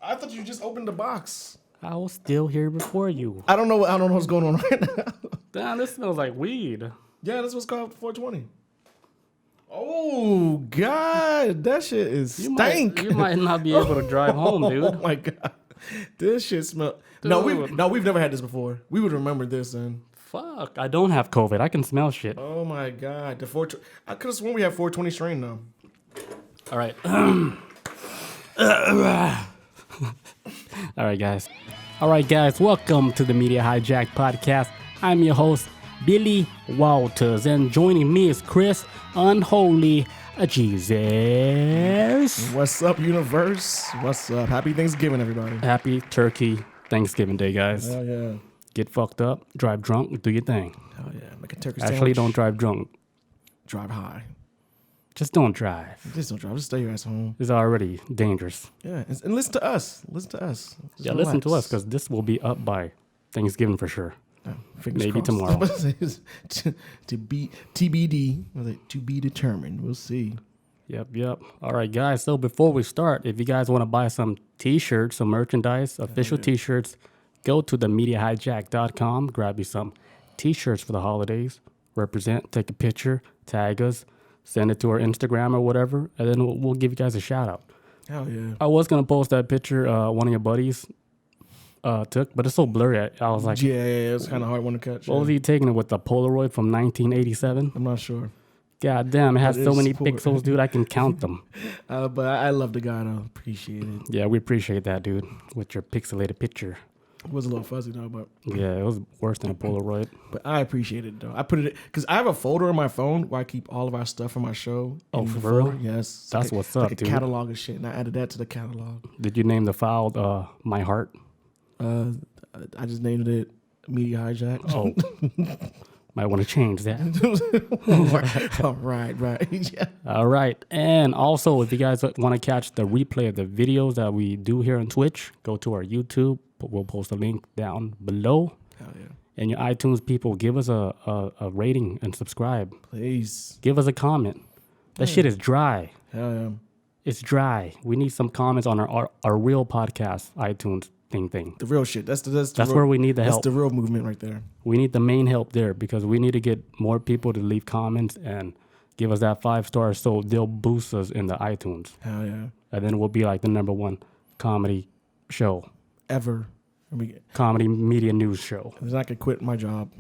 I thought you just opened the box. I was still here before you. I don't know what's going on right now. Damn, this smells like weed. Yeah, this was called 420. Oh God, that shit is stank. You might not be able to drive home, dude. Oh my God, this shit smell. No, we've never had this before. We would remember this then. Fuck, I don't have COVID. I can smell shit. Oh my God, I could have sworn we had 420 strain though. All right. All right, guys. Welcome to the Media Hijacked podcast. I'm your host, Billy Walters, and joining me is Chris Unholy Jesus. What's up, universe? What's up? Happy Thanksgiving, everybody. Happy Turkey Thanksgiving Day, guys. Oh yeah. Get fucked up, drive drunk, do your thing. Oh yeah, make a turkey sandwich. Actually, don't drive drunk. Drive high. Just don't drive. Just don't drive. Just stay your ass home. It's already dangerous. Yeah, and listen to us. Listen to us. Yeah, listen to us because this will be up by Thanksgiving for sure. Maybe crossed. tomorrow. to be TBD, to be determined. We'll see. Yep. All right, guys. So before we start, if you guys want to buy some T-shirts, some merchandise, official T-shirts, go to themediahijack.com. Grab you some T-shirts for the holidays. Represent. Take a picture. Tag us. Send it to our Instagram or whatever, and then we'll give you guys a shout out. Hell yeah! I was gonna post that picture one of your buddies took, but it's so blurry. I was like, yeah, it's kind of hard one to catch. What was he taking it with, the Polaroid from 1987? I'm not sure. God damn, it has so many pixels, dude. I can count them. But I love the guy though. Appreciate it. Yeah, we appreciate that, dude. With your pixelated picture. It was a little fuzzy though, but yeah, it was worse than a Polaroid. But I appreciate it though. I put it because I have a folder on my phone where I keep all of our stuff from our show. Oh, for real? Yes, that's what's up, dude. A catalog of shit, and I added that to the catalog. Did you name the file My Heart? I just named it Media Hijack. Oh, might want to change that. Right. Yeah. All right, and also if you guys want to catch the replay of the videos that we do here on Twitch, go to our YouTube. We'll post a link down below. Hell yeah. And your iTunes people, give us a rating and subscribe. Please. Give us a comment. That shit is dry. Hell yeah. It's dry. We need some comments on our real podcast iTunes thing. The real shit. That's where we need the help. That's the real movement right there. We need the main help there because we need to get more people to leave comments and give us that 5 stars so they'll boost us in the iTunes. Hell yeah. And then we'll be like the #1 comedy show. Ever. Comedy media news show. Because I could quit my job.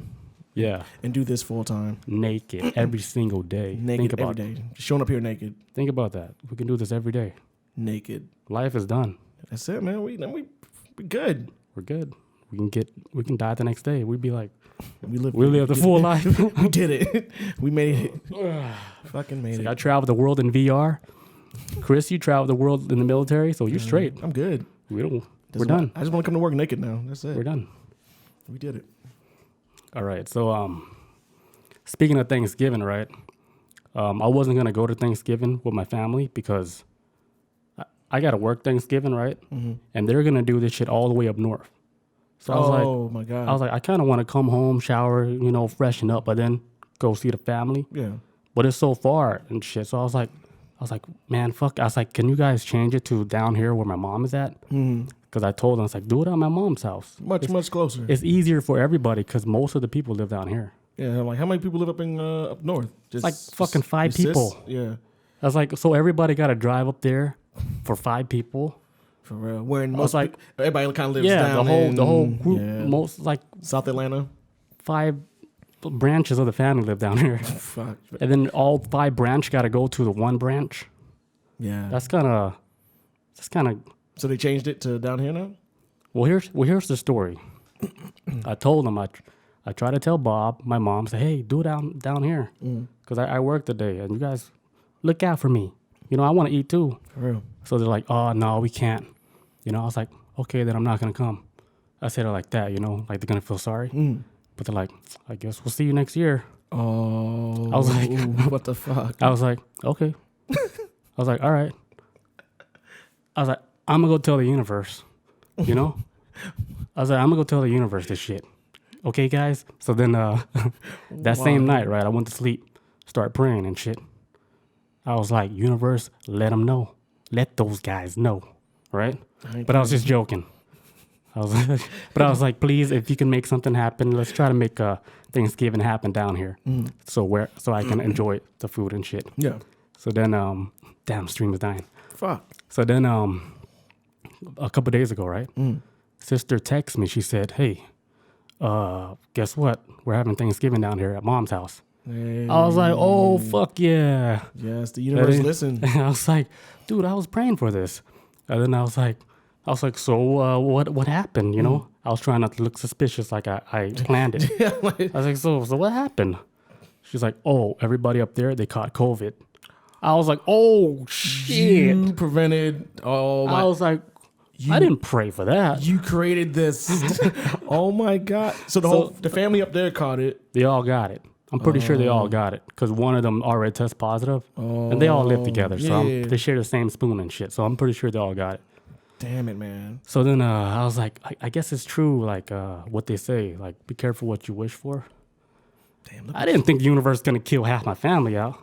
Yeah. And do this full time. Naked every single day. Naked every day. Showing up here naked. Think about that. We can do this every day. Naked. Life is done. That's it, man. We good. We're good. We can die the next day. We'd be like, we live the full life. We did it. We made it. Fucking made it. I traveled the world in VR. Chris, you traveled the world in the military, so you're straight. I'm good. We're done. I just want to come to work naked now. That's it. We're done. We did it. All right. So, speaking of Thanksgiving, right? I wasn't gonna go to Thanksgiving with my family because I gotta work Thanksgiving, right? Mm-hmm. And they're gonna do this shit all the way up north. So I was like, oh my God. I was like, I kind of want to come home, shower, freshen up, but then go see the family. Yeah. But it's so far and shit. So I was like, man, fuck. I was like, can you guys change it to down here where my mom is at? Because I told them, I was like, do it at my mom's house. Much closer. It's easier for everybody because most of the people live down here. Yeah, like how many people live up in up north? Just like fucking 5 people. Yeah. I was like, so everybody got to drive up there for 5 people. For real. Where everybody kind of lives down the whole group, most like South Atlanta. 5 branches of the family live down here. Fuck. And then all 5 branch got to go to the 1 branch. Yeah. That's kind of. So they changed it to down here now? Well, here's the story. I told them, I tried to tell Bob, my mom, say, hey, do it down here. Because I work today, and you guys look out for me. I want to eat too. For real. So they're like, oh, no, we can't. I was like, okay, then I'm not going to come. I said it like that, like they're going to feel sorry. But they're like, I guess we'll see you next year. Oh. I was like, what the fuck? I was like, okay. I was like, all right. I was like, I'm going to go tell the universe, I was like, I'm going to go tell the universe this shit. Okay, guys? So then that same night, right, I went to sleep, start praying and shit. I was like, universe, let them know. Let those guys know. right? But I was just joking. I was like, please, if you can make something happen, let's try to make Thanksgiving happen down here, so I can enjoy the food and shit. Yeah. So then, damn, stream is dying. Fuck. So then, a couple days ago, right? Sister texted me. She said, "Hey, guess what? We're having Thanksgiving down here at Mom's house." Hey. I was like, "Oh fuck yeah!" Yes, the universe listened. I was like, "Dude, I was praying for this," and then I was like, "So what happened?" You know, I was trying not to look suspicious, like I planned it. Yeah, I was like, "So what happened?" She's like, "Oh, everybody up there, they caught COVID." I was like, "Oh shit!" You prevented all my... I was like, I didn't pray for that. You created this. Oh my God. So the family up there caught it. They all got it. I'm pretty sure they all got it because one of them already tested positive, and they all live together. So they share the same spoon and shit. So I'm pretty sure they all got it. Damn it, man. So then I was like, I guess it's true, like what they say, like be careful what you wish for. Damn. I didn't think the universe was gonna kill half my family out.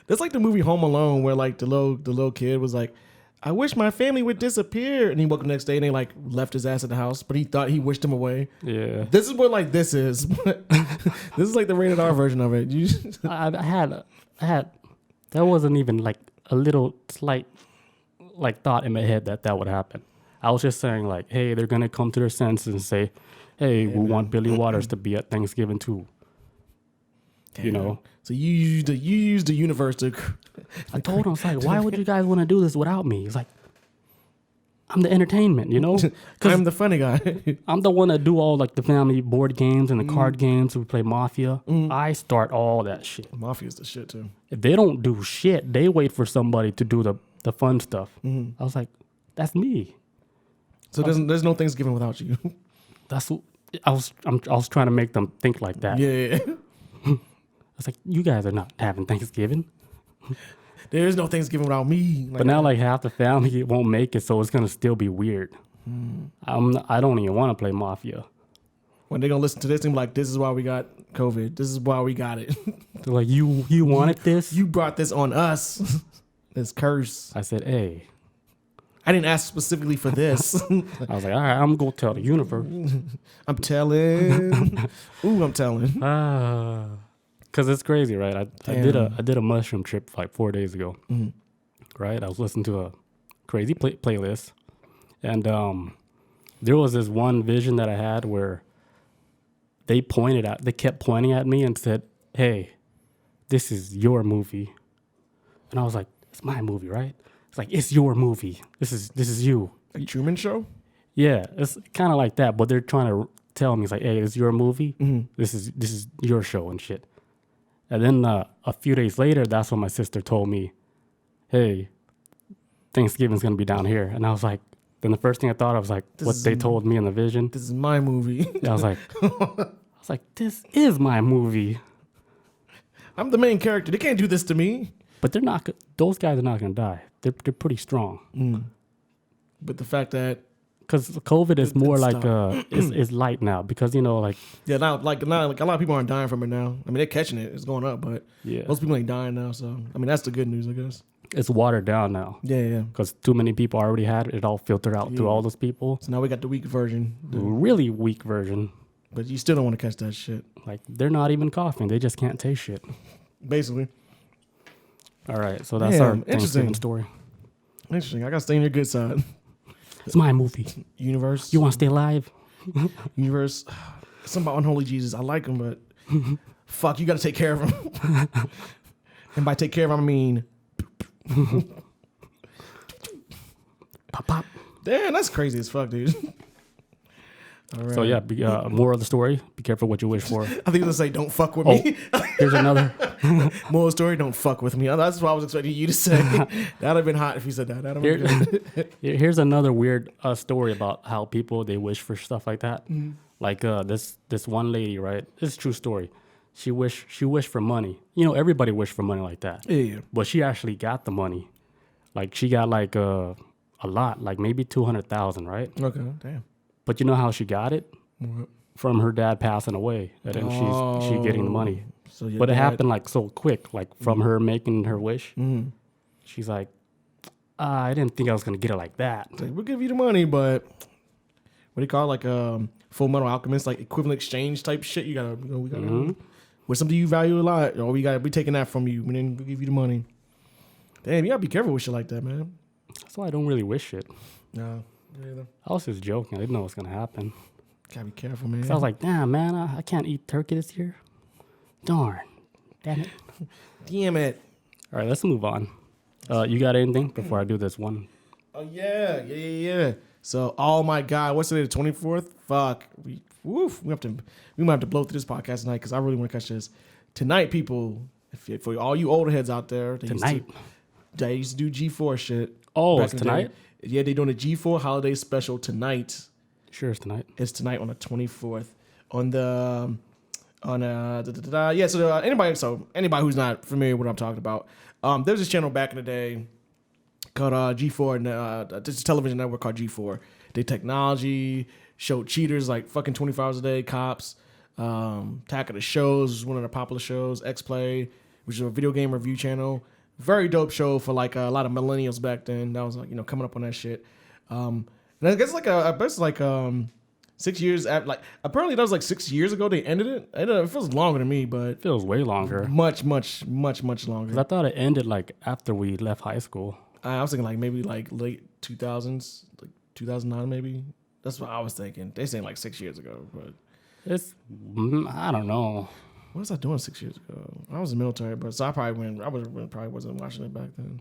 That's like the movie Home Alone, where like the little kid was like, I wish my family would disappear. And he woke up the next day and they like left his ass at the house, but he thought he wished him away. Yeah. This is what like this is. This is like the rated R version of it. I had, there wasn't even like a little slight like thought in my head that would happen. I was just saying like, hey, they're going to come to their senses and say, hey, we want Billy Waters to be at Thanksgiving too. Damn. You know? So you used the universe to... I told him, I was like, why would you guys want to do this without me? He's like, I'm the entertainment, you know? I'm the funny guy. I'm the one that do all like the family board games and the card games. We play Mafia. I start all that shit. Mafia's the shit too. If they don't do shit, they wait for somebody to do the fun stuff. I was like, that's me. So there's no Thanksgiving without you. That's I was trying to make them think like that. Yeah. I was like, you guys are not having Thanksgiving. There is no Thanksgiving without me. But now like half the family won't make it, so it's gonna still be weird. I don't even want to play Mafia. When they're gonna listen to this, they're like, this is why we got COVID. This is why we got it. They're like, you wanted this? You brought this on us. This curse. I said, hey. I didn't ask specifically for this. I was like, all right, I'm gonna tell the universe. I'm telling. Ooh, I'm telling. Cause it's crazy, right? I did a mushroom trip like 4 days ago. Right? I was listening to a crazy playlist, and there was this one vision that I had where they kept pointing at me and said, "Hey, this is your movie," and I was like, "It's my movie, right?" It's like, "It's your movie. This is you." Like Truman Show? Yeah, it's kind of like that, but they're trying to tell me, it's like, "Hey, it's your movie. This is your show and shit." And then a few days later, that's when my sister told me, hey, Thanksgiving's going to be down here. And I was like, then the first thing I thought, I was like, what they told me in the vision. This is my movie. I was like, this is my movie. I'm the main character. They can't do this to me. But those guys are not going to die. They're pretty strong. But the fact that... Because COVID is more like is light now because, you know, like... Yeah, now a lot of people aren't dying from it now. I mean, they're catching it. It's going up, but most people ain't dying now. So, I mean, that's the good news, I guess. It's watered down now. Yeah. Because too many people already had it. It all filtered out through all those people. So now we got the weak version. The really weak version. But you still don't want to catch that shit. Like, they're not even coughing. They just can't taste shit. Basically. All right, so that's our Thanksgiving story. Interesting. I got to stay on your good side. It's my movie. Universe. You want to stay alive? Universe. Something about unholy Jesus. I like him, but fuck, you got to take care of him. And by take care of him, I mean... Pop, pop. Damn, that's crazy as fuck, dude. All right. So yeah, more of the story. Be careful what you wish for. I think it's gonna say, "Don't fuck with me." Here's another. Moral story: don't fuck with me. That's what I was expecting you to say. That'd have been hot if you said that. That'd have been good. Here's another weird story about how people they wish for stuff like that. Like this one lady, right? This is a true story. She wished for money. You know, everybody wished for money like that. Yeah. But she actually got the money. Like she got like a lot, like maybe 200,000, right? Okay. Damn. But you know how she got it? What? From her dad passing away, and then she's getting the money. So but it happened like so quick, like from her making her wish. She's like, I didn't think I was gonna get it like that. It's like, we'll give you the money, but what do you call it? Like Full Metal Alchemist, like equivalent exchange type shit. You gotta, we gotta, with something you value a lot, or we taking that from you, and then we give you the money. Damn, you gotta be careful with shit like that, man. That's why I don't really wish it. No, either. I was just joking. I didn't know what was gonna happen. Gotta be careful, man. So I was like, damn, man, I can't eat turkey this year. Darn. Damn it. damn it. All right, let's move on. You got anything before I do this one? Oh yeah. So, oh my God, what's today? The 24th? Fuck. We might have to blow through this podcast tonight because I really want to catch this tonight, people. For all you older heads out there, they used to do G4 shit. Oh, it's tonight? Yeah, they're doing a G4 holiday special tonight. Sure, it's tonight. It's tonight on the 24th. Anybody who's not familiar with what I'm talking about, there's this channel back in the day called G4, and this television network called G4. They technology, showed cheaters like fucking 24 hours a day, cops, Attack of the Shows was one of the popular shows, X-Play, which is a video game review channel. Very dope show for like a lot of millennials back then. That was like, coming up on that shit. And I guess like 6 years after, like apparently that was like 6 years ago they ended it. It feels longer to me, but It feels way longer. much longer. 'Cause I thought it ended like after we left high school. I was thinking like maybe like late 2000s, like 2009 maybe. That's what I was thinking. They saying like 6 years ago, but I don't know. what was I doing 6 years ago? I was in the military, but so I probably wasn't watching it back then.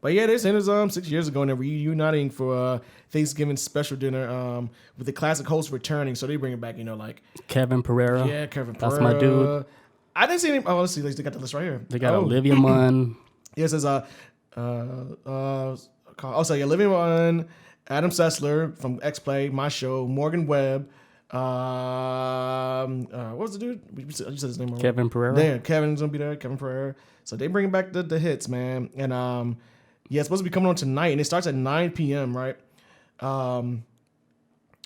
But yeah, they saying it's 6 years ago, and they're reuniting for Thanksgiving special dinner with the classic host returning. So they bring it back, like Kevin Pereira. yeah, Kevin Pereira. That's my dude. I didn't see any. Oh, let's see. They got the list right here. They got Olivia Munn. Yeah, it says Olivia Munn, Adam Sessler from X-Play, my show, Morgan Webb. What was the dude? You said his name. Kevin Pereira. Yeah, Kevin's gonna be there. Kevin Pereira. So they bringing back the hits, man. And yeah, it's supposed to be coming on tonight, and it starts at 9 p.m. Right? And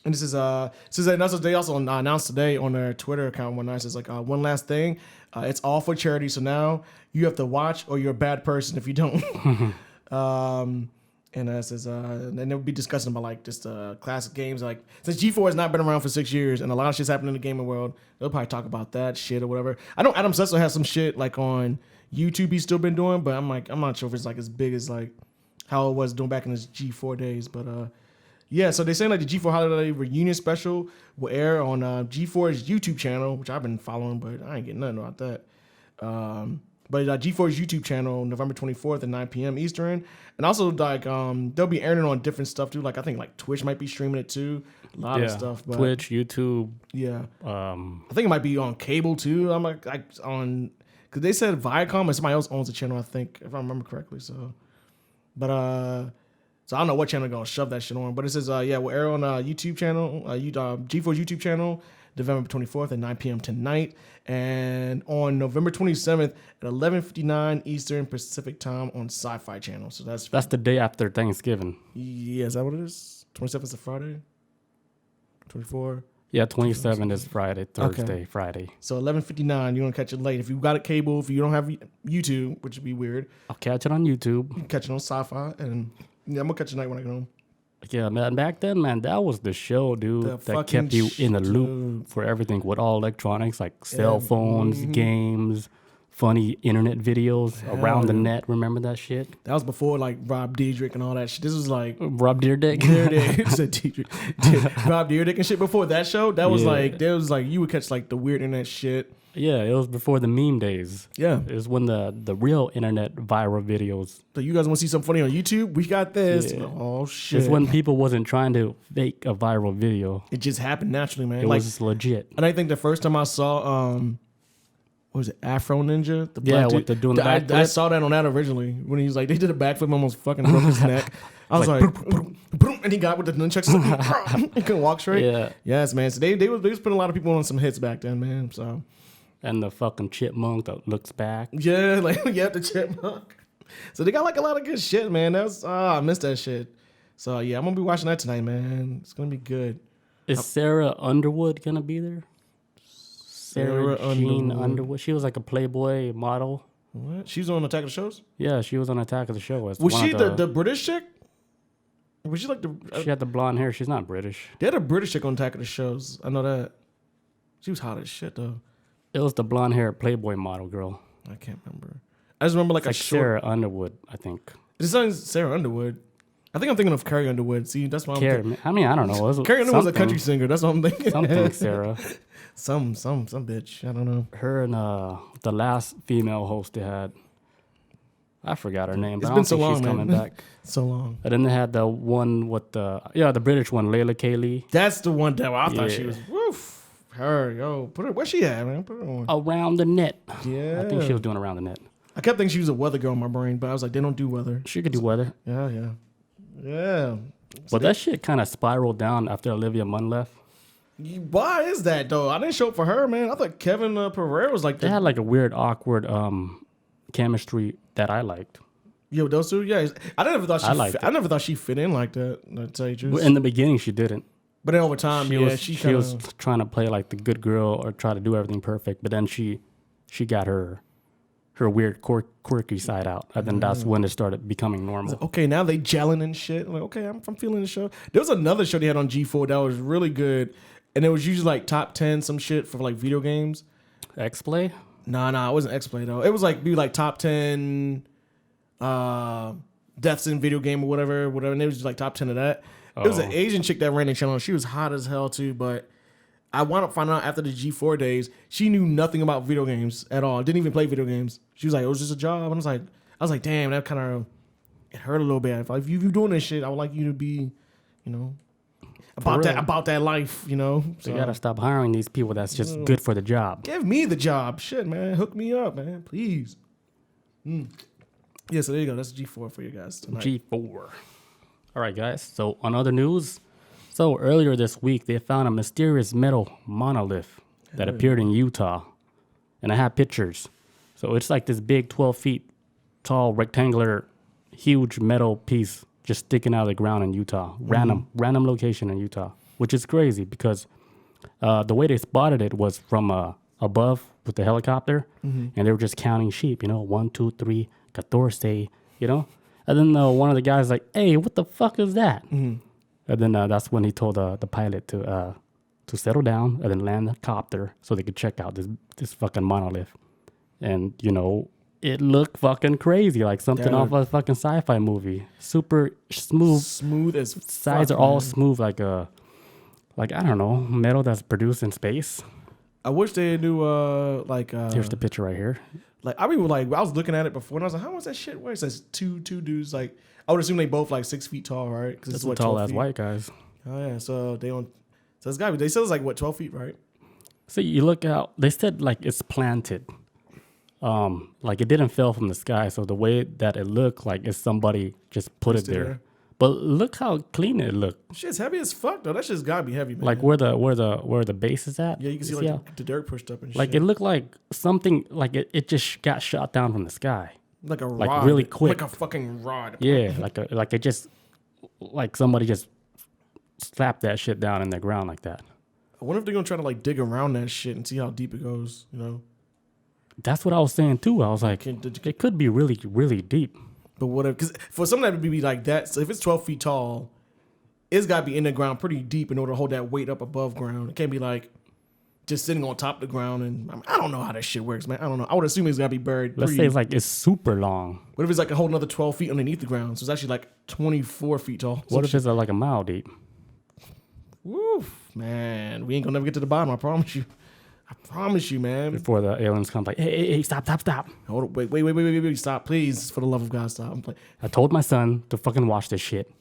this is they also announced today on their Twitter account one night. It says like one last thing, it's all for charity. So now you have to watch, or you're a bad person if you don't. And it says, and they'll be discussing about like just classic games. Like since G4 has not been around for 6 years, and a lot of shit's happening in the gaming world, they'll probably talk about that shit or whatever. I know Adam Sessler has some shit like on YouTube he's still been doing, but I'm not sure if it's like as big as like how it was doing back in his G4 days. But yeah, so they're saying like the G4 Holiday Reunion Special will air on G4's YouTube channel, which I've been following, but I ain't getting nothing about that. But G4's YouTube channel, November 24th at 9 p.m. Eastern. And also, like, they'll be airing it on different stuff, too. Like, I think, like, Twitch might be streaming it, too. A lot of stuff. But, Twitch, YouTube. Yeah. I think it might be on cable, too. I'm like on... Because they said Viacom and somebody else owns the channel, I think, if I remember correctly. So, but, so I don't know what channel they're going to shove that shit on. But it says, yeah, we'll air on YouTube channel, G4's YouTube channel, November 24th at 9 p.m. tonight. And on November 27th at 11:59 Eastern Pacific Time on Sci-Fi Channel. So that's the day after Thanksgiving. Yeah, is that what it is? 27th is a Friday? 24? Yeah, 27 is Friday, Thursday, Okay. Friday. So 11:59, you want to catch it late. If you got a cable, if you don't have YouTube, which would be weird, I'll catch it on YouTube. you can catch it on Sci-Fi. And yeah, I'm going to catch it tonight when I get home. Yeah, man, back then, man, that was the show, dude, The that kept you in the loop for everything with all electronics, like cell phones, games, funny internet videos around the net. Remember that shit? That was before like Rob Dyrdek and all that shit. This was like Rob Dyrdek. Said Dyrdek. Rob Dyrdek and shit before that show. That was there was like you would catch like the weird internet shit. Yeah, it was before the meme days. Yeah. It was when the real internet viral videos. So you guys want to see something funny on YouTube? We got this. Yeah. Oh shit. It's when people wasn't trying to fake a viral video. It just happened naturally, man. It was just legit. And I think the first time I saw what was it, Afro Ninja? The Yeah, black with dude. doing the backflip. I saw that on that originally when he was like they did a backflip, almost fucking broke his neck. I was like, and he got with the nunchucks. He couldn't walk straight. Yeah. Yes, man. So they was putting a lot of people on some hits back then, man. So And the fucking chipmunk that looks back. yeah, like the chipmunk. So they got like a lot of good shit, man. That's I missed that shit. So yeah, I'm gonna be watching that tonight, man. It's gonna be good. Is Sarah Underwood gonna be there? Sarah Jean Underwood. She was like a Playboy model. What? She's on Attack of the Shows? Yeah, she was on Attack of the Show. Was she the British chick? Was she like the... She had the blonde hair. She's not British. They had a British chick on Attack of the Shows. I know that. She was hot as shit, though. It was the blonde hair Playboy model girl. I can't remember. I just remember like It's a like short... Sarah Underwood, I think. It's not Sarah Underwood. I think I'm thinking of Carrie Underwood. See, that's why I'm thinking. I mean, I don't know. Carrie Underwood's a country singer. That's what I'm thinking. Something Sarah. Some bitch. I don't know. Her and the last female host they had. I forgot her name. But It's I been don't so think long, she's man. coming back. So long. And then they had the one with the British one, Layla Kaylee. That's the one that I thought she Yeah. was. Woof. Her, yo, put her. Where's she at, man? Put her on. Around the net. Yeah. I think she was doing Around the Net. I kept thinking she was a weather girl in my brain, but I was like, they don't do weather. She could do weather. Yeah. But that shit kind of spiraled down after Olivia Munn left. Why is that though? I didn't show up for her, man. I thought Kevin Pereira was like They had like a weird, awkward chemistry that I liked. Yo, those two, yeah. I never thought I never thought she fit in like that. To tell you the truth. In the beginning, she didn't. But then over time, She was trying to play like the good girl or try to do everything perfect. But then she got her weird quirky side out, and then that's when it started becoming normal. okay, now they gelling and shit. I'm like, okay, I'm feeling the show. There was another show they had on G4 that was really good, and it was usually like top 10 some shit for like video games. X-Play? Nah, it wasn't X-Play though. It was like be like top 10 deaths in video game or whatever, and it was just like top 10 of that. It was an Asian chick that ran the channel. She was hot as hell too, but I wound up finding out after the G4 days, she knew nothing about video games at all. Didn't even play video games. She was like, it was just a job. And I was like, damn, that kind of, it hurt a little bit. If you doing this shit, I would like you to be, about that life, So You gotta stop hiring these people that's just good for the job. give me the job. Shit, man. Hook me up, man. Please. Yeah, so there you go. That's G4 for you guys tonight. G4. All right, guys. So on other news, earlier this week, they found a mysterious metal monolith that appeared in Utah. And I have pictures. So it's like this big 12 feet tall, rectangular, huge metal piece just sticking out of the ground in Utah. Random location in Utah, which is crazy because the way they spotted it was from above with the helicopter. And they were just counting sheep, 1, 2, 3, 14, And then one of the guys like, hey, what the fuck is that? And then that's when he told the pilot to settle down and then land the copter so they could check out this fucking monolith. And, it looked fucking crazy, like something off a fucking sci-fi movie. Super smooth. Smooth as Sides fuck, are all man. smooth like I don't know, metal that's produced in space. I wish they knew, Here's the picture right here. I was looking at it before and I was like, how much that shit weigh? It says two dudes, I would assume they both 6 feet tall, right? Because That's it's tall 12 as feet. white guys. Oh yeah, so it's gotta be. They said it's 12 feet, right? So you look out, they said it's planted. It didn't fall from the sky. So the way that it looked like is somebody just put it there. But look how clean it looked. Shit's heavy as fuck though. That shit's gotta be heavy, man. Like where the base is at. Yeah, you can see how- the dirt pushed up and like shit. it looked like something it just got shot down from the sky. Like a rod. really quick. Like a fucking rod. Yeah, like somebody just slapped that shit down in the ground like that. I wonder if they're gonna try to dig around that shit and see how deep it goes, That's what I was saying too. I was like, it could be really, really deep. But what if, because for something that would be like that, so if it's 12 feet tall, it's got to be in the ground pretty deep in order to hold that weight up above ground. It can't be just sitting on top of the ground. And I don't know how that shit works, man. I don't know. I would assume it's got to be buried. Let's say it's super long. What if it's a whole another 12 feet underneath the ground? So it's actually 24 feet tall. What if it's like a mile deep? Woof, man. We ain't going to never get to the bottom, I promise you. I promise you, man. Before the aliens come, like, hey, stop. Hold up, wait, stop, please. For the love of God, stop. I told my son to fucking watch this shit.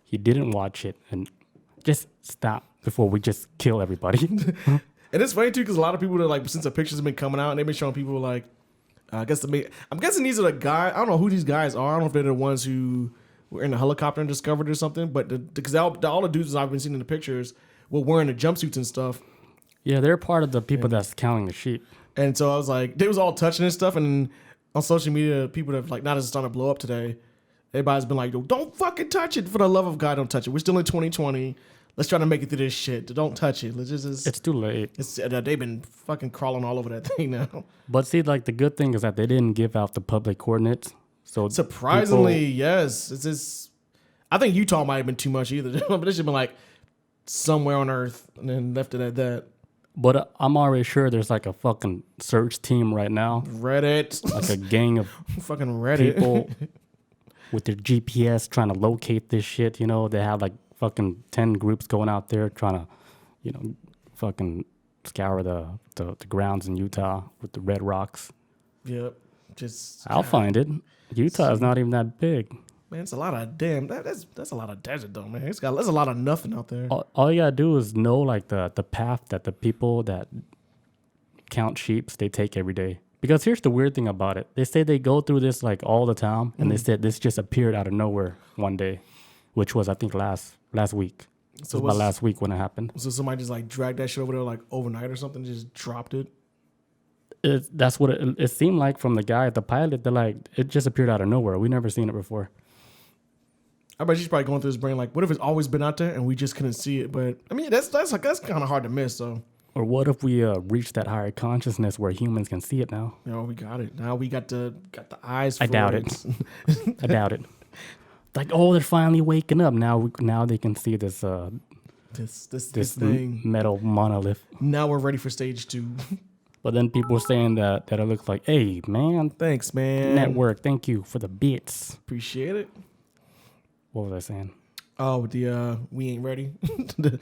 He didn't watch it, and just stop before we just kill everybody. And it's funny too, because a lot of people that since the pictures have been coming out, and they've been showing people I'm guessing these are the guys. I don't know who these guys are. I don't know if they're the ones who were in the helicopter and discovered or something. But because all the dudes I've been seeing in the pictures were wearing the jumpsuits and stuff. Yeah, they're part of the people that's counting the sheep. And so I was like, they was all touching and stuff. And on social media, people have not as it's starting to blow up today. Everybody's been like, don't fucking touch it. For the love of God, don't touch it. We're still in 2020. let's try to make it through this shit. Don't touch it. Let's just It's too late. they've been fucking crawling all over that thing now. But see, like the good thing is that they didn't give out the public coordinates. So Surprisingly, yes. It's just, I think Utah might have been too much either. But it should have been like somewhere on Earth and then left it at that. But I'm already sure there's like a fucking search team right now. Reddit. Like a gang of fucking Reddit. people with their GPS trying to locate this shit. You know, they have like fucking 10 groups going out there trying to, you know, fucking scour the grounds in Utah with the red rocks. Yep. Just I'll find it. Utah is not even that big. Man, it's a lot of that's a lot of desert though, man. There's a lot of nothing out there. All you gotta do is know like the path that the people that count sheep they take every day. Because here's the weird thing about it. They say they go through this like all the time, and they said this just appeared out of nowhere one day, which was I think last week. So it was about last week when it happened. So somebody just like dragged that shit over there like overnight or something, just dropped it. That's what it seemed like from the guy at the pilot. They're like, it just appeared out of nowhere. We never seen it before. I bet she's probably going through his brain like, what if it's always been out there and we just couldn't see it? But I mean, that's kind of hard to miss. So, or what if we reach that higher consciousness where humans can see it now? You know, we got it. Now we got the eyes. For I doubt it. I doubt it. Like, oh, they're finally waking up now. Now they can see this this thing, metal monolith. Now we're ready for stage 2. But then people were saying that it looks like, hey man, thanks man, network, thank you for the bits. Appreciate it. What was I saying? Oh, we ain't ready. They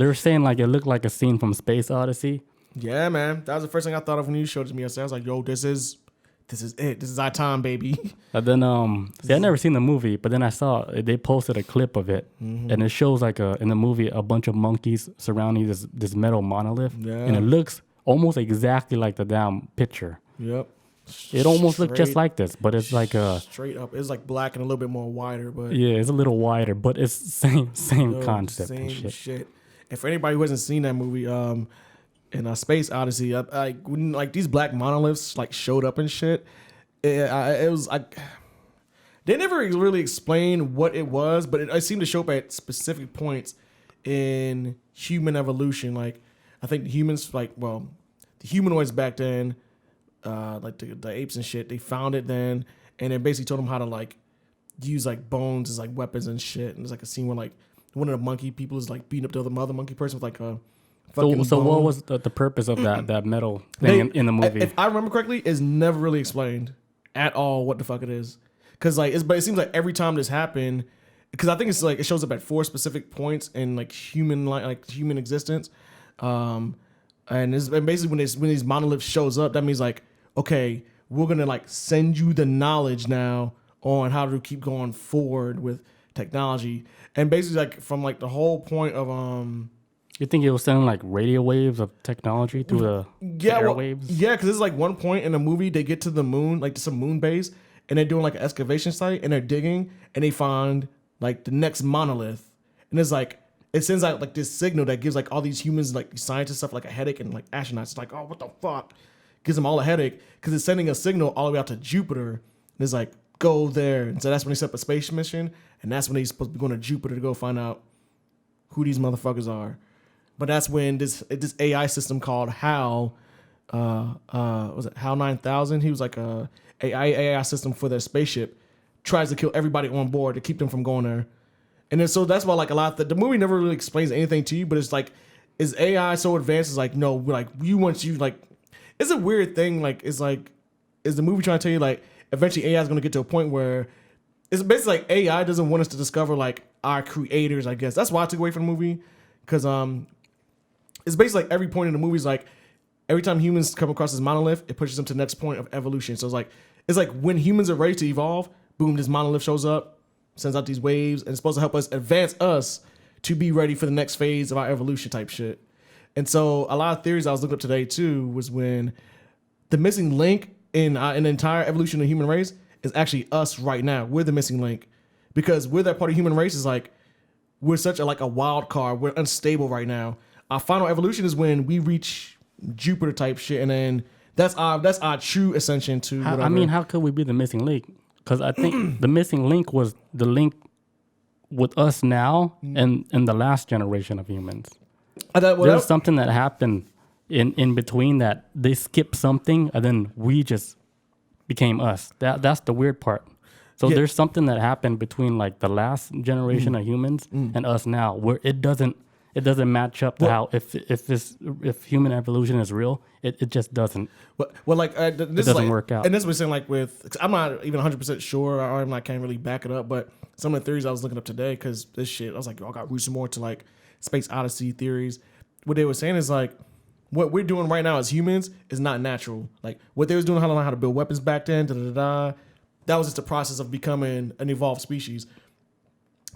were saying like it looked like a scene from Space Odyssey. Yeah, man. That was the first thing I thought of when you showed it to me. I was like, yo, this is it. This is our time, baby. And then I'd never seen the movie, but then I saw they posted a clip of it, and it shows like in the movie a bunch of monkeys surrounding this metal monolith, and it looks almost exactly like the damn picture. Yep. It almost looked just like this, but it's like straight up. It's like black and a little bit more wider, but yeah, it's a little wider, but it's same concept. Same and shit. And for anybody who hasn't seen that movie, in Space Odyssey, when like these black monoliths like showed up and shit, it was like they never really explained what it was, but it seemed to show up at specific points in human evolution. Like I think humans, the humanoids back then. Like the apes and shit, they found it then, and it basically told them how to like use like bones as like weapons and shit. And there's like a scene where like one of the monkey people is like beating up the other monkey person with like a fucking So bone. what was the purpose of that metal thing in the movie? If I remember correctly, it's never really explained at all what the fuck it is. But it seems like every time this happened, because I think it's like it shows up at 4 specific points in like human existence. And basically when these monoliths shows up, that means like, okay, we're gonna like send you the knowledge now on how to keep going forward with technology. And basically like from like the whole point of you think it was sending like radio waves of technology through the airwaves? Yeah, because it's like one point in the movie they get to the moon, like to some moon base, and they're doing like an excavation site and they're digging and they find like the next monolith. And it's like it sends out like this signal that gives like all these humans, like scientists, stuff like a headache, and like astronauts. It's like, oh, what the fuck? Gives them all a headache because it's sending a signal all the way out to Jupiter. And it's like, go there. And so that's when they set up a space mission, and that's when they're supposed to be going to Jupiter to go find out who these motherfuckers are. But that's when this AI system called HAL, was it HAL 9000? He was like a AI system for their spaceship, tries to kill everybody on board to keep them from going there. And then so that's why like a lot of the movie never really explains anything to you, but it's like, is AI so advanced? It's like, no, like we want you like, it's a weird thing. Like, it's like, is the movie trying to tell you like, eventually AI is going to get to a point where it's basically like AI doesn't want us to discover like our creators, I guess. That's why I took away from the movie. Cause it's basically like every point in the movie is like, every time humans come across this monolith, it pushes them to the next point of evolution. So it's like when humans are ready to evolve, boom, this monolith shows up, sends out these waves, and it's supposed to help us advance us to be ready for the next phase of our evolution type shit. And so a lot of theories I was looking up today too was when the missing link in the entire evolution of the human race is actually us right now. We're the missing link because we're that part of the human race is like, we're such a wild card. We're unstable right now. Our final evolution is when we reach Jupiter type shit. And then that's our true ascension to whatever. How could we be the missing link? Because I think the missing link was the link with us now and the last generation of humans. Well, There's something that happened in between that they skipped something and then we just became us. That's the weird part. So there's something that happened between like the last generation of humans and us now, where it doesn't match up to how if human evolution is real, it just doesn't. Well, like this it doesn't like, work out. And this was saying like with I'm not even 100% sure, or I can't really back it up, but some of the theories I was looking up today because this shit I was like, I got read some more to like space odyssey theories. What they were saying is like what we're doing right now as humans is not natural. Like what they was doing, how to build weapons back then, that was just the process of becoming an evolved species.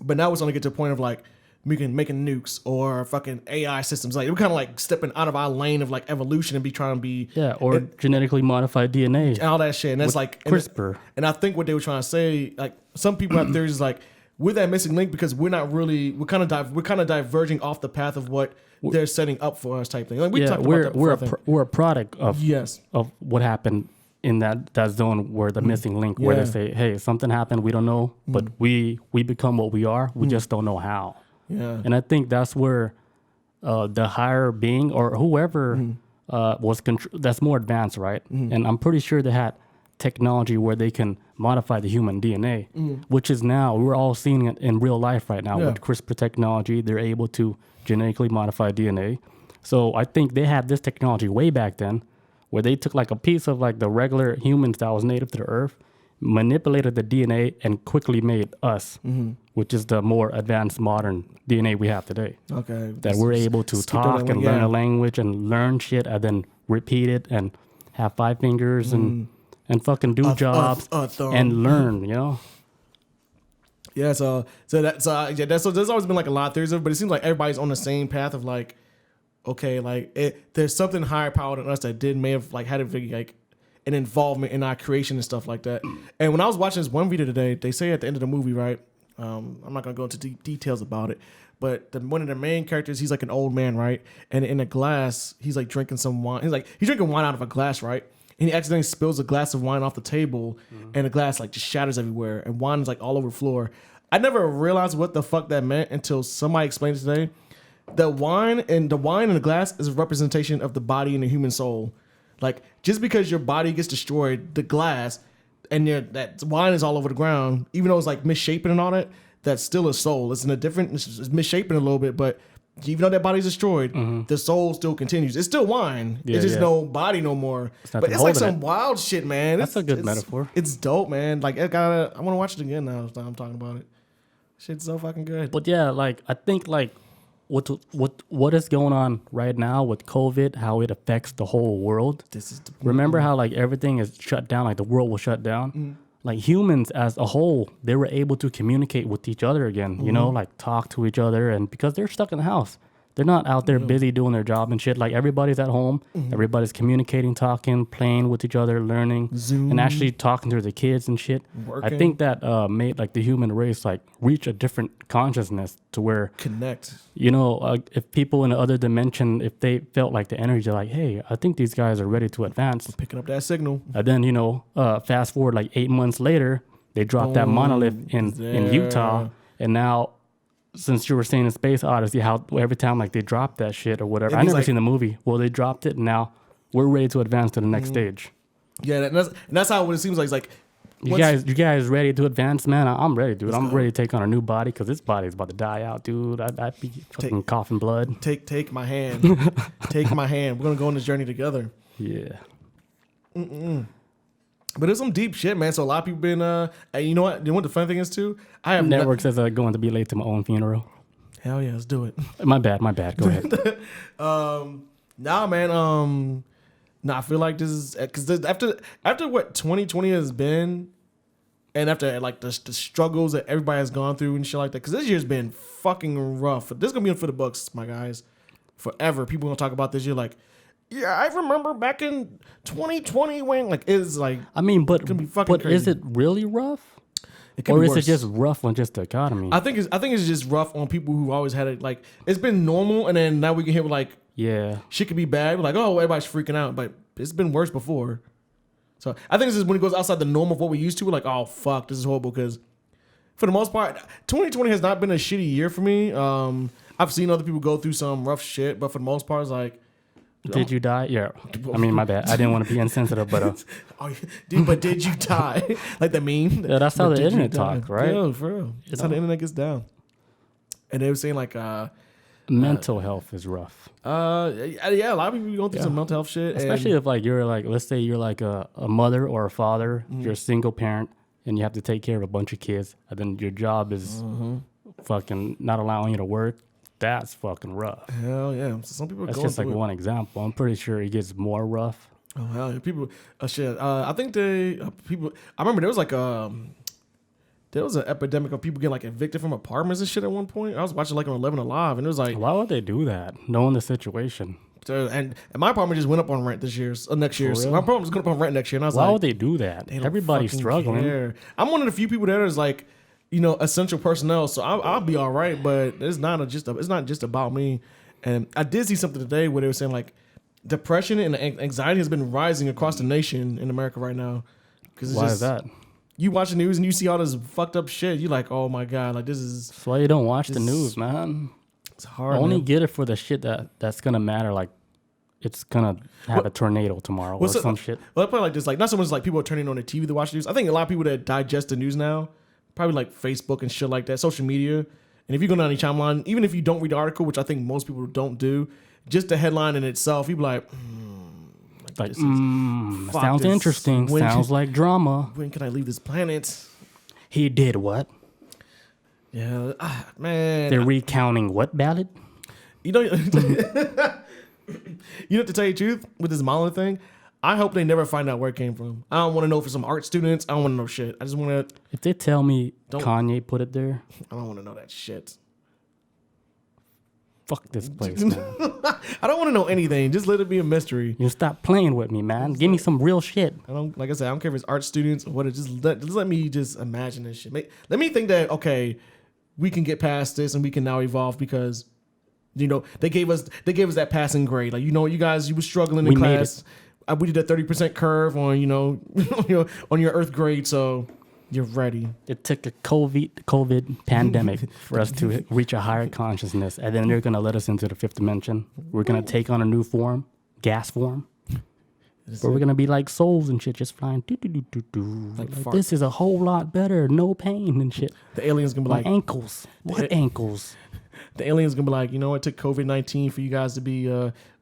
But now it's only get to a point of like making nukes or fucking AI systems. Like we're kind of like stepping out of our lane of like evolution and be trying to be or genetically modified DNA and all that shit. And that's like CRISPR. And I think what they were trying to say, like some people have theories like we're that missing link because we're kind of diverging off the path of what they're setting up for us type thing. Like we talked about that we're a product of of what happened in that zone where the missing link, where they say, hey, something happened, we don't know, but we become what we are, we just don't know how. Yeah. And I think that's where the higher being or whoever that's more advanced, right? And I'm pretty sure they had technology where they can modify the human DNA, which is now, we're all seeing it in real life right now with CRISPR technology. They're able to genetically modify DNA. So I think they had this technology way back then where they took like a piece of like the regular humans that was native to the earth, manipulated the DNA and quickly made us, which is the more advanced modern DNA we have today. Okay. That we're able to talk and learn a language and learn shit and then repeat it and have 5 fingers and fucking do jobs and learn, you know? Yeah, there's always been like a lot of theories of it, but it seems like everybody's on the same path of like, okay, like there's something higher power than us that may have like had like an involvement in our creation and stuff like that. And when I was watching this one video today, they say at the end of the movie, right? I'm not gonna go into details about it, but one of the main characters, he's like an old man, right? And in a glass, he's like drinking some wine. He's drinking wine out of a glass, right? And he accidentally spills a glass of wine off the table, and the glass like just shatters everywhere, and wine is like all over the floor. I never realized what the fuck that meant until somebody explained it today. The wine in the glass is a representation of the body and the human soul. Like just because your body gets destroyed, the glass and that wine is all over the ground, even though it's like misshapen and all that, that's still a soul. It's misshapen a little bit, but even though that body's destroyed, the soul still continues. It's still wine. It's just no body no more. But it's like some wild shit, man. That's a good metaphor. It's dope, man. Like I want to watch it again now. I'm talking about it. Shit's so fucking good. But yeah, like I think like what is going on right now with COVID, how it affects the whole world. Remember how like everything is shut down, like the world was shut down? Like humans as a whole, they were able to communicate with each other again, you know, like talk to each other, and because they're stuck in the house. They're not out there busy doing their job and shit. Like everybody's at home, everybody's communicating, talking, playing with each other, learning, Zoom, and actually talking to the kids and shit. Working. I think that made like the human race like reach a different consciousness to where connect. You know, if people in the other dimension, if they felt like the energy, like, hey, I think these guys are ready to advance. We're picking up that signal. And then, you know, fast forward like 8 months later, they dropped that monolith in Utah, and now. Since you were saying in Space Odyssey, how every time like they dropped that shit or whatever, I never seen the movie. Well, they dropped it, and now we're ready to advance to the next stage. Yeah, that's how it seems like. It's like you guys ready to advance, man? I'm ready, dude. I'm ready to take on a new body because this body's about to die out, dude. I'd be fucking coughing blood. Take my hand, take my hand. We're gonna go on this journey together. Yeah. But there's some deep shit, man. So a lot of people been, and you know what? You know what the funny thing is too? I have Network says I'm going to be late to my own funeral. Hell yeah, let's do it. My bad. Go ahead. Nah, man. I feel like this is because after what 2020 has been, and after like the struggles that everybody has gone through and shit like that. Because this year's been fucking rough. This is gonna be for the books, my guys, forever. People gonna talk about this year like. Yeah, I remember back in 2020 when like it's like I mean, but crazy. Is it really rough? Or is it just rough on just the economy? I think it's just rough on people who always had it like it's been normal, and then now we can hear like shit could be bad. We're like, oh, everybody's freaking out, but it's been worse before. So I think this is when it goes outside the norm of what we used to. We're like, oh fuck, this is horrible because for the most part, 2020 has not been a shitty year for me. I've seen other people go through some rough shit, but for the most part, it's like. Did you die? Yeah. I mean, my bad. I didn't want to be insensitive, but but did you die? Like the meme. Yeah, that's how the internet talks, right? Yeah, for real. That's how the internet gets down. And they were saying like mental health is rough. Yeah, a lot of people going through some mental health shit. Especially if like you're like, let's say you're like a mother or a father, you're a single parent and you have to take care of a bunch of kids, and then your job is fucking not allowing you to work. That's fucking rough. Hell yeah. So some people are That's going just like one example. I'm pretty sure it gets more rough. Oh hell yeah. People shit. I think people I remember there was like there was an epidemic of people getting like evicted from apartments and shit at one point. I was watching like on 11 Alive and it was like, why would they do that? Knowing the situation. And my apartment just went up on rent next year. So my apartment was going up on rent next year, and I was why like, would they do that? Everybody's struggling. Care. I'm one of the few people that is like, essential personnel, so I'll be all right. But it's not just about me. And I did see something today where they were saying like depression and anxiety has been rising across the nation in America right now. Why is that? You watch the news and you see all this fucked up shit. You're like, oh my god, like this is. That's why you don't watch the news, man. It's hard. Only get it for the shit that's gonna matter. Like it's gonna have a tornado tomorrow or some shit. Well, I put it like this: like not so much like people are turning on the TV to watch the news. I think a lot of people that digest the news now, probably like Facebook and shit like that, social media. And if you go down any timeline, even if you don't read the article, which I think most people don't do, just the headline in itself, you be like, sounds interesting. Sounds like drama. When can I leave this planet? He did what? Yeah, man. They're recounting what ballot? You know, to tell you the truth, with this Monolith thing, I hope they never find out where it came from. I don't want to know for some art students. I don't want to know shit. I just want to. If they tell me Kanye put it there, I don't want to know that shit. Fuck this place, man. I don't want to know anything. Just let it be a mystery. You stop playing with me, man. Give me some real shit. Like I said, I don't care if it's art students or what. Just let me just imagine this shit. Let me think that okay, we can get past this and we can now evolve because, they gave us that passing grade. Like you guys, you were struggling in class. We did a 30% curve on on your Earth grade, so you're ready. It took a COVID pandemic for us to reach a higher consciousness, and then they're gonna let us into the fifth dimension. We're gonna take on a new form, gas form. But we're gonna be like souls and shit, just flying. Like this is a whole lot better, no pain and shit. The aliens gonna be like ankles. What ankles? The aliens gonna be like, it took COVID-19 for you guys to be.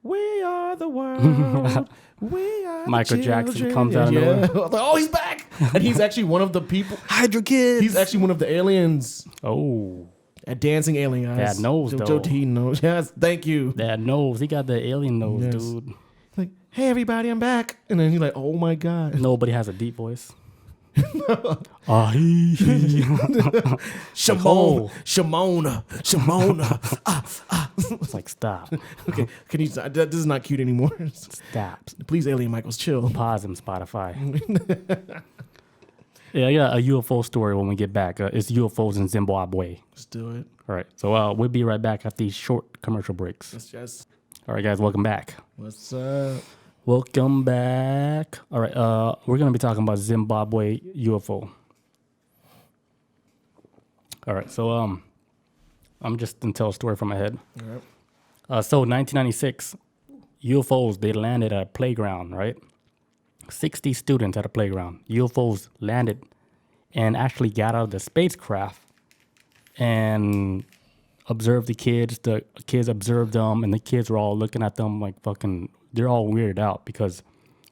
We are the world. We are Michael the Jackson comes out of nowhere. Oh, he's back, and he's actually one of the people. Hydra Kids. He's actually one of the aliens. Oh. A dancing alien, guys. That nose, though. Joe T knows. Yes, thank you. That nose. He got the alien nose, dude. Like, hey, everybody, I'm back. And then he's like, oh, my God. Nobody has a deep voice. Shimona. It's like, stop. Okay, this is not cute anymore. Stop. Please, Alien Michaels, chill. Pause him, Spotify. Yeah, I got a UFO story when we get back. It's UFOs in Zimbabwe. Let's do it. All right, so we'll be right back after these short commercial breaks. Yes. All right, guys, welcome back. What's up? Welcome back. All right, we're going to be talking about Zimbabwe UFO. All right, so I'm just going to tell a story from my head. All right. So 1996, UFOs, they landed at a playground, right? 60 students at a playground. UFOs landed and actually got out of the spacecraft and observed the kids. The kids observed them, and the kids were all looking at them like fucking... They're all weirded out because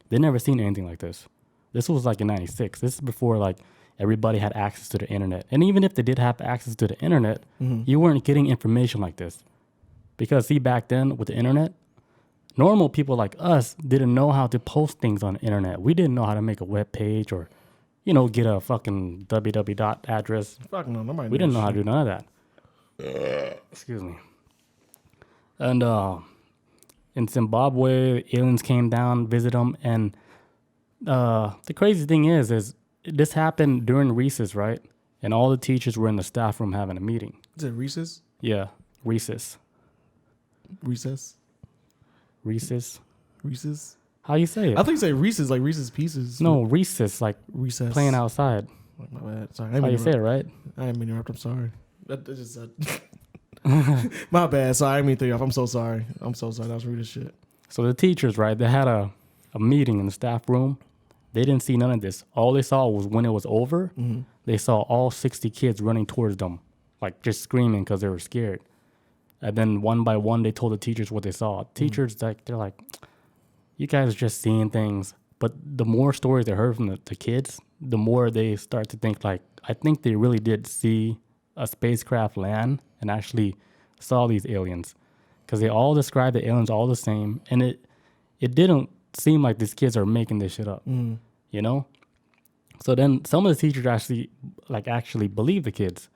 they never seen anything like this. This was like in 96. This is before like everybody had access to the internet. And even if they did have access to the internet, you weren't getting information like this. Because see, back then with the internet, normal people like us didn't know how to post things on the internet. We didn't know how to make a web page or, get a fucking www address. Fuck no, nobody. We didn't know how to do none of that. Excuse me. And in Zimbabwe, aliens came down, visited them, and the crazy thing is this happened during recess, right? And all the teachers were in the staff room having a meeting. Is it recess? Yeah, recess. Recess? Recess? Recess? How you say it? I think you say Reese's, like Reese's Pieces. No, recess, like recess. playing outside. My bad. Sorry. How you say it, right? I didn't mean to interrupt. I'm sorry. That just my bad. Sorry, I didn't mean to throw you off. I'm so sorry. That was rude as shit. So the teachers, right? They had a meeting in the staff room. They didn't see none of this. All they saw was when it was over, they saw all 60 kids running towards them, like just screaming because they were scared. And then one by one, they told the teachers what they saw. Teachers, they're like, you guys are just seeing things. But the more stories they heard from the kids, the more they start to think like, I think they really did see a spacecraft land and actually saw these aliens. Because they all described the aliens all the same. And it didn't seem like these kids are making this shit up, you know? So then some of the teachers actually believe the kids.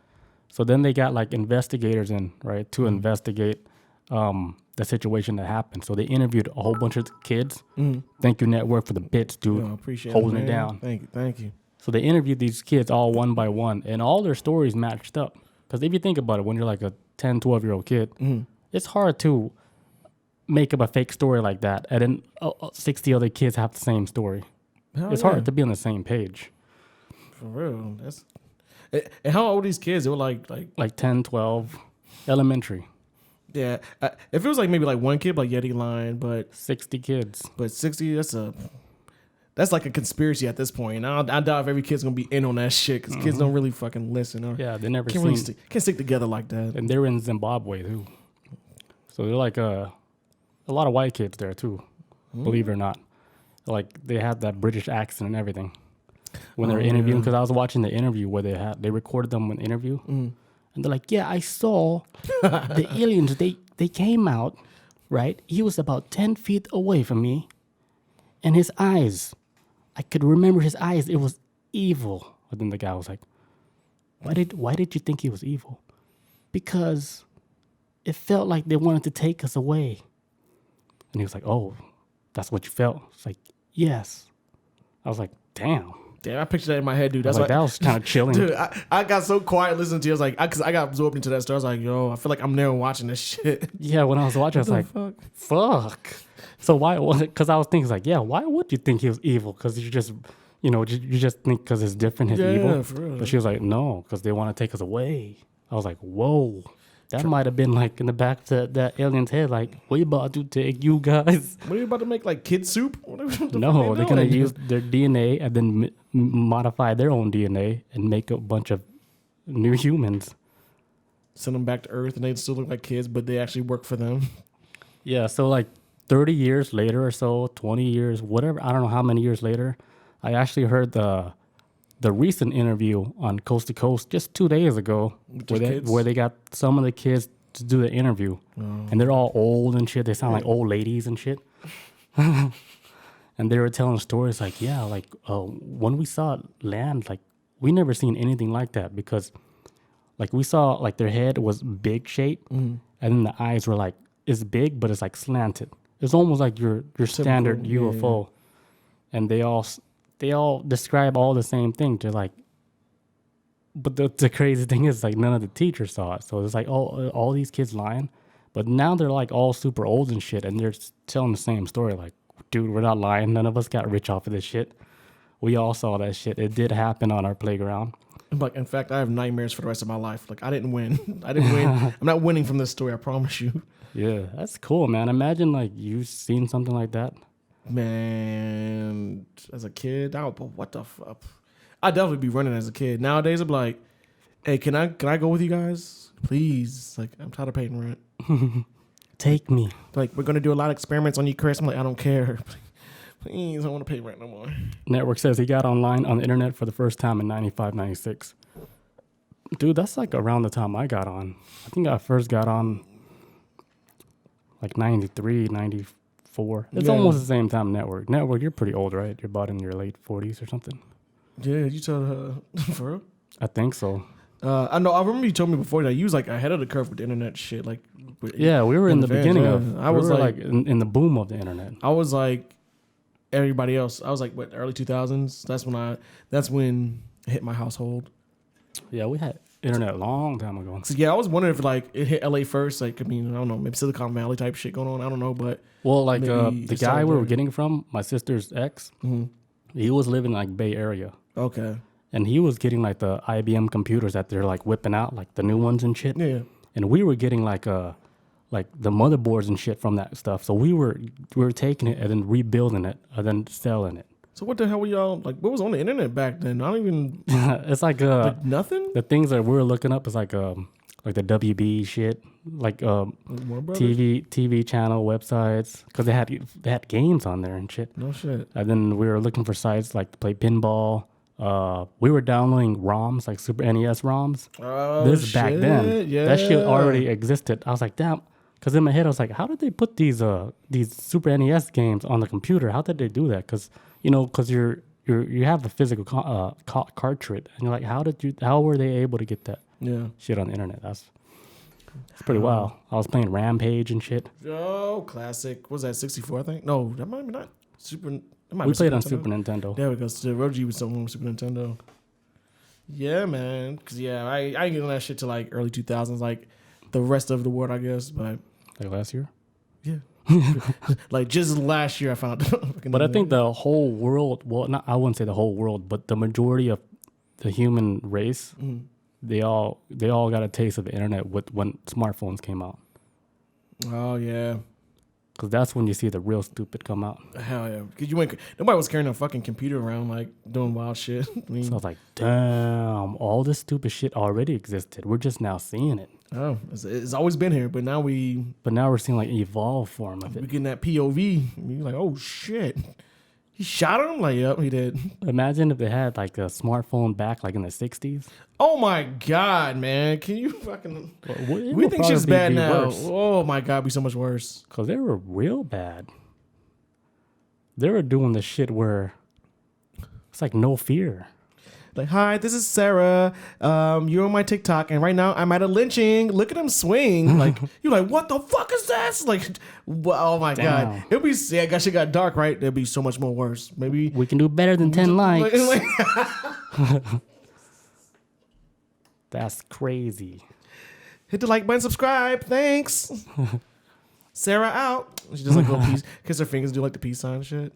So then they got like investigators in, right, to investigate the situation that happened. So they interviewed a whole bunch of kids. Thank you, network, for the bits, dude. I appreciate holding it it down. Thank you. So they interviewed these kids all one by one, and all their stories matched up. Because if you think about it, when you're like a 10, 12-year-old kid, it's hard to make up a fake story like that, and then 60 other kids have the same story. It's hard to be on the same page. For real. And how old are these kids? They were like 10, 12, elementary. Yeah. If it was like maybe like one kid, like Yeti line, but 60 kids. But 60, that's like a conspiracy at this point. I doubt if every kid's gonna be in on that shit because kids don't really fucking listen. Or Yeah, they never can't seen. can't stick together like that. And they're in Zimbabwe too, so they're like a lot of white kids there too. Believe it or not, like they had that British accent and everything when they were interviewing. Because I was watching the interview where they recorded them in interview, and they're like, "Yeah, I saw the aliens. They came out, right? He was about 10 feet away from me, and his eyes, I could remember his eyes. It was evil." But then the guy was like, "Why did you think he was evil?" "Because it felt like they wanted to take us away." And he was like, "Oh, that's what you felt?" It's like, "Yes." I was like, damn. Damn, I pictured that in my head, dude. That's That was kind of chilling. Dude, I got so quiet listening to you. I was like, because I got absorbed into that story. I was like, yo, I feel like I'm there watching this shit. Yeah, when I was watching, I was like, fuck. So why? Because I was thinking, like, yeah, why would you think he was evil? Because you just, you just think because it's different, he's evil. For real. But she was like, no, because they want to take us away. I was like, whoa. That might have been like in the back of that alien's head, like, we about to take you guys. What are you about to make, like kid soup? No, they're going to use their DNA and then modify their own DNA and make a bunch of new humans. Send them back to Earth and they still look like kids, but they actually work for them. Yeah, so like 30 years later or so, 20 years, whatever, I don't know how many years later, I actually heard the recent interview on Coast to Coast just 2 days ago where they got some of the kids to do the interview. And they're all old and shit. They sound like old ladies and shit. And they were telling stories like, yeah, like when we saw it land, like we never seen anything like that because like we saw like their head was big shape and then the eyes were like, it's big, but it's like slanted. It's almost like your standard UFO. Yeah. And they all describe all the same thing. They're like, but the crazy thing is like none of the teachers saw it. So it's like, all these kids lying. But now they're like all super old and shit. And they're telling the same story. Like, dude, we're not lying. None of us got rich off of this shit. We all saw that shit. It did happen on our playground. Like, in fact, I have nightmares for the rest of my life. Like, I didn't win. I'm not winning from this story. I promise you. Yeah, that's cool, man. Imagine like you seen something like that. Man, as a kid, what the fuck? I'd definitely be running as a kid. Nowadays, I'm like, hey, can I go with you guys? Please. Like, I'm tired of paying rent. Take me. Like, we're going to do a lot of experiments on you, Chris. I'm like, I don't care. Please, I don't want to pay rent no more. Network says he got online on the internet for the first time in 95, 96. Dude, that's like around the time I got on. I think I first got on like 93, 94. It's almost the same time Network. Network, you're pretty old, right? You're about in your late 40s or something. Yeah, you told her. For real? I think so. I know. I remember you told me before that you was like ahead of the curve with the internet shit. Like, yeah, we were in the beginning of. I was like in the boom of the internet. I was like everybody else. I was like what, early 2000s. That's when it hit my household. Yeah, we had internet a long time ago. So yeah, I was wondering if like it hit LA first. Like, I mean, I don't know, maybe Silicon Valley type shit going on. I don't know, but well, like the guy we were getting from, my sister's ex, he was living in like Bay Area. Okay. and he was getting like the IBM computers that they're like whipping out, like the new ones and shit. Yeah. And we were getting like the motherboards and shit from that stuff. So we were taking it and then rebuilding it and then selling it. So what the hell were y'all like? What was on the internet back then? I don't even It's like nothing. the things that we were looking up is like the WB shit, like TV channel websites, because they had games on there and shit. No shit. And then we were looking for sites like to play pinball. We were downloading ROMs, like Super NES ROMs. Oh, this is back then. Yeah. That shit already existed. I was like, damn. Because in my head, I was like, how did they put these Super NES games on the computer? How did they do that? Because you have the physical cartridge, and you're like, how were they able to get that shit on the internet? That's pretty wild. I was playing Rampage and shit. Oh, classic. Was that 64? I think. No, that might be not Super. We played on Super Nintendo. There we go. So Roji was something on Super Nintendo. Yeah, man. Because I ain't getting that shit till like early 2000s, like the rest of the world, I guess. But like last year. Yeah. Like just last year I found out. But I think the whole world, I wouldn't say the whole world, but the majority of the human race, they all got a taste of the internet when smartphones came out. Oh yeah. Because that's when you see the real stupid come out. Hell yeah. Because nobody was carrying a fucking computer around like doing wild shit. I mean, so I was like, damn, all this stupid shit already existed. We're just now seeing it. Oh, it's always been here, but now we're seeing like evolved form of it. We're getting that POV. You're like, oh shit. He shot him? Like, yep, he did. Imagine if they had like a smartphone back like in the 60s. Oh my God, man. Can you fucking... We think shit's bad now. Worse. Oh my God, it'd be so much worse. Because they were real bad. They were doing the shit where it's like no fear. Like, hi, this is Sarah. You're on my TikTok, and right now I'm at a lynching. Look at him swing. Like, you're like, what the fuck is this? Like, oh my God. It'll be, yeah, gosh, it got dark, right? It'll be so much more worse. Maybe we can do better than 10 likes. That's crazy. Hit the like button, subscribe. Thanks. Sarah out. She just like go peace, kiss her fingers, do like the peace sign and shit.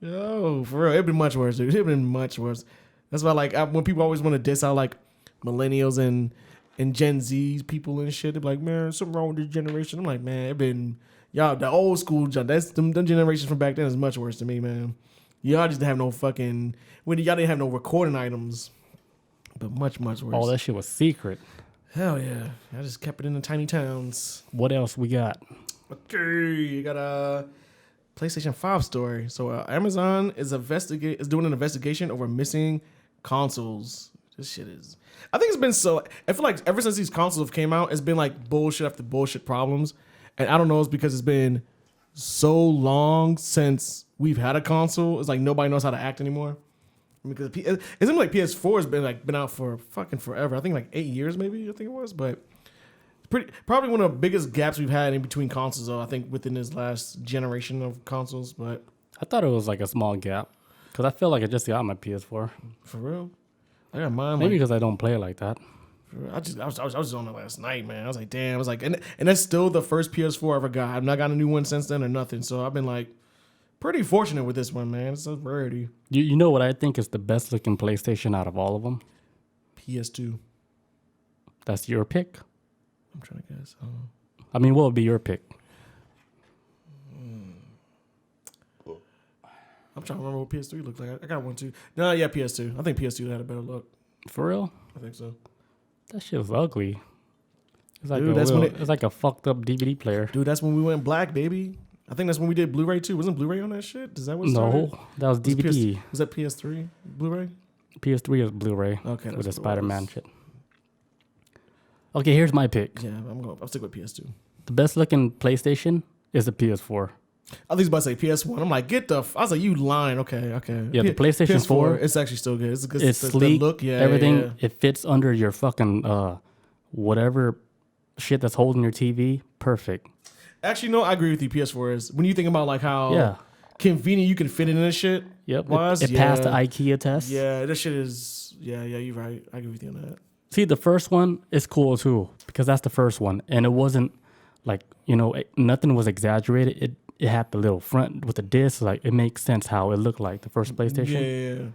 Yo, for real, it'd been much worse, dude. It'd been much worse. That's why, like, when people always want to diss out like millennials and Gen Z people and shit, they're like, man, something wrong with this generation. I'm like, man, it been y'all the old school. That's them generations from back then is much worse to me, man. Y'all just didn't have no fucking y'all didn't have no recording items, but much worse. All that shit was secret. Hell yeah, I just kept it in the tiny towns. What else we got? Okay, you got a PlayStation 5 story. So Amazon is doing an investigation over missing consoles. This shit is... I think it's been so... I feel like ever since these consoles have came out, it's been like bullshit after bullshit problems. And I don't know, it's because it's been so long since we've had a console. It's like nobody knows how to act anymore. Because it seems like PS4 has been out for fucking forever. I think like 8 years maybe, I think it was. But probably one of the biggest gaps we've had in between consoles, though, I think, within this last generation of consoles. But I thought it was like a small gap. Because I feel like I just got my PS4. For real? I got mine. Maybe because I don't play it like that. I was just on it last night, man. I was like, damn. I was like, and that's still the first PS4 I ever got. I've not got a new one since then or nothing. So I've been like pretty fortunate with this one, man. It's a rarity. You know what I think is the best looking PlayStation out of all of them? PS2. That's your pick? I'm trying to guess. I mean, what would be your pick? I'm trying to remember what PS3 looked like. I got one too. No, yeah, PS2. I think PS2 had a better look. For real? I think so. That shit was ugly. It's like, it's like a fucked up DVD player. Dude, that's when we went black, baby. I think that's when we did Blu-ray too. Wasn't Blu-ray on that shit? Is that what started? No, that was DVD. Was that PS3 Blu-ray? PS3 is Blu-ray. Okay, with the Spider-Man shit. Okay, here's my pick. Yeah, I'll stick with PS2. The best looking PlayStation is the PS4. I was about to say PS1. I'm like, I was like, you lying. Okay. Yeah, the PlayStation 4. It's actually still good. It's sleek. The look, yeah. Everything, yeah. It fits under your fucking whatever shit that's holding your TV. Perfect. Actually, no, I agree with you. PS4 is. When you think about like how convenient you can fit it in this shit. Yep. It passed the IKEA test. Yeah, this shit is, yeah, you're right. I agree with you on that. See, the first one is cool too, because that's the first one. And it wasn't like, nothing was exaggerated. It had the little front with the disc. Like, it makes sense how it looked like the first PlayStation. Yeah.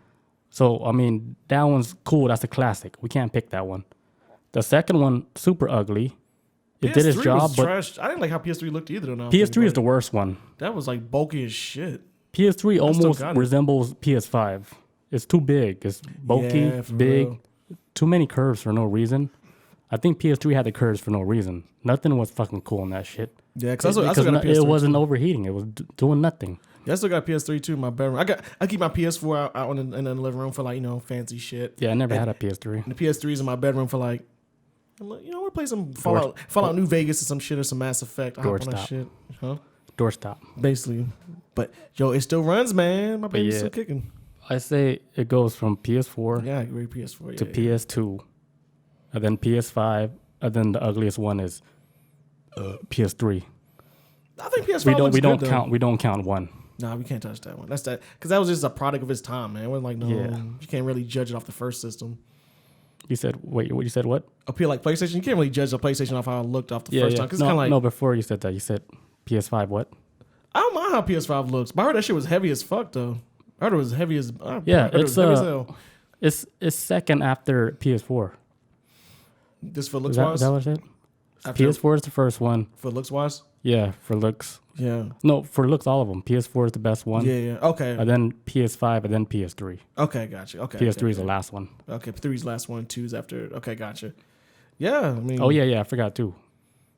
So I mean, that one's cool. That's a classic. We can't pick that one. The second one, super ugly. It did its PS3 job, was but trash. I didn't like how PS3 looked either. Though, now I'm PS3 thinking is about the it. worst one. That was like bulky as shit. PS3 almost got it. resembles PS5. It's too big. It's bulky, Yeah, for big, real. too many curves for no reason. I think PS3 had the curves for no reason. Nothing was fucking cool in that shit. Yeah, because I still got a PS3 it wasn't too. overheating. It was doing nothing. Yeah, I still got a PS3 too in my bedroom. I keep my PS4 out in the living room for like fancy shit. Yeah, I never had a PS3. And the PS3 is in my bedroom for like, we'll play some Fallout New Vegas or some shit or some Mass Effect. I hop on that Doorstop. shit, huh? Doorstop. Basically, but it still runs, man. My baby's still kicking. I say it goes from PS4 Yeah, I agree. PS4 to PS2, and then PS5, and then the ugliest one is PS3. I think PS5 We don't count one. Nah, we can't touch that one. That's that because that was just a product of its time, man. It wasn't like you can't really judge it off the first system. You said you said what? Up here, like PlayStation, you can't really judge a PlayStation off how it looked off the first time. Cause it's kind of like no. Before you said that, you said PS5. What? I don't mind how PS5 looks, but I heard that shit was heavy as fuck though. I heard it was heavy as It's heavy as hell. It's second after PS4. Just for looks Is wise. that what I said? PS4 is the first one. For looks wise. Yeah, for looks. Yeah. No, for looks, all of them. PS4 is the best one. Yeah. Okay. And then PS5, and then PS3. Okay, gotcha. Okay. PS3 is the last one. Okay, 3's the last one. 2's after. Okay, gotcha. Yeah, I mean. Oh yeah, I forgot 2.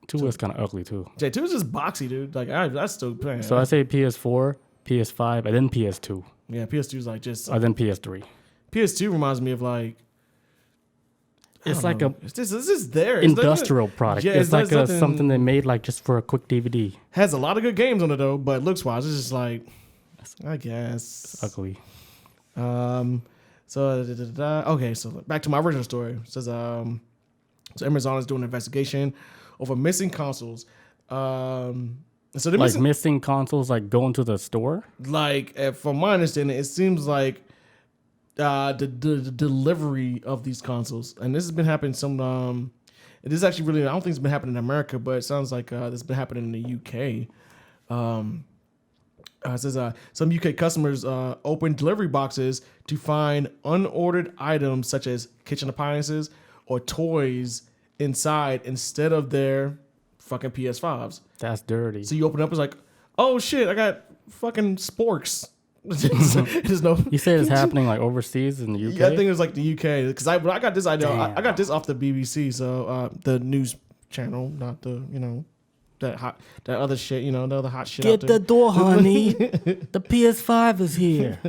2 was kind of ugly too. 2 is just boxy, dude. Like I still playing. So I say PS4, PS5, and then PS2. Yeah, PS2 is like just. And then PS3. PS2 reminds me of like. It's like a it's just there. It's industrial product. Yeah, it's like something they made like just for a quick DVD. Has a lot of good games on it though, but looks wise, it's just like, I guess It's ugly. Okay, so back to my original story. It says so Amazon is doing an investigation over missing consoles. So they're Like missing consoles, like going to the store. like from my understanding, it seems like the delivery of these consoles, and this has been happening it is actually really, I don't think it's been happening in America, but it sounds like this has been happening in the UK. It says some UK customers open delivery boxes to find unordered items such as kitchen appliances or toys inside instead of their fucking PS5s. That's dirty. So you open up, it's like, oh shit, I got fucking sporks. There's no. You said it's happening like overseas in the UK. Yeah, I think it was like the UK because I got this idea. Damn. I got this off the BBC, so the news channel, not the that other shit, the other hot shit. Get out there. the door, honey. The PS5 is here.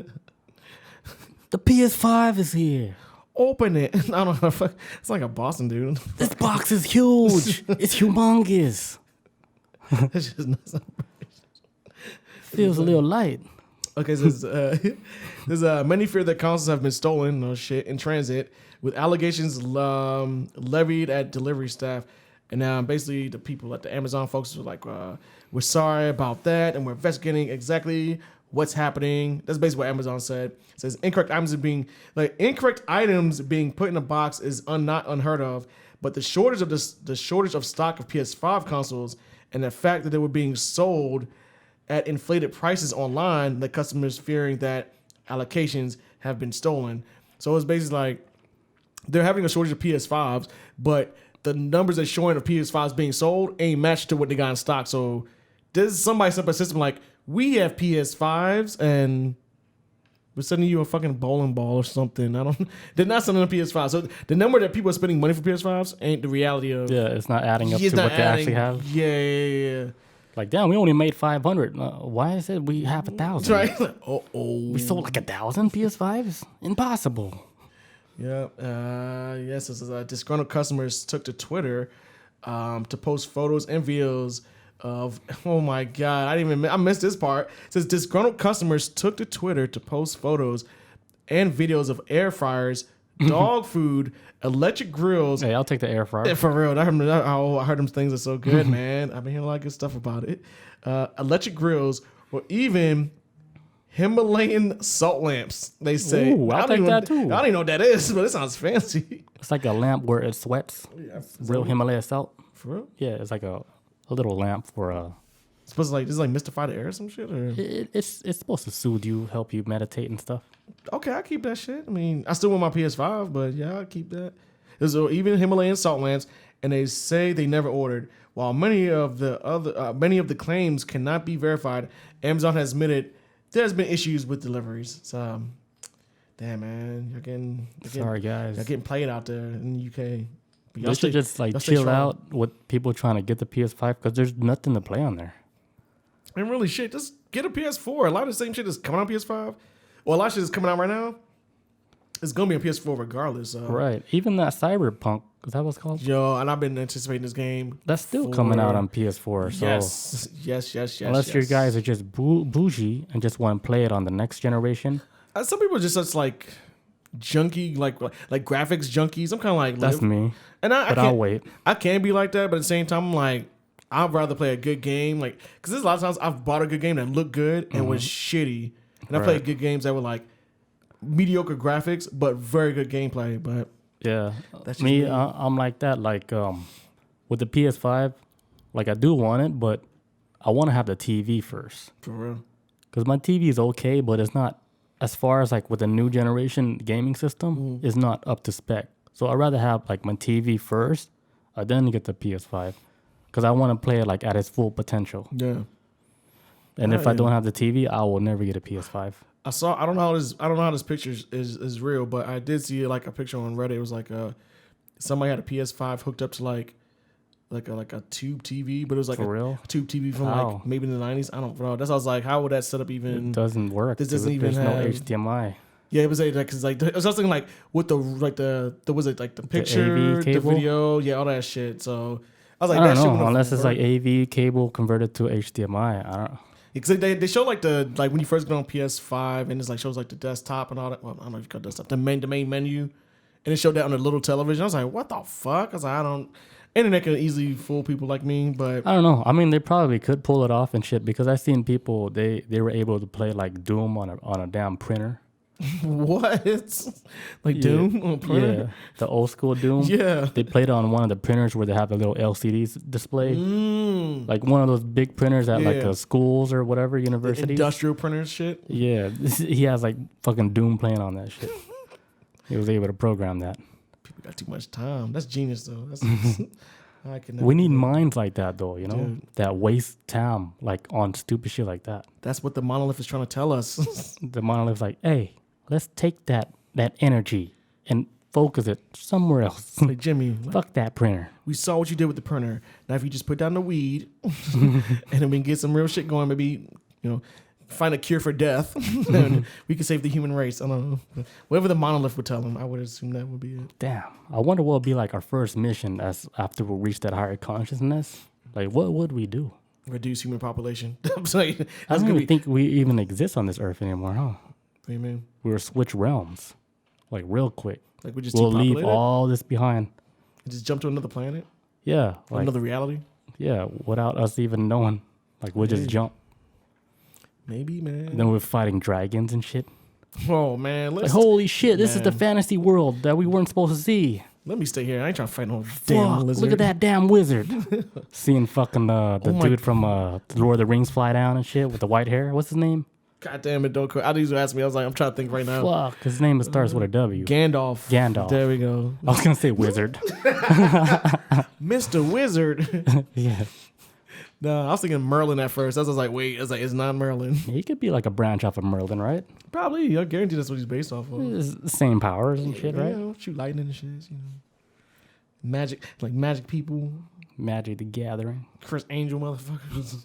The PS5 is here. Open it. I don't know. It's like a Boston dude. This box is huge. It's humongous. It's just nuts. Feels a little light. Okay, so there's many fear that consoles have been stolen, in transit, with allegations levied at delivery staff. And basically the people at the Amazon folks were like, we're sorry about that, and we're investigating exactly what's happening. That's basically what Amazon said. It says incorrect items being put in a box is not unheard of, but the shortage of stock of PS5 consoles and the fact that they were being sold at inflated prices online, the customers fearing that allocations have been stolen. So it's basically like they're having a shortage of PS5s, but the numbers they're showing of PS5s being sold ain't matched to what they got in stock. So there's somebody set up a system like, we have PS5s and we're sending you a fucking bowling ball or something. They're not sending a PS5. So the number that people are spending money for PS5s ain't the reality of. Yeah, it's not adding up to what they actually have. Yeah. Like, damn, we only made 500. Why is it we have 1,000? Right? We sold like 1,000 PS5s? Impossible. Yeah. Yes. This is, disgruntled customers took to Twitter to post photos and videos of. Oh my god! I missed this part. It says disgruntled customers took to Twitter to post photos and videos of air fryers, dog food, electric grills. Hey, I'll take the air fryer. For real, I heard them things are so good, man. I've been hearing a lot of good stuff about it. Electric grills, or even Himalayan salt lamps. They say. Ooh, I'll take that too. I don't even know what that is, but it sounds fancy. It's like a lamp where it sweats. Yeah, Real Himalaya salt. for real. Yeah, it's like a little lamp for supposed to like, this is like mystify the air or some shit? Or? It's supposed to soothe you, help you meditate and stuff. Okay, I keep that shit. I mean, I still want my PS5, but yeah, I'll keep that. There's even Himalayan salt lamps, and they say they never ordered. While many of the claims cannot be verified, Amazon has admitted there's been issues with deliveries. So, damn man, Sorry guys, you're getting played out there in the UK. They should just like chill out with people trying to get the PS5 because there's nothing to play on there. And really, shit, just get a PS4. A lot of the same shit is coming on PS5. Well, a lot of shit is coming out right now. It's gonna be a PS4 regardless. Right. Even that Cyberpunk, is that what's called? Yo, and I've been anticipating this game. That's still coming out on PS4. So yes. Unless you guys are just bougie and just want to play it on the next generation. Some people are just such like junky, like graphics junkies. I'm kind of like that's me. And I'll wait. I can be like that, but at the same time, I'm like, I'd rather play a good game. Like, because there's a lot of times I've bought a good game that looked good and was shitty, and I played good games that were like mediocre graphics but very good gameplay. But yeah, that's me. I'm like that. Like with the PS5, like I do want it, but I want to have the TV first. For real. Because my TV is okay, but it's not as far as like with the new generation gaming system. It's not up to spec. So I'd rather have like my TV first, then get the PS5, because I want to play it like at its full potential. Yeah. And if I don't have the TV, I will never get a PS5. I don't know how this picture is real, but I did see like a picture on Reddit. It was like somebody had a PS5 hooked up to like a tube TV, but it was like a tube TV from like maybe in the 90s. I don't know. That's why I was like, how would that setup even? It doesn't work. This doesn't even have no HDMI. Yeah, it was like because like it was something like with the was it like the picture, the video, yeah, all that shit. So I was like, I don't know unless it's like AV cable converted to HDMI. I don't know. Because they show like when you first get on PS5 and it's like shows like the desktop and all that. Well, I don't know if you call it desktop, the main menu, and it showed that on the little television. I was like, what the fuck? I was like, internet can easily fool people like me, but I don't know. I mean, they probably could pull it off and shit because I've seen people they were able to play like Doom on a damn printer. What? Like Doom on a printer? Yeah, the old school Doom. Yeah. They played it on one of the printers where they have a little LCD display. Like one of those big printers at like schools or whatever, universities. Industrial printers shit? Yeah. He has like fucking Doom playing on that shit. He was able to program that. People got too much time. That's genius though. That's we need minds like that though, you know? Dude. That waste time like on stupid shit like that. That's what the Monolith is trying to tell us. The Monolith's like, hey, let's take that then and focus it somewhere else. Like, Jimmy, fuck that printer. We saw what you did with the printer. Now, if you just put down the weed and then we can get some real shit going, maybe, find a cure for death, and we can save the human race. I don't know. Whatever the Monolith would tell them, I would assume that would be it. Damn. I wonder what would be like our first mission after we reach that higher consciousness. Like, what would we do? Reduce human population. I'm saying, I don't even think we even exist on this earth anymore, huh? What do you mean? We were switch realms, like real quick. Like we'll leave all this behind. And just jump to another planet? Yeah. Like, another reality? Yeah, without us even knowing. Like we'll just jump. Maybe, man. And then we're fighting dragons and shit. Oh, man. Like, holy shit, this is the fantasy world that we weren't supposed to see. Let me stay here. I ain't trying to fight no damn lizard. Look at that damn wizard. Seeing fucking the dude from Lord of the Rings fly down and shit with the white hair. What's his name? God damn it, don't quit. I used to ask me. I was like, I'm trying to think right now. Fuck, his name starts with a W. Gandalf. There we go. I was going to say wizard. Mr. Wizard. Yeah. No, I was thinking Merlin at first. I was like, wait, it's not Merlin. He could be like a branch off of Merlin, right? Probably. I guarantee that's what he's based off of. It's the same powers and shit, right? Shoot lightning and shit, Magic, like magic people. Magic the Gathering. Chris Angel motherfuckers.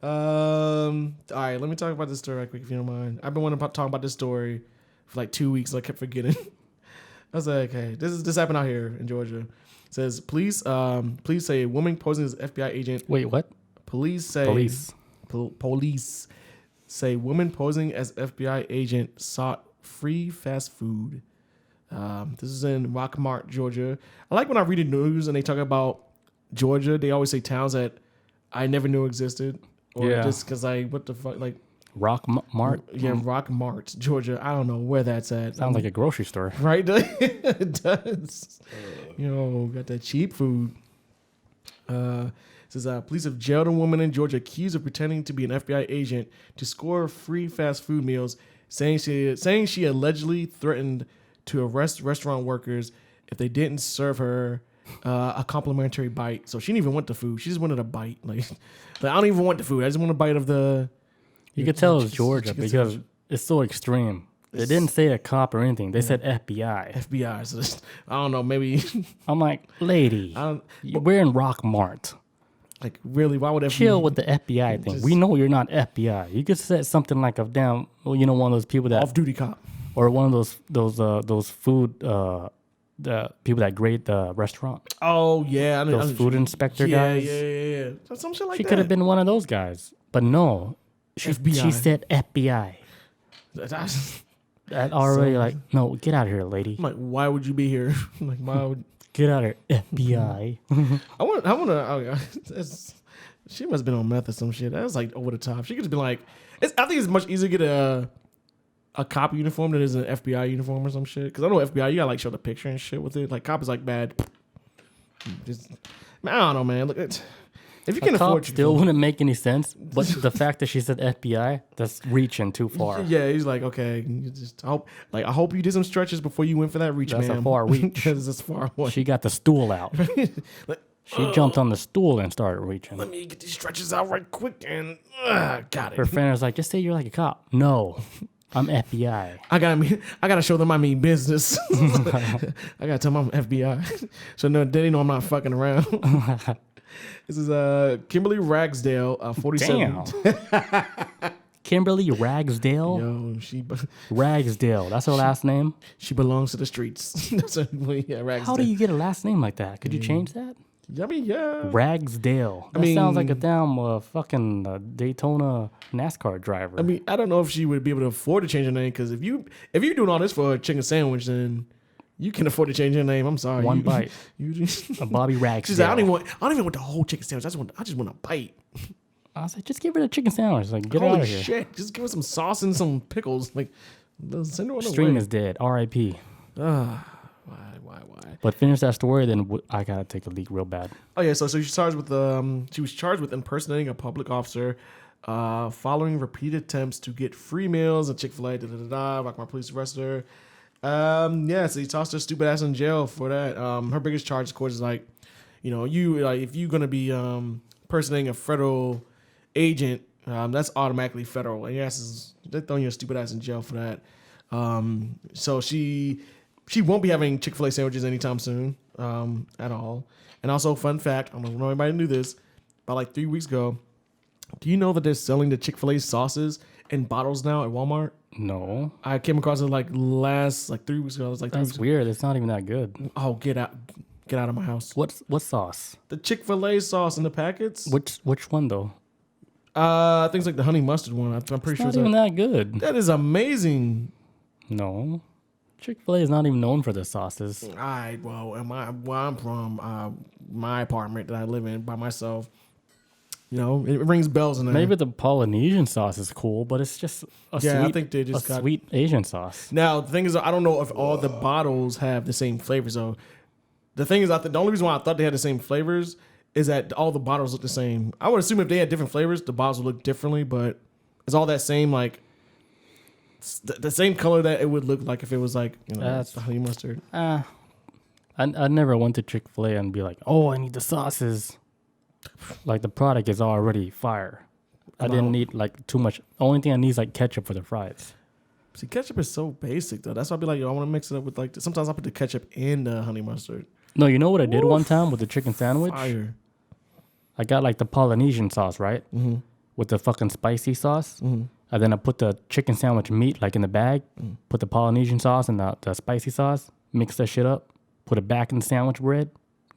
All right, let me talk about this story right quick if you don't mind. I've been wanting to talk about this story for like 2 weeks and I kept forgetting. I was like, okay, this happened out here in Georgia. It says police say a woman posing as FBI agent. Wait, what? Police say woman posing as FBI agent sought free fast food. This is in Rockmart, Georgia. I like when I read the news and they talk about Georgia. They always say towns that I never knew existed, or just because what the fuck, like Rockmart. Yeah, Rockmart, Georgia. I don't know where that's at. Sounds like a grocery store, right? It does. Got that cheap food. It says police have jailed a woman in Georgia accused of pretending to be an FBI agent to score free fast food meals, saying she allegedly threatened to arrest restaurant workers if they didn't serve her a complimentary bite. So she didn't even want the food. She just wanted a bite. Like I don't even want the food. I just want a bite of the. You could tell it was Georgia because it's so extreme. They didn't say a cop or anything. They said FBI. FBI. So I don't know. Maybe. I'm like, lady, we're in Rock Mart. Like, really? Why would FBI? Chill with the FBI thing. We know you're not FBI. You could say something like a damn, one of those people that off-duty cop, or one of those food the people that grade the restaurant. Oh yeah, those food inspector guys. Yeah. Some shit like that. She could have been one of those guys, but no, she said FBI. That already no, get out of here, lady. I'm like, why would you be here? Like, why would get out of here, FBI? I want to. She must have been on meth or some shit. That was like over the top. She could have been like, I think it's much easier to get a cop uniform than it is an FBI uniform or some shit. Because I know FBI, you gotta like show the picture and shit with it. Like cop is like bad. I don't know, man. Look, if you can afford, still wouldn't make any sense. But the fact that she said FBI, that's reaching too far. Yeah, he's like, okay, I hope you did some stretches before you went for that reach, man. That's a far reach. That's far away. She got the stool out. She jumped on the stool and started reaching. Let me get these stretches out right quick and got it. Her friend was like, just say you're like a cop. No, I'm FBI. I gotta show them I mean business. I gotta tell them I'm FBI. So no, they know I'm not fucking around. This is Kimberly Ragsdale, 47. Damn. Kimberly Ragsdale? Yo, Ragsdale. That's her last name? She belongs to the streets. Ragsdale. How do you get a last name like that? Could you change that? I mean, yeah. Ragsdale. That sounds like a damn fucking Daytona NASCAR driver. I mean, I don't know if she would be able to afford to change her name, because if you're doing all this for a chicken sandwich, then you can afford to change your name. I'm sorry. One bite. A Bobby Ragsdale. She's like, I don't even want the whole chicken sandwich. I just want a bite. I was like, just give her the chicken sandwich. Like, get out of here. Holy shit. Just give her some sauce and some pickles. Like, send her on the Stream way. is dead. R.I.P. Why? But finish that story, then I gotta take a leak real bad. Oh yeah, so she was charged with impersonating a public officer, following repeated attempts to get free meals at Chick-fil-A. Rockmart police arrested her. So he tossed her stupid ass in jail for that. Her biggest charge, of course, is like, if you're gonna be impersonating a federal agent, that's automatically federal. And they're throwing your stupid ass in jail for that. So she won't be having Chick-fil-A sandwiches anytime soon, at all. And also, fun fact, I don't know if anybody knew this, about like 3 weeks ago, do you know that they're selling the Chick-fil-A sauces in bottles now at Walmart? No. I came across it 3 weeks ago. I was like, that's weird. It's not even that good. Oh, get out of my house. What sauce? The Chick-fil-A sauce in the packets. Which one though? I think it's like the honey mustard one. I'm pretty sure it's not even that good. That is amazing. No. Chick-fil-A is not even known for their sauces. All right, well, where I'm from, my apartment that I live in by myself, it rings bells in there. Maybe the Polynesian sauce is cool, but it's just I think they just got sweet Asian sauce. Now, the thing is, I don't know if all the bottles have the same flavors. So the thing is, the only reason why I thought they had the same flavors is that all the bottles look the same. I would assume if they had different flavors, the bottles would look differently, but it's all that same, like, the same color that it would look like if it was like, that's the honey mustard. I never went to Chick-fil-A and be like, oh, I need the sauces. Like the product is already fire. I didn't need like too much. Only thing I need is like ketchup for the fries. See, ketchup is so basic though. That's why I'd be like, I want to mix it up with like. Sometimes I put the ketchup in the honey mustard. No, you know what I did one time with the chicken sandwich? Fire. I got like the Polynesian sauce, right? Mm-hmm. With the fucking spicy sauce. Mm-hmm. And then I put the chicken sandwich meat like in the bag, put the Polynesian sauce and the spicy sauce, mix that shit up, put it back in the sandwich bread.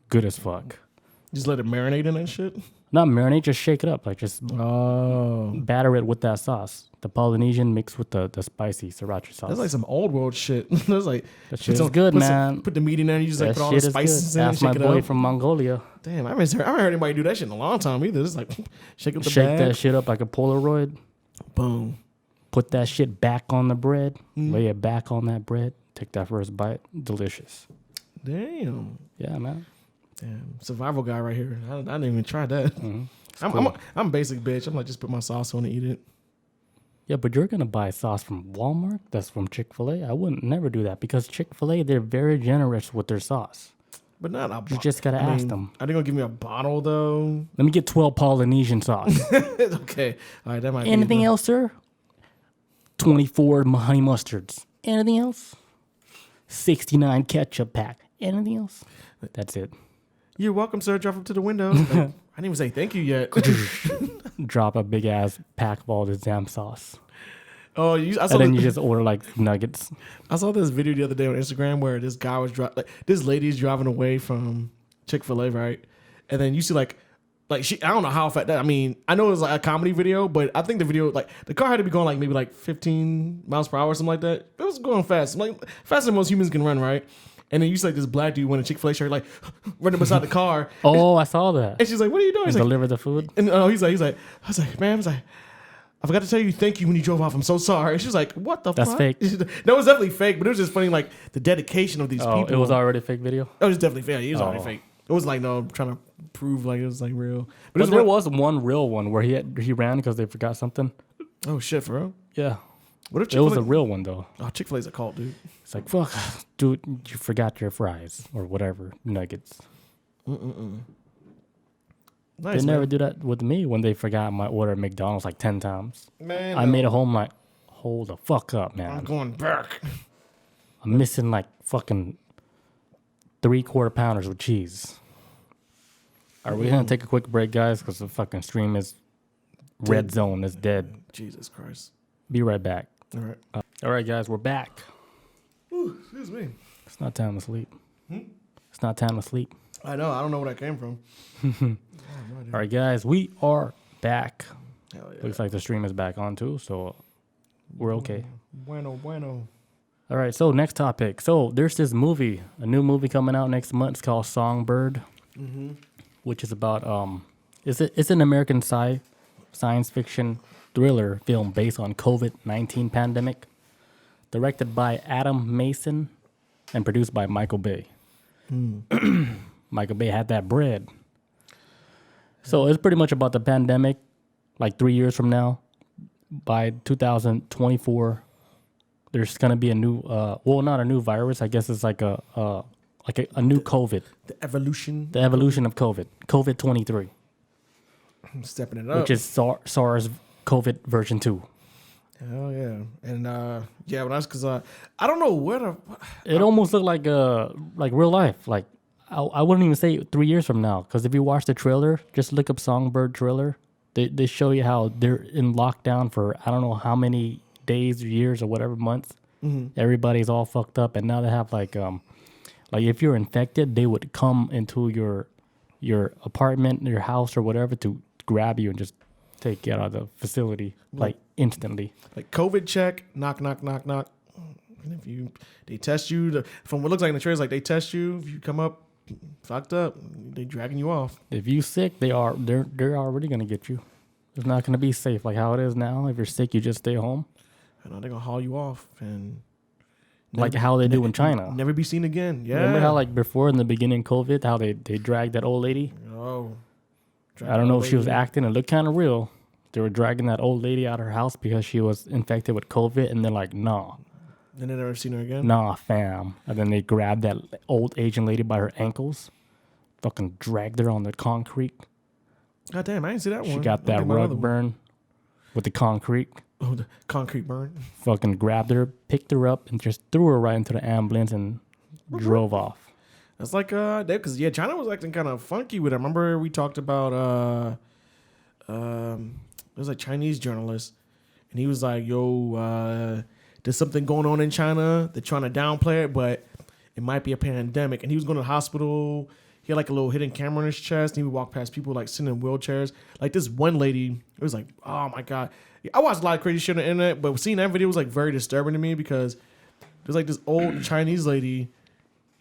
Good as fuck. Just let it marinate in that shit? Not marinate, just shake it up. Like just batter it with that sauce. The Polynesian mixed with the spicy siracha sauce. That's like some old world shit. That's like that shit is good, man. Put the meat in there and you just like put all the spices in and shake it up. That's my boy from Mongolia. Damn, I haven't heard anybody do that shit in a long time either. It's like shake up the shake bag. That shit up like a Polaroid. Boom. Put that shit back on the bread. Lay it back on that bread. Take that first bite. Delicious. Damn. Yeah, man. Damn, survival guy right here. I didn't even try that. I'm basic bitch. I'm like, just put my sauce on and eat it. Yeah, but you're gonna buy sauce from Walmart. That's from Chick-fil-A. I wouldn't never do that because Chick-fil-A, they're very generous with their sauce. But not a bottle. You just gotta ask them. Are they gonna give me a bottle though? Let me get 12 Polynesian sauce. Okay, all right, that might. Anything else, sir? 24 honey mustards. Anything else? 69 ketchup pack. Anything else? That's it. You're welcome, sir. Drop up to the window. Like, I didn't even say thank you yet. Drop a big ass pack of all this damn sauce. Oh, and then you just order like nuggets. I saw this video the other day on Instagram where this guy was this lady's driving away from Chick-fil-A, right? And then you see like she, I don't know how fast that. I mean, I know it was like a comedy video, but I think the video, like the car had to be going like maybe like 15 miles per hour or something like that. It was going fast, like faster than most humans can run, right? And then you see like this black dude wearing a Chick-fil-A shirt, like running beside the car. Oh, I saw that. And she's like, "What are you doing?" He's like, deliver the food. And he's like, I was like, "Man," I was like, "I forgot to tell you thank you when you drove off. I'm so sorry." And she was like, "What the fuck?" That's fake. No, it was definitely fake, but it was just funny, like the dedication of these people. It was already a fake video? It was definitely fake. It was already fake. It was like, no, trying to prove like it was like real. But there was one real one where he ran because they forgot something. Oh shit, for real? Yeah. What if it was a real one though? Oh, Chick-fil-A's a cult, dude. It's like, fuck, dude, you forgot your fries or whatever, nuggets. Nice, they never do that with me when they forgot my order at McDonald's like 10 times. Man, I made it home like, hold the fuck up, man. I'm going back. I'm missing like fucking 3/4 pounders with cheese. Are we gonna take a quick break, guys? Because the fucking stream is red zone is dead. Jesus Christ. Be right back. All right. All right, guys, we're back. Ooh, excuse me. It's not time to sleep. It's not time to sleep. I know. I don't know where that came from. All right, guys, we are back. Hell yeah. Looks like the stream is back on too, so we're okay. Bueno. All right, so next topic. So there's this movie, a new movie coming out next month. It's called Songbird, which is about it's an American science fiction thriller film based on COVID-19 pandemic, directed by Adam Mason and produced by Michael Bay. Michael Bay had that bread. So it's pretty much about the pandemic, like 3 years from now. By 2024, there's gonna be a new, not a new virus. I guess it's like a new COVID. The evolution of COVID. COVID-23. I'm stepping it up. Which is SARS COVID version 2. Hell yeah. And yeah, when I was, because I don't know where it almost looked like real life. Like I wouldn't even say 3 years from now, because if you watch the trailer, just look up Songbird trailer. They show you how they're in lockdown for I don't know how many days or years or whatever months. Everybody's all fucked up, and now they have like if you're infected, they would come into your apartment, your house or whatever to grab you and just take you out of the facility like instantly. Like COVID check, knock. And if they test you, from what looks like in the trailers, like they test you. If you come up fucked up, they dragging you off. If you sick, they're already gonna get you. It's not gonna be safe like how it is now. If you're sick, you just stay home. And they're gonna haul you off and like how they do in China. Never be seen again. Yeah. Remember how like before in the beginning COVID, how they dragged that old lady? Oh. I don't know if she was acting. It looked kind of real. They were dragging that old lady out of her house because she was infected with COVID, and they're like, nah. And they never seen her again? Nah, fam. And then they grabbed that old Asian lady by her ankles, fucking dragged her on the concrete. God damn, I didn't see that one. She got that rug burn with the concrete. Oh, the concrete burn. Fucking grabbed her, picked her up, and just threw her right into the ambulance and drove off. That's like, because, yeah, China was acting kind of funky with it. Remember we talked about, it was a Chinese journalist, and he was like, yo, there's something going on in China. They're trying to downplay it, but it might be a pandemic. And he was going to the hospital. He had like a little hidden camera on his chest. And he would walk past people like sitting in wheelchairs. Like this one lady, it was like, oh my God. I watched a lot of crazy shit on the internet, but seeing that video was like very disturbing to me because there's like this old Chinese lady.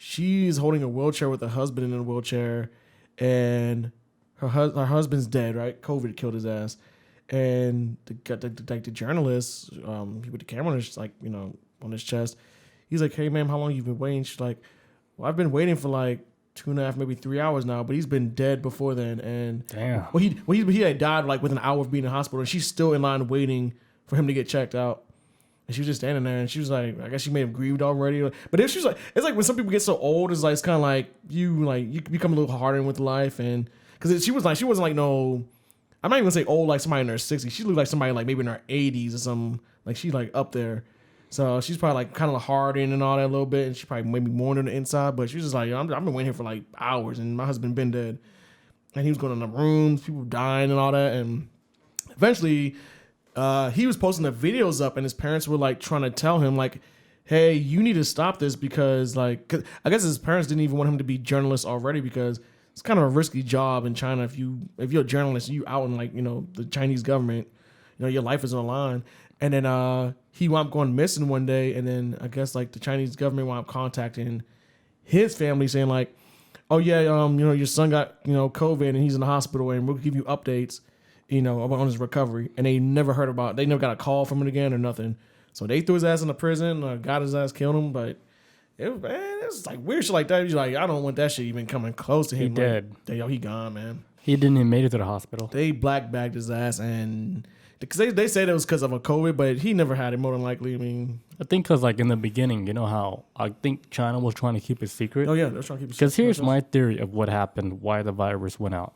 She's holding a wheelchair with her husband in a wheelchair, and her husband's dead, right? COVID killed his ass. And the journalist, with the camera on his, like, on his chest, he's like, hey, ma'am, how long you been waiting? She's like, well, I've been waiting for like 2.5, maybe 3 hours now, but he's been dead before then. And Damn. he had died like within an hour of being in the hospital, and she's still in line waiting for him to get checked out. And she was just standing there, and she was like, I guess she may have grieved already. But if she was like, it's like when some people get so old, it's kind of like you become a little hardened with life, and because she wasn't like no, I'm not even gonna say old like somebody in her 60s. She looked like somebody like maybe in her 80s or something. Like she's like up there. So she's probably like kind of hardened and all that a little bit, and she probably maybe mourned on the inside. But she was just like, I've been waiting here for like hours, and my husband been dead, and he was going in the rooms, people dying and all that, and eventually. He was posting the videos up, and his parents were like trying to tell him like, "Hey, you need to stop this because like, 'cause I guess his parents didn't even want him to be journalist already because it's kind of a risky job in China. If you're a journalist, you out in like the Chinese government, your life is on the line." And then he wound up going missing one day, and then I guess like the Chinese government wound up contacting his family saying like, "Oh yeah, your son got COVID and he's in the hospital, and we'll give you updates." About his recovery, and they never got a call from him again or nothing. So they threw his ass in the prison, got his ass, killed him. But it's like weird shit like that. He's like, I don't want that shit even coming close to him. He dead. He gone, man. He didn't even make it to the hospital. They black bagged his ass, and because they said it was because of a COVID, but he never had it. More than likely, I mean, I think because like in the beginning, how I think China was trying to keep it secret. Oh yeah, they're trying to keep it secret. Because here's my theory of what happened, why the virus went out.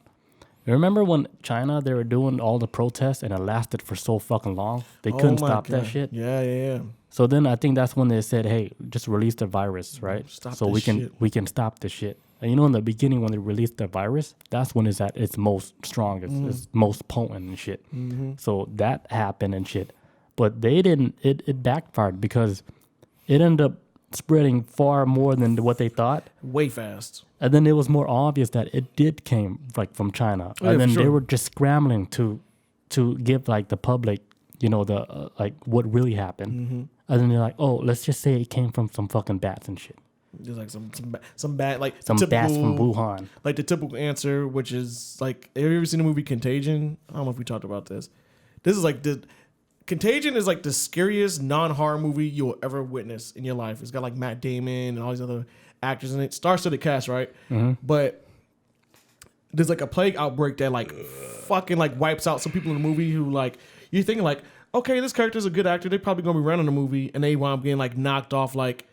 Remember when China, they were doing all the protests and it lasted for so fucking long? They couldn't stop that shit. Yeah. So then I think that's when they said, hey, just release the virus, right? So we can stop this shit. And in the beginning when they released the virus, that's when it's at its most strongest, it's most potent and shit. Mm-hmm. So that happened and shit. But they didn't, it backfired because it ended up spreading far more than what they thought. Way fast. And then it was more obvious that it did came like from China. Oh, and then they were just scrambling to give like the public, the like what really happened. Mm-hmm. And then they're like, oh, let's just say it came from some fucking bats and shit. Just like some bad like some typical, bats from Wuhan. Like the typical answer, which is like, have you ever seen the movie Contagion? I don't know if we talked about this. This is like Contagion is like the scariest non-horror movie you'll ever witness in your life. It's got like Matt Damon and all these other actors in it. Star-studded cast, right? Mm-hmm. But there's like a plague outbreak that like fucking like wipes out some people in the movie who like, you're thinking like, okay, this character's a good actor. They're probably gonna be running the movie, and they wind up getting like knocked off like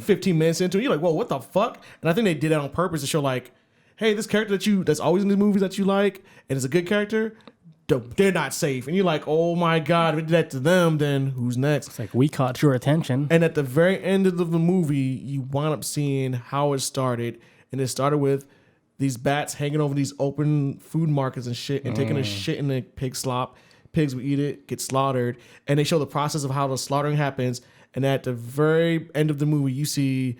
15 minutes into it. You're like, whoa, what the fuck? And I think they did that on purpose to show like, hey, this character that's always in the movies that you like and is a good character, they're not safe. And you're like, oh my God, if we did that to them, then who's next? It's like, we caught your attention. And at the very end of the movie, you wind up seeing how it started. And it started with these bats hanging over these open food markets and shit and taking a shit in the pig slop. Pigs would eat it, get slaughtered. And they show the process of how the slaughtering happens. And at the very end of the movie, you see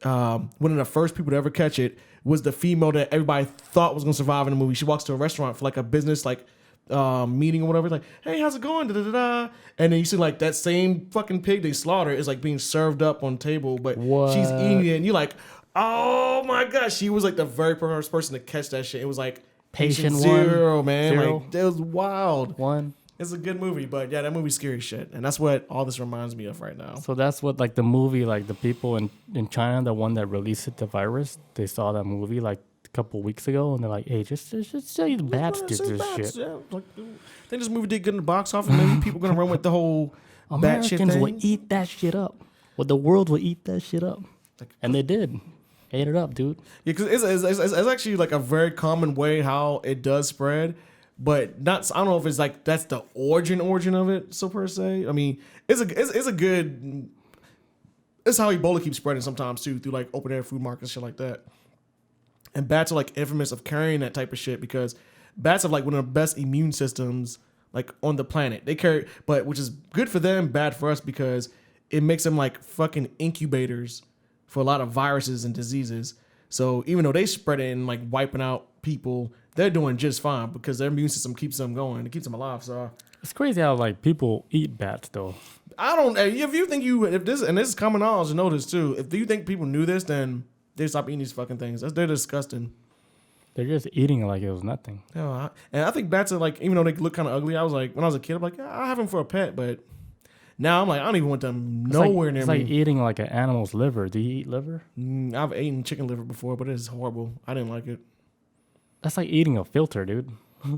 one of the first people to ever catch it was the female that everybody thought was going to survive in the movie. She walks to a restaurant for like a business meeting or whatever, like, hey, how's it going? Da-da-da-da. And then you see like that same fucking pig they slaughter is like being served up on the table, but she's eating it, and you're like, oh my God, she was like the very first person to catch that shit. It was like Patient zero, one, man. zero. Like, it was wild. One. It's a good movie, but yeah, that movie's scary shit, and that's what all this reminds me of right now. So that's what like the movie, like the people in China, the one that released the virus, they saw that movie like a couple weeks ago, and they're like, hey, just say the bats did this shit. Yeah. Like, I think this movie did good in the box office. Maybe people gonna run with the whole bat shit thing. Americans will eat that shit up. Well, the world will eat that shit up, and they did. Ate it up, dude. Yeah, because it's actually like a very common way how it does spread. But not, I don't know if it's like that's the origin of it, so per se. I mean, it's a good. It's how Ebola keeps spreading sometimes too, through like open air food markets, shit like that. And bats are like infamous of carrying that type of shit because bats have like one of the best immune systems like on the planet. They carry, but which is good for them, bad for us because it makes them like fucking incubators for a lot of viruses and diseases. So even though they spread it and like wiping out people, they're doing just fine because their immune system keeps them going. It keeps them alive. So it's crazy how like people eat bats though. I don't. If you think if this, and this is common knowledge, you know this too. If you think people knew this, then they stop eating these fucking things. They're disgusting. They're just eating it like it was nothing. Yeah, and I think bats are like, even though they look kind of ugly, I was like, when I was a kid, I'm like, yeah, I have them for a pet, but Now I'm like, I don't even want them It's nowhere like, near it's me. like eating like an animal's liver. Do you eat liver? I've eaten chicken liver before, but it's horrible. I didn't like it. That's like eating a filter, dude.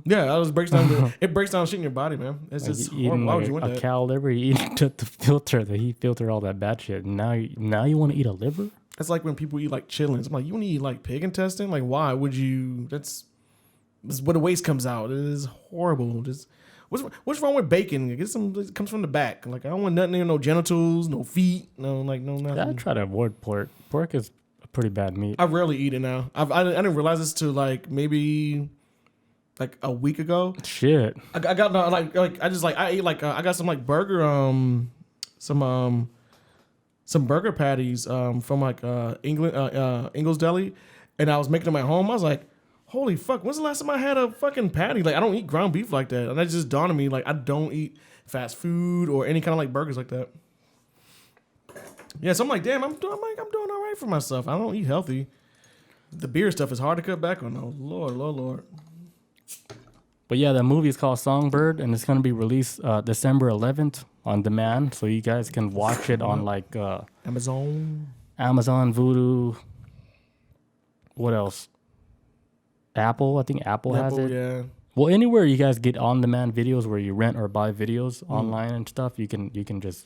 Yeah, it breaks down. It breaks down shit in your body, man. It's Like just you eating horrible. Why would like you want a that? cow liver, you eat the filter, the heat filter, all that bad shit. Now you want to eat a liver? It's like when people eat like chitlins. I'm like, you want to eat like pig intestine? Like, why would you? That's where the waste comes out. It is horrible. Just what's wrong with bacon? Get some. It comes from the back. Like, I don't want nothing. No genitals, no feet, no nothing. I try to avoid pork. Pork is a pretty bad meat. I rarely eat it now. I didn't realize this till like maybe like a week ago. Shit. I got like I ate like I got some like burger some burger patties from like Ingles Deli, and I was making them at home. I was like, holy fuck, when's the last time I had a fucking patty? Like, I don't eat ground beef like that, and that just dawned on me, like, I don't eat fast food or any kind of like burgers like that. Yeah, so I'm like, damn, I'm doing all right for myself. I don't eat healthy. The beer stuff is hard to cut back on though. Lord. But yeah, the movie is called Songbird, and it's going to be released December 11th on demand, so you guys can watch it on like Amazon, Vudu. What else? Apple. I think Apple has it. Yeah. Well, anywhere you guys get on-demand videos where you rent or buy videos online and stuff, you can just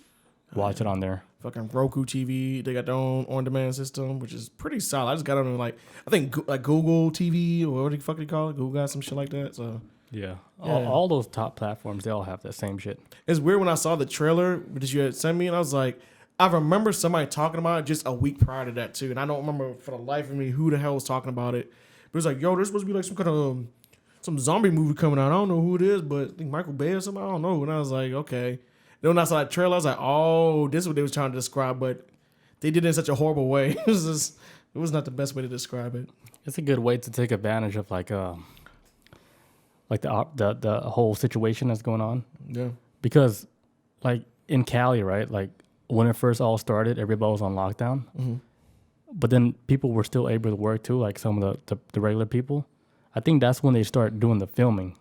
watch it on there. Fucking Roku TV, they got their own on-demand system, which is pretty solid. I just got on like I think like Google TV or what the fuck do you call it? Google got some shit like that. So Yeah. All those top platforms, they all have that same shit. it's weird when I saw the trailer that you had sent me, and I was like, I remember somebody talking about it just a week prior to that too, and I don't remember for the life of me who the hell was talking about it. But it's like, yo, there's supposed to be like some kind of some zombie movie coming out. I don't know who it is, but I think Michael Bay or something. I don't know. And I was like, okay. Then when I saw that trailer, I was like, oh, this is what they was trying to describe, but they did it in such a horrible way. It was not the best way to describe it. It's a good way to take advantage of like the whole situation that's going on. Yeah. Because like in Cali, right? Like when it first all started, everybody was on lockdown. Mm-hmm. But then people were still able to work too, like some of the regular people. I think that's when they start doing the filming.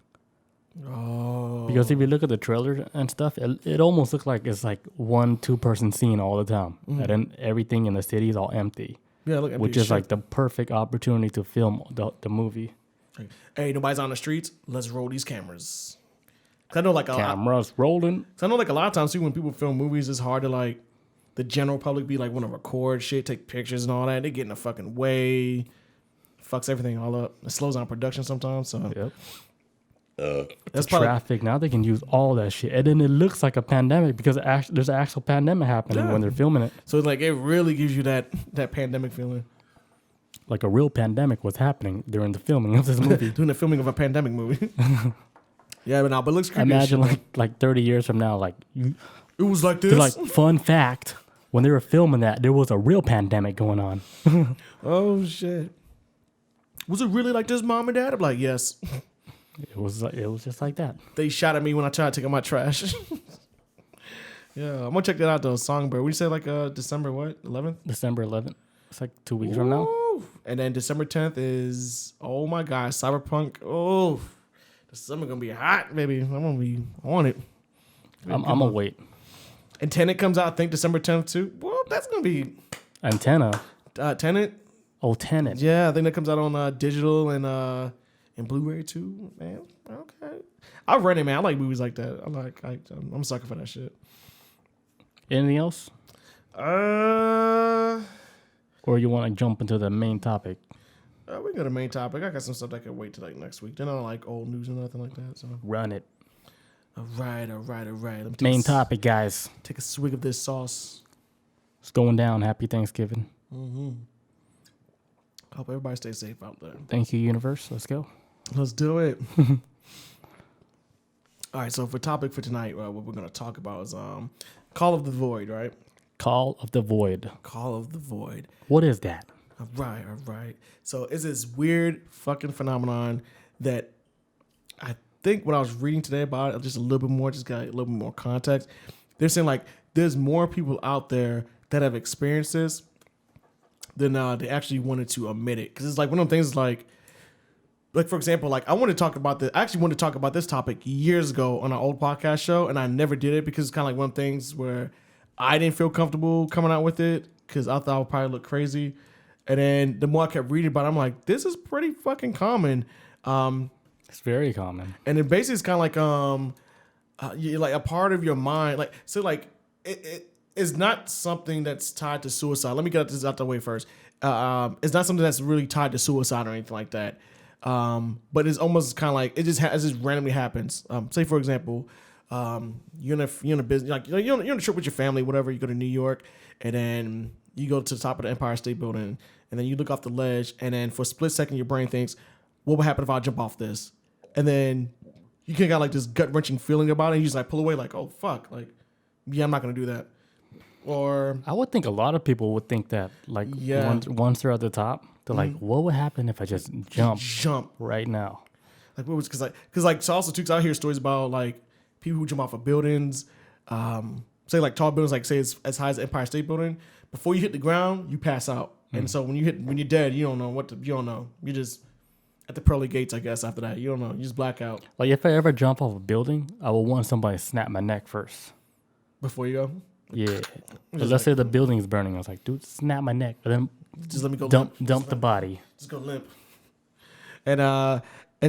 Oh. Because if you look at the trailer and stuff, it almost looks like it's like 1-2 person scene all the time. Mm-hmm. And then everything in the city is all empty. Yeah, look, which is like the perfect opportunity to film the movie. Hey, nobody's on the streets. Let's roll these cameras. 'Cause I know like Cameras rolling. So I know like a lot of times too when people film movies, it's hard to like the general public be like want to record shit, take pictures and all that. They get in the fucking way, fucks everything all up. It slows down production sometimes. So Yep. that's probably Traffic now they can use all that shit, and then it looks like a pandemic because there's an actual pandemic happening when they're filming it. so like it really gives you that pandemic feeling. Like a real pandemic was happening during the filming of this movie. Doing the filming of a pandemic movie. Yeah, but it looks creepy. Imagine like 30 years from now, like it was like they're this. like fun fact. When they were filming that, there was a real pandemic going on. Oh shit! Was it really like this, Mom and Dad? I'm like, yes. It was just like that. They shot at me when I tried to take out my trash. Yeah, I'm gonna check that out though. Songbird. We say like December what? 11th? December 11th. It's like 2 weeks from now. And then December 10th is my God, Cyberpunk. Oh, the summer gonna be hot, baby. I'm gonna be on it. I'm gonna wait. And Tenet comes out, I think December 10th too. Well, that's gonna be Antenna. Tenet. Oh, Tenet. Yeah, I think that comes out on digital and Blu-ray too. Man, okay. I read it, man. I like movies like that. I'm a sucker for that shit. Anything else? Or you want to jump into the main topic? We go to main topic. I got some stuff that can wait till like next week. Then I don't like old news or nothing like that. So Run it. all right. Let me take Main topic, guys. Take a swig of this sauce. It's going down. Happy Thanksgiving. Hope everybody stays safe out there. Thank you, universe. Let's go. Let's do it. All right. So for topic for tonight, what we're gonna talk about is Call of the Void, right? Call of the Void. Call of the Void. What is that? All right. So it's this weird fucking phenomenon that I think when I was reading today about it, just a little bit more, just got a little bit more context. They're saying like there's more people out there that have experienced this than they actually wanted to admit it. Because it's like one of them things like like for example, like I want to talk about this. I actually wanted to talk about this topic years ago on an old podcast show, and I never did it because it's kind of like one of the things where I didn't feel comfortable coming out with it because I thought I would probably look crazy. And then the more I kept reading about it, I'm like, this is pretty fucking common. It's very common. And it basically is kind of like like a part of your mind, like so, like it is not something that's tied to suicide. Let me get this out the way first. It's not something that's really tied to suicide or anything like that. But it's almost kind of like it just randomly happens. Say for example, you're in a business, like you're on a trip with your family, whatever. You go to New York, and then you go to the top of the Empire State Building, and then you look off the ledge, and then for a split second, your brain thinks, "What would happen if I jump off this?" And then you kind of got like this gut wrenching feeling about it. And you just like pull away, like, "Oh fuck!" Like, yeah, I'm not gonna do that. Or I would think a lot of people would think that, like, once they're at the top, they're like, "What would happen if I just jump right now?" Like, what was because so also too, 'cause I hear stories about like people who jump off of buildings, say like tall buildings, like say it's as high as the Empire State Building. Before you hit the ground, you pass out, and so when you're dead, you don't know. You're just at the pearly gates, I guess. After that, you don't know. You just black out. Like if I ever jump off a building, I will want somebody to snap my neck first. Before you go? Yeah. But let's say the building's burning. I was like, dude, snap my neck. But then just let me go dump the body. Just go limp. And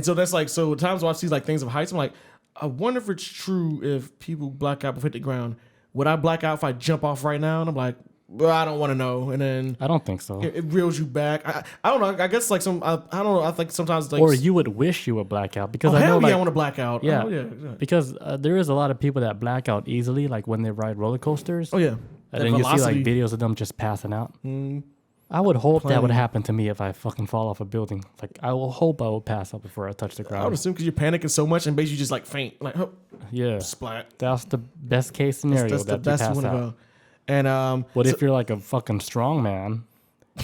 so that's like, so times when I see like things of heights, I'm like, I wonder if it's true if people black out before hit the ground. Would I black out if I jump off right now? And I'm like, well, I don't want to know. And then I don't think so. It reels you back. I don't know. I guess like I don't know. I think sometimes like, or you would wish you would black out because I know I want to black out. Yeah, oh, yeah. Because there is a lot of people that black out easily, like when they ride roller coasters. Oh yeah, and then you see like videos of them just passing out. I would hope that would happen to me if I fucking fall off a building. Like I will hope I will pass out before I touch the ground. I would assume because you're panicking so much and basically just like faint, like yeah, splat. That's the best case scenario. That's the best you pass out. And what if you're like a fucking strong man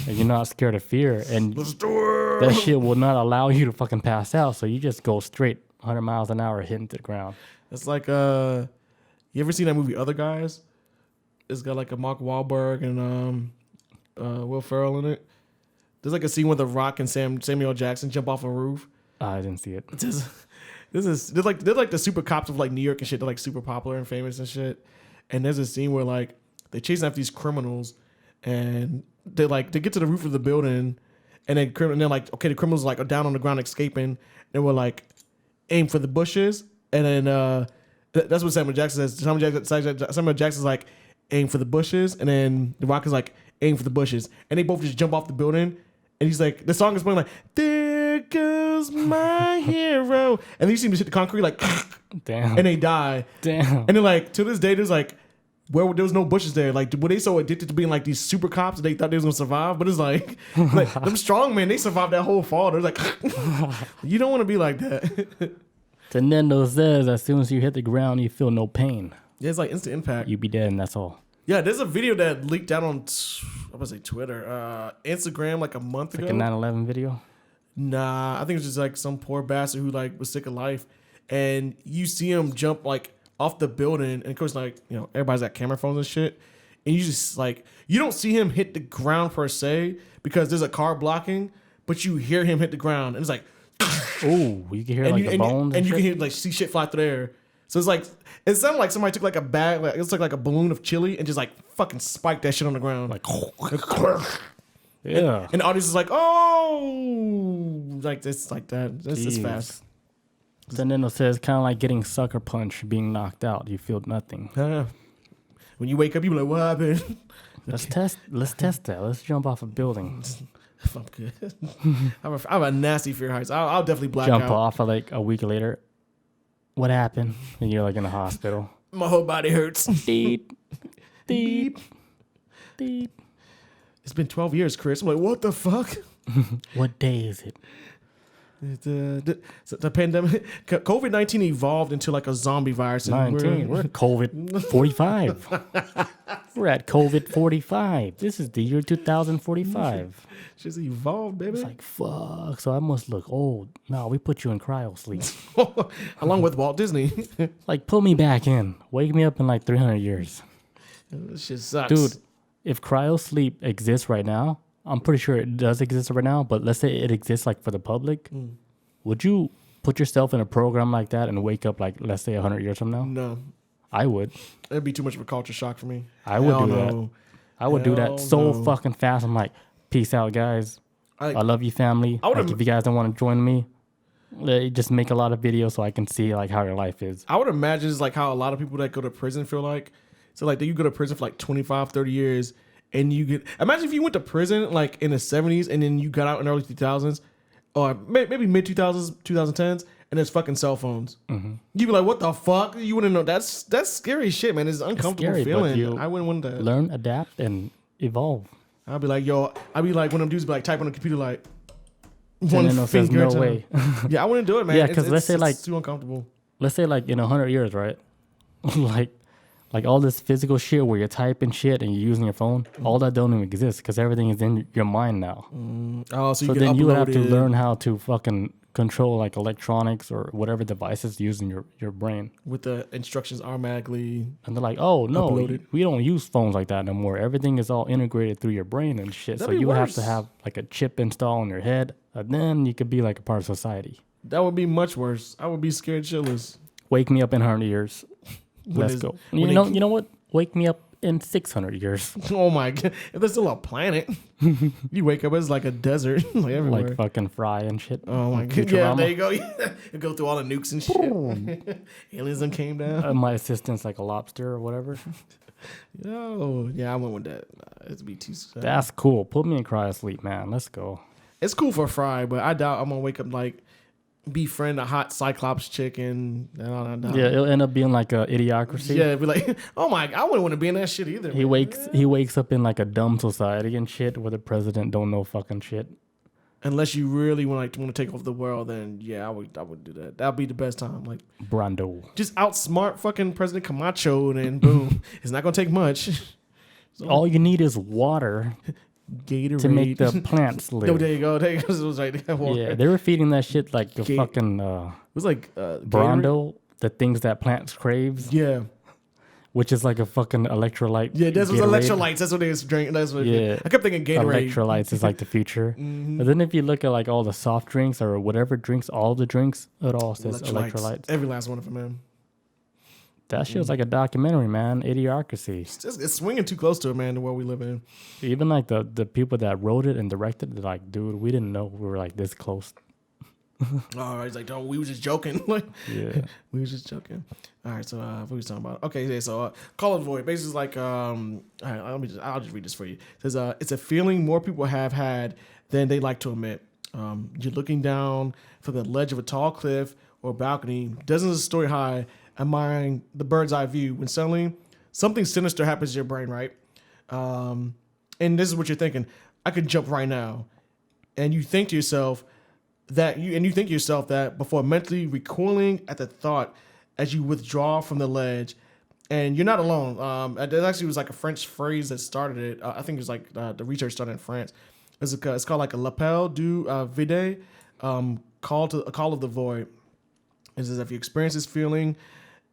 and you're not scared of fear and that shit will not allow you to fucking pass out, so you just go straight 100 miles an hour hitting the ground. It's like you ever seen that movie Other Guys? It's got like a Mark Wahlberg and Will Ferrell in it. There's like a scene where The Rock and Samuel Jackson jump off a roof. I didn't see it. They're like the super cops of like New York and shit. They're like super popular and famous and shit. And there's a scene where like they chase after these criminals, and they get to the roof of the building, and they're like, okay, the criminals like are down on the ground escaping, and we're like, aim for the bushes, and then that's what Samuel Jackson says. Samuel Jackson's like, aim for the bushes, and then The Rock is like, aim for the bushes, and they both just jump off the building, and he's like, the song is playing like, there goes my hero, and then you see him just hit the concrete like, damn, and they die, damn, and then like to this day there's like. Where there was no bushes there. Like, were they so addicted to being like these super cops that they thought they was gonna survive? But it's like them strong men, they survived that whole fall. They're like, you don't want to be like that. Nintendo says as soon as you hit the ground, you feel no pain. Yeah, it's like instant impact. You be dead, and that's all. Yeah, there's a video that leaked out on Twitter, Instagram like a month ago. Like a 9/11 video. Nah, I think it's just like some poor bastard who like was sick of life, and you see him jump like off the building, and of course, like, you know, everybody's got camera phones and shit, and you just like, you don't see him hit the ground per se because there's a car blocking, but you hear him hit the ground, and it's like, oh, you can hear like the bones, and you can hear like see shit fly through the air. So it's like, it sounded like somebody took like a bag, like it's like a balloon of chili, and just like fucking spiked that shit on the ground, like, yeah. And the audience is like, oh, like it's like that. It's fast. Nintendo says kind of like getting sucker punched, being knocked out. You feel nothing. When you wake up, you be like, "What happened?" Let's test that. Let's jump off a building. I'm good. I have a nasty fear of heights. I'll definitely black out. Jump off like a week later. What happened? And you're like in the hospital. My whole body hurts. Deep, deep, deep. It's been 12 years, Chris. I'm like, what the fuck? What day is it? The pandemic, COVID-19 evolved into like a zombie virus. 19. We're at COVID 45. We're at COVID 45. This is the year 2045. Just evolved, baby. It's like, fuck. So I must look old. No, we put you in cryo sleep. Along with Walt Disney. Like, put me back in. Wake me up in like 300 years. This shit sucks. Dude, if cryo sleep exists right now, I'm pretty sure it does exist right now, but let's say it exists like for the public. would you put yourself in a program like that and wake up like, let's say 100 years from now? No. I would. It'd be too much of a culture shock for me. I would Hell do that. no. I would do Hell that so no. fucking fast. I'm like, peace out, guys. I love you, family. Like, if you guys don't want to join me, just make a lot of videos so I can see like how your life is. I would imagine it's like how a lot of people that go to prison feel like. So like you go to prison for like 25, 30 years and you get, imagine if you went to prison like in the 70s and then you got out in the early 2000s or maybe mid 2000s, 2010s and there's fucking cell phones. Mm-hmm. You'd be like, what the fuck? You wouldn't know. That's scary shit, man. It's an uncomfortable feeling. I wouldn't want that. Learn, adapt, and evolve. I'd be like, one of them dudes be like type on the computer like, one finger no way. Yeah, I wouldn't do it, man. Yeah, because let's say like it's too uncomfortable. Let's say like in 100 years, right? like all this physical shit where you're typing shit and you're using your phone, all that don't even exist because everything is in your mind now. Oh, so then you would have to learn how to fucking control like electronics or whatever devices using your brain. With the instructions automatically. And they're like, oh no, uploaded. We don't use phones like that no more. Everything is all integrated through your brain and shit. That'd so you would have to worse. have like a chip installed in your head, and then you could be like a part of society. That would be much worse. I would be scared shitless. Wake me up in 100 years. Let's go. You know what? Wake me up in 600 years. Oh my god! If there's still a planet, you wake up it's like a desert, like everywhere, like fucking Fry and shit. Oh my god! Yeah, there you go. You go through all the nukes and shit. Aliens done came down. My assistant's like a lobster or whatever. Yo, yeah, I went with that. It'd be too sad. That's cool. Put me in cryosleep, man. Let's go. It's cool for Fry, but I doubt I'm gonna wake up like befriend a hot Cyclops chick and yeah, it'll end up being like a idiocracy. Yeah, it'd be like, oh my, I wouldn't want to be in that shit either. He wakes up in like a dumb society and shit where the president don't know fucking shit. Unless you really want to take over the world, then yeah, I would do that. That'd be the best time. Like Brando. Just outsmart fucking President Camacho, and then boom, it's not gonna take much. So, all you need is water. Gatorade to make the plants live. No, there you go. There you go. It was right there. Yeah, they were feeding that shit like the fucking. It was like Brando, the things that plants craves. Yeah, which is like a fucking electrolyte. Yeah, that's what electrolytes. That's what they was drinking. That's what. Yeah, I kept thinking Gatorade. Electrolytes is like the future. Mm-hmm. But then if you look at like all the soft drinks or whatever drinks, all the drinks, it all says electrolytes. Every last one of them, man. That shit was like a documentary, man. Idiocracy. It's swinging too close to it, man, the world we live in. Even like the people that wrote it and directed it, they're like, dude, we didn't know we were like this close. Oh, he's like, no, we were just joking. Like, yeah, we were just joking. All right, so what were we talking about? Okay, yeah, so Call of Void basically is like, all right, I'll just read this for you. It says, it's a feeling more people have had than they like to admit. You're looking down from the ledge of a tall cliff or balcony, dozens of story high, admiring the bird's eye view, when suddenly something sinister happens to your brain, right? And this is what you're thinking. I could jump right now. And you think to yourself that before mentally recoiling at the thought as you withdraw from the ledge. And you're not alone. There actually was like a French phrase that started it. I think it was like the research started in France. It's called like a l'appel du vide, call of the void. It says if you experience this feeling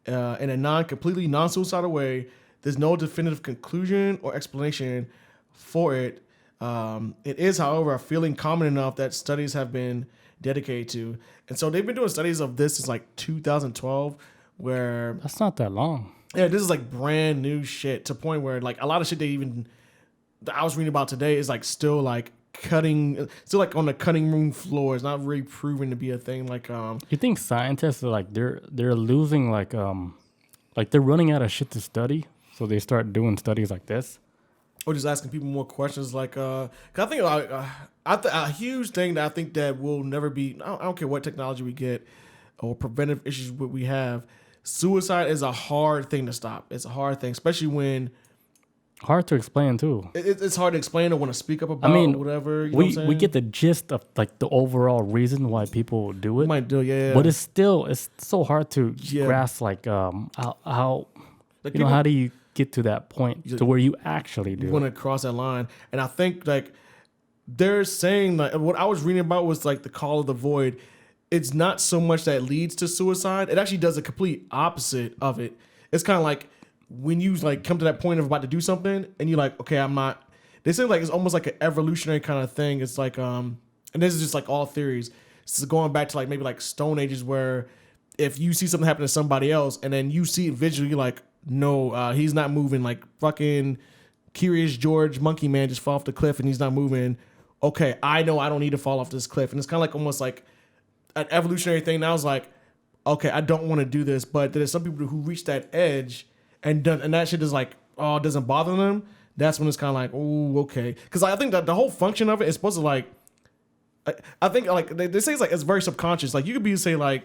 in a completely non-suicidal way, there's no definitive conclusion or explanation for it. It is, however, a feeling common enough that studies have been dedicated to. And so they've been doing studies of this since like 2012, where... That's not that long. Yeah, this is like brand new shit to the point where like a lot of shit that I was reading about today is like still like still like on the cutting room floor. It's not really proven to be a thing. Like you think scientists are like they're losing like they're running out of shit to study, so they start doing studies like this, or just asking people more questions. Like 'cause I think a huge thing that I think that will never be. I don't care what technology we get or preventive issues we have. Suicide is a hard thing to stop. It's a hard thing, especially when. Hard to explain too. It's hard to explain or want to speak up about. I mean, whatever. You know what I'm we get the gist of like the overall reason why people do it. We might do, yeah. But it's so hard to grasp like how like you know, how do you get to that point to where you actually do? You want to cross that line, and I think like they're saying like what I was reading about was like the call of the void. It's not so much that leads to suicide. It actually does a complete opposite of it. It's kind of like. When you like come to that point of about to do something and you're like, okay, I'm not. They say like it's almost like an evolutionary kind of thing. It's like and this is just like all theories. This is going back to like maybe like Stone Ages where if you see something happen to somebody else and then you see it visually, you're like, no, he's not moving. Like fucking Curious George Monkey Man just fall off the cliff and he's not moving. Okay, I know I don't need to fall off this cliff. And it's kind of like almost like an evolutionary thing. Now it's like, okay, I don't want to do this, but there's some people who reach that edge and that shit is like, oh, it doesn't bother them. That's when it's kind of like, oh, okay. Because I think that the whole function of it is supposed to like, I think like they say it's very subconscious. Like you could be say like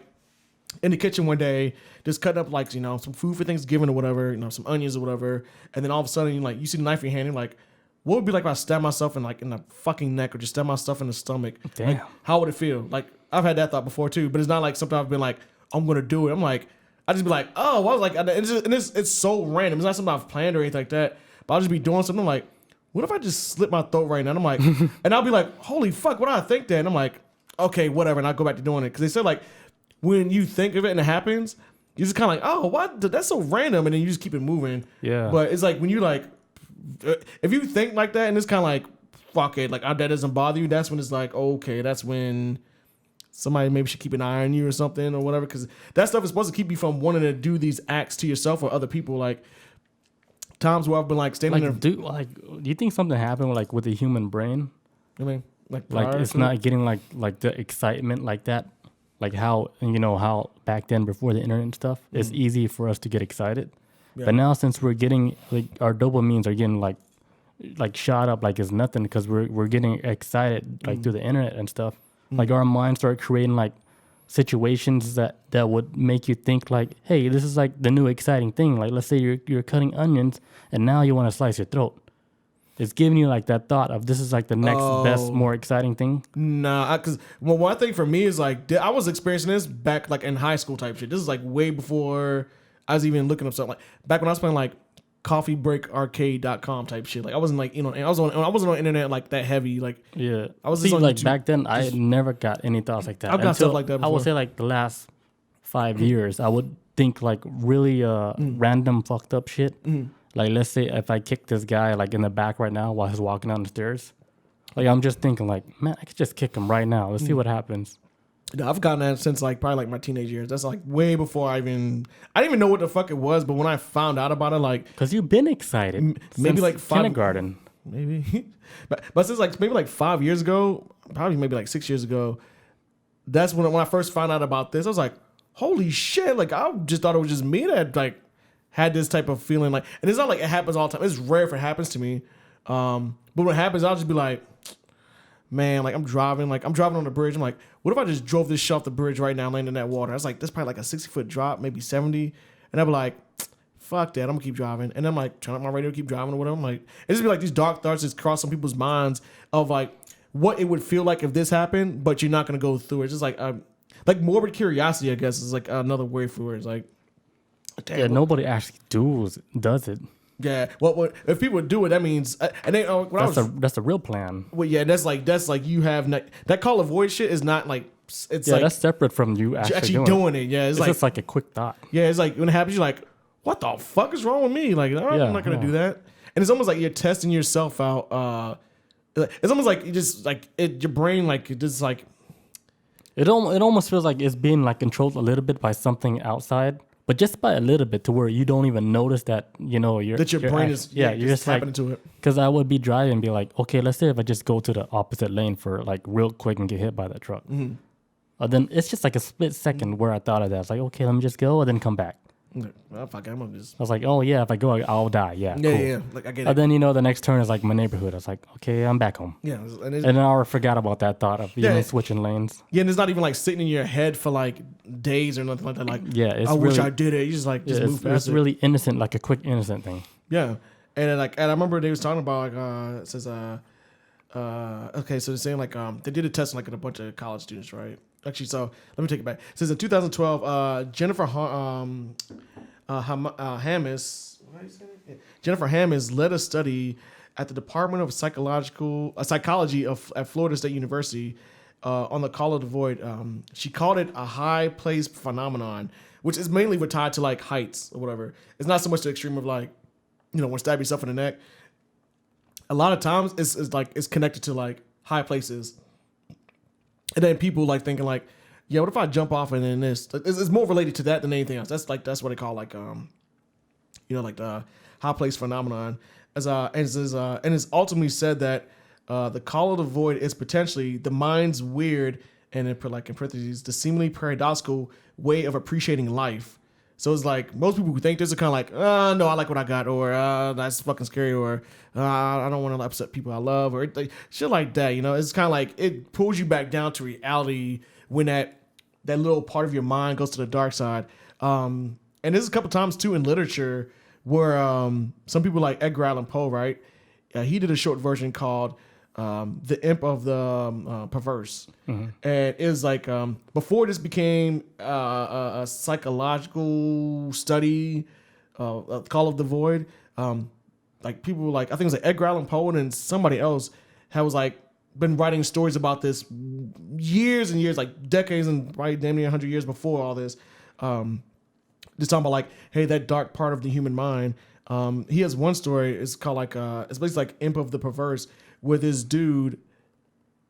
in the kitchen one day, just cutting up like some food for Thanksgiving or whatever, some onions or whatever, and then all of a sudden you see the knife in your hand, and you're like, what would it be like if I stab myself in the fucking neck or just stab myself in the stomach? Damn. Like, how would it feel? Like I've had that thought before too, but it's not like something I've been like, I'm gonna do it. I'm like, I just be like, oh, I was like, it's so random. It's not something I've planned or anything like that. But I'll just be doing something like, what if I just slit my throat right now? And I'm like, and I'll be like, holy fuck, what do I think then? And I'm like, okay, whatever. And I'll go back to doing it. Because they said like, when you think of it and it happens, you're just kind of like, oh, what? That's so random. And then you just keep it moving. Yeah. But it's like when you like, if you think like that and it's kind of like, fuck it, like that doesn't bother you, that's when it's like, okay, that's when somebody maybe should keep an eye on you or something or whatever. Because that stuff is supposed to keep you from wanting to do these acts to yourself or other people. Like, times where I've been like standing there. Do you think something happened like with the human brain? I mean, like it's not getting like the excitement like that, like how how back then before the internet and stuff, it's easy for us to get excited. Yeah. But now since we're getting like our dopamines are getting like shot up like it's nothing because we're getting excited like through the internet and stuff. Like our minds start creating like situations that would make you think like, hey, this is like the new exciting thing. Like let's say you're cutting onions and now you want to slice your throat. It's giving you like that thought of this is like the next best, more exciting thing. Nah, because one thing for me is like I was experiencing this back like in high school type shit. This is like way before I was even looking up something. Like back when I was playing like coffeebreakarcade.com type shit. Like I wasn't like I wasn't on the internet like that heavy. Like yeah, I was just on like YouTube. Back then I never got any thoughts like that. I've got stuff like that before. I would say like the last 5 years I would think like really random fucked up shit. Like let's say if I kick this guy like in the back right now while he's walking down the stairs, like I'm just thinking like, man, I could just kick him right now. Let's see what happens. I've gotten that since like probably like my teenage years. That's like way before I didn't even know what the fuck it was. But when I found out about it, like because you've been excited, maybe like kindergarten, maybe, but since like maybe like 5 years ago, probably maybe like 6 years ago, that's when I first found out about this. I was like, holy shit! Like I just thought it was just me that like had this type of feeling. Like, and it's not like it happens all the time. It's rare if it happens to me. But when it happens, I'll just be like, man, like I'm driving on the bridge. I'm like, what if I just drove this shit off the bridge right now and landed in that water? I was like, that's probably like a 60-foot drop, maybe 70. And I'd be like, fuck that, I'm gonna keep driving. And then I'm like, turn up my radio, keep driving or whatever. I'm like, it just be like these dark thoughts just cross some people's minds of like what it would feel like if this happened, but you're not gonna go through it. It's just like morbid curiosity, I guess, is like another word for it. It's like, damn, yeah, nobody actually does it. Yeah, what if people do it? That means, and they that's a real plan. Well, yeah, that's like you have that call of void shit is not like it's yeah, like that's separate from you actually doing it. Yeah, it's like, just like a quick thought. Yeah, it's like when it happens, you're like, what the fuck is wrong with me? Like, I'm not gonna do that. And it's almost like you're testing yourself out. It's almost like you just like your brain like it just like it almost feels like it's being like controlled a little bit by something outside. But just by a little bit to where you don't even notice that, your brain is you're just tapping like, into it. Because I would be driving and be like, okay, let's say if I just go to the opposite lane for like real quick and get hit by that truck. Then it's just like a split second where I thought of that. It's like, okay, let me just go and then come back. Well, fuck, I'm gonna just... I was like, oh yeah, if I go, I'll die. Yeah, yeah, cool. yeah. Like I get it. And then the next turn is like my neighborhood. I was like, okay, I'm back home. Yeah, and then I forgot about that thought of switching lanes. Yeah, and it's not even like sitting in your head for like days or nothing like that. Like, yeah, I wish I did it. You just like move past it. It's really innocent, like a quick innocent thing. Yeah, and then, and I remember they was talking about like it says okay, so they're saying like they did a test on like a bunch of college students, right? Actually, so let me take it back. It says in 2012, Jennifer Hammes led a study at the Department of Psychology at Florida State University on the call of the void. She called it a high place phenomenon, which is mainly tied to like heights or whatever. It's not so much the extreme of like, when you stab yourself in the neck. A lot of times it's connected to like high places. And then people like thinking like, yeah, what if I jump off and then this? It's more related to that than anything else. That's what they call like like the high place phenomenon. And it's ultimately said that the call of the void is potentially the mind's weird and in parentheses the seemingly paradoxical way of appreciating life. So it's like most people who think this are kind of like, no, I like what I got, or that's fucking scary, or I don't want to upset people I love, or shit like that. It's kind of like it pulls you back down to reality when that little part of your mind goes to the dark side. And there's a couple times too in literature where some people like Edgar Allan Poe, right? He did a short version called The Imp of the Perverse. Mm-hmm. And it was like before this became a psychological study, Call of the Void, like people like, I think it was like Edgar Allan Poe and somebody else was like been writing stories about this years and years, like decades and probably damn near 100 years before all this. Just talking about like, hey, that dark part of the human mind. He has one story. It's called like it's basically like Imp of the Perverse, where this dude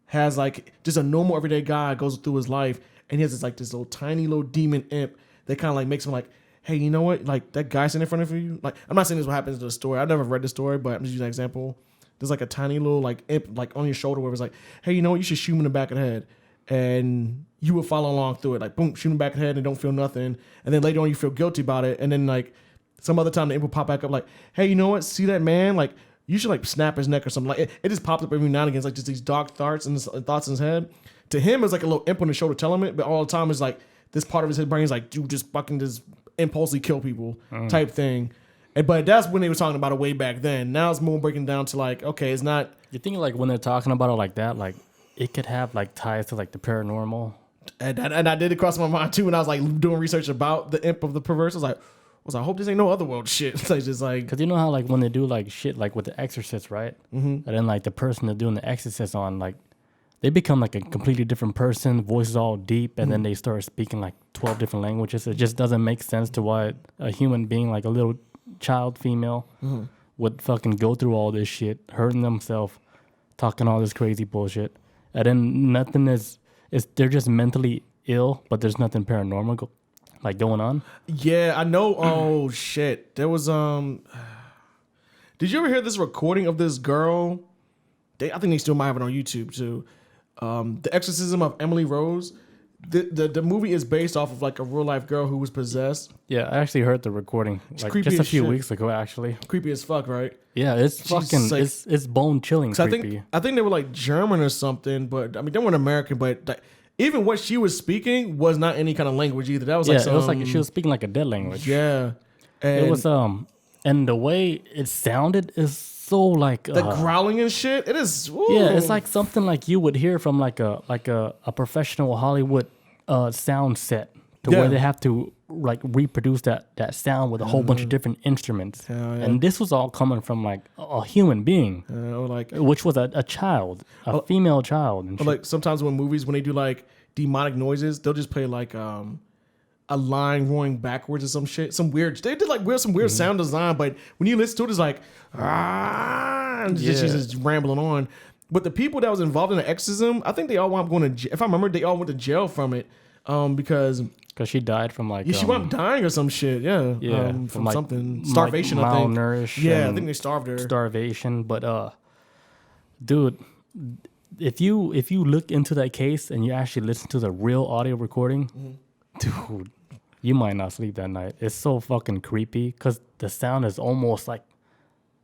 has like just a normal everyday guy goes through his life, and he has this little tiny little demon imp that kind of like makes him like, hey, you know what? Like that guy sitting in front of you. Like I'm not saying this is what happens to the story. I've never read the story, but I'm just using an example. There's like a tiny little like imp like on your shoulder where it's like, hey, you know what? You should shoot him in the back of the head, and you will follow along through it. Like boom, shoot him back of the head and don't feel nothing, and then later on you feel guilty about it, and then like some other time the imp will pop back up like, hey, you know what? See that man? Like you should like snap his neck or something. Like it just pops up every now and again. It's like just these dark thoughts and thoughts in his head. To him, it's like a little imp on his shoulder telling him it, but all the time it's like this part of his brain is like, dude, just fucking just impulsively kill people type thing. But that's when they were talking about it way back then. Now it's more breaking down to like, okay, it's not. You think like when they're talking about it like that, like it could have like ties to like the paranormal. And I did it cross my mind too when I was like doing research about the Imp of the Perverse. I was like, I hope this ain't no otherworld shit. It's like, just like, because you know how like when they do like shit like with the Exorcist, right? Mm-hmm. And then like the person they're doing the Exorcist on, like they become like a completely different person. Voice is all deep, and then they start speaking like 12 different languages. It just doesn't make sense to why a human being, like a little child female, would fucking go through all this shit, hurting themselves, talking all this crazy bullshit, and then nothing is they're just mentally ill, but there's nothing paranormal going on. Yeah, I know. Oh shit, there was Did you ever hear this recording of this girl? I think they still might have it on YouTube too. The Exorcism of Emily Rose. The movie is based off of like a real life girl who was possessed. Yeah, I actually heard the recording like just a few weeks ago. Actually, creepy as fuck, right? Yeah, it's fucking like, it's bone chilling. Creepy. I think they were like German or something, but I mean they weren't American. But like, even what she was speaking was not any kind of language either. That was like it was like she was speaking like a dead language. Yeah, and it was and the way it sounded is so like the growling and shit. It is. Ooh. Yeah, it's like something like you would hear from like a professional Hollywood sound set where they have to like reproduce that sound with a whole bunch of different instruments. And this was all coming from like a human being, which was a child, a female child. And like sometimes when they do like demonic noises, they'll just play like a line rolling backwards or some shit, they did like some weird sound design, but when you listen to it, it's like and she's just rambling on. But the people that was involved in the exorcism, I think they all wound up going to, if I remember, they all went to jail from it because she died from like she wound up dying or some shit. From like, something starvation. Like I think malnourished. Yeah, I think they starved her. Starvation, but dude, if you look into that case and you actually listen to the real audio recording, dude, you might not sleep that night. It's so fucking creepy because the sound is almost like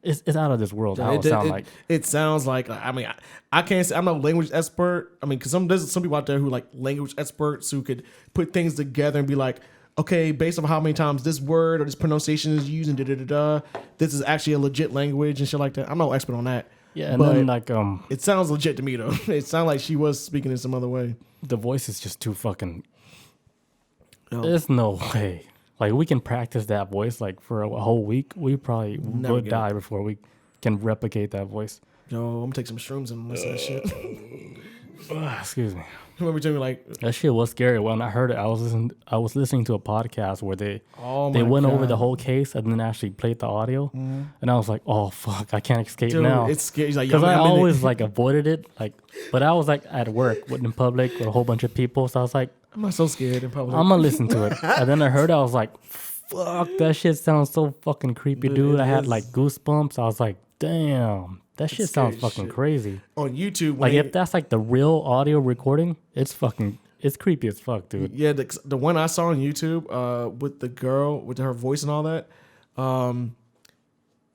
it's out of this world. How it sounds like. I mean, I can't say I'm not a language expert. I mean, because there's some people out there who like language experts who could put things together and be like, okay, based on how many times this word or this pronunciation is used and this is actually a legit language and shit like that. I'm no expert on that. Yeah, and then like it sounds legit to me though. It sounds like she was speaking in some other way. The voice is just too fucking. There's no way. Like, we can practice that voice, like, for a whole week. We probably would die before we can replicate that voice. Yo, I'm gonna take some shrooms and listen to that shit. Excuse me. Remember telling me like, That shit was scary. When I heard it, I was listening to a podcast where they oh they my went over God. the whole case and then actually played the audio, and I was like, oh fuck, I can't escape Dude, now. it's scary. He's like, Because yo, I I'm in it. always like avoided it, like, but I was like at work in public with a whole bunch of people, so I was like, I'm not so scared in public. I'm gonna listen to it. And then I heard it, I was like, fuck, that shit sounds so fucking creepy, dude. it I had is. like goosebumps. I was like, damn, that shit sounds scary fucking shit. crazy. On YouTube, Like when if that's like the real audio recording, it's creepy as fuck, dude. yeah, the one I saw on YouTube, with the girl with her voice and all that,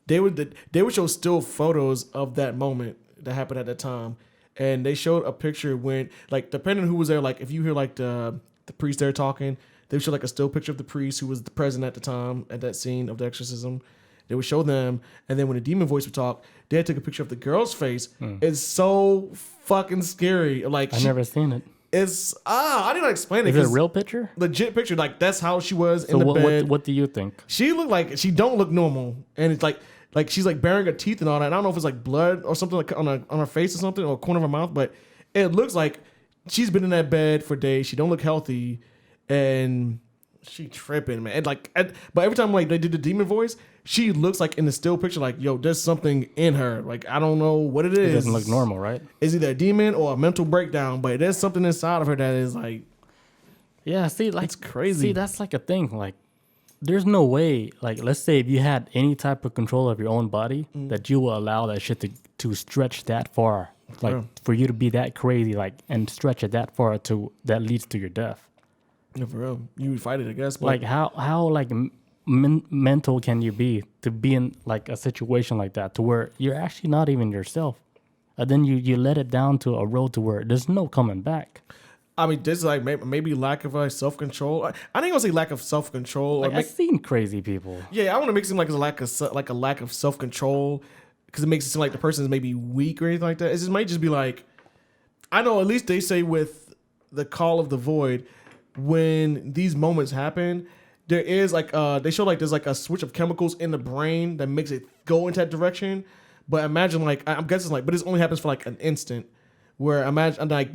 they would show still photos of that moment that happened at that time, and they showed a picture when, like, depending on who was there, like if you hear like the priest there talking, they would show like a still picture of the priest who was the president at the time at that scene of the exorcism. They would show them, and then when the demon voice would talk, they took a picture of the girl's face. It's so fucking scary. Like I've never seen it. it's I didn't explain it. Is it a 'cause real picture? legit picture? Like that's how she was So in the bed. what do you think? She looked like she don't look normal, and it's like she's like baring her teeth and all that. And I don't know if it's like blood or something like on her face or something or corner of her mouth, but it looks like she's been in that bed for days. She don't look healthy, and she tripping, man. And but every time like they did the demon voice, she looks like in the still picture like, yo, there's something in her. Like I don't know what it is. It doesn't look normal, right? It's either a demon or a mental breakdown, but there's something inside of her that is like, Yeah, see, like it's crazy. See, that's like a thing. Like, there's no way. Like, let's say if you had any type of control of your own body, that you will allow that shit to stretch that far. Like, for you to be that crazy, like, and stretch it that far that leads to your death. Yeah, for real. You would fight it, I guess. But Like, how like mental can you be to be in like a situation like that to where you're actually not even yourself, and then you let it down to a road to where there's no coming back. I mean, this is like maybe lack of self control. I ain't gonna say lack of self control. Like, I've seen crazy people. Yeah, I want to make it seem like it's a lack of self control because it makes it seem like the person is maybe weak or anything like that. It just might just be like, I know at least they say with the call of the void, when these moments happen, there is like they show like there's like a switch of chemicals in the brain that makes it go into that direction. But imagine like I'm guessing like, but this only happens for like an instant. Where imagine like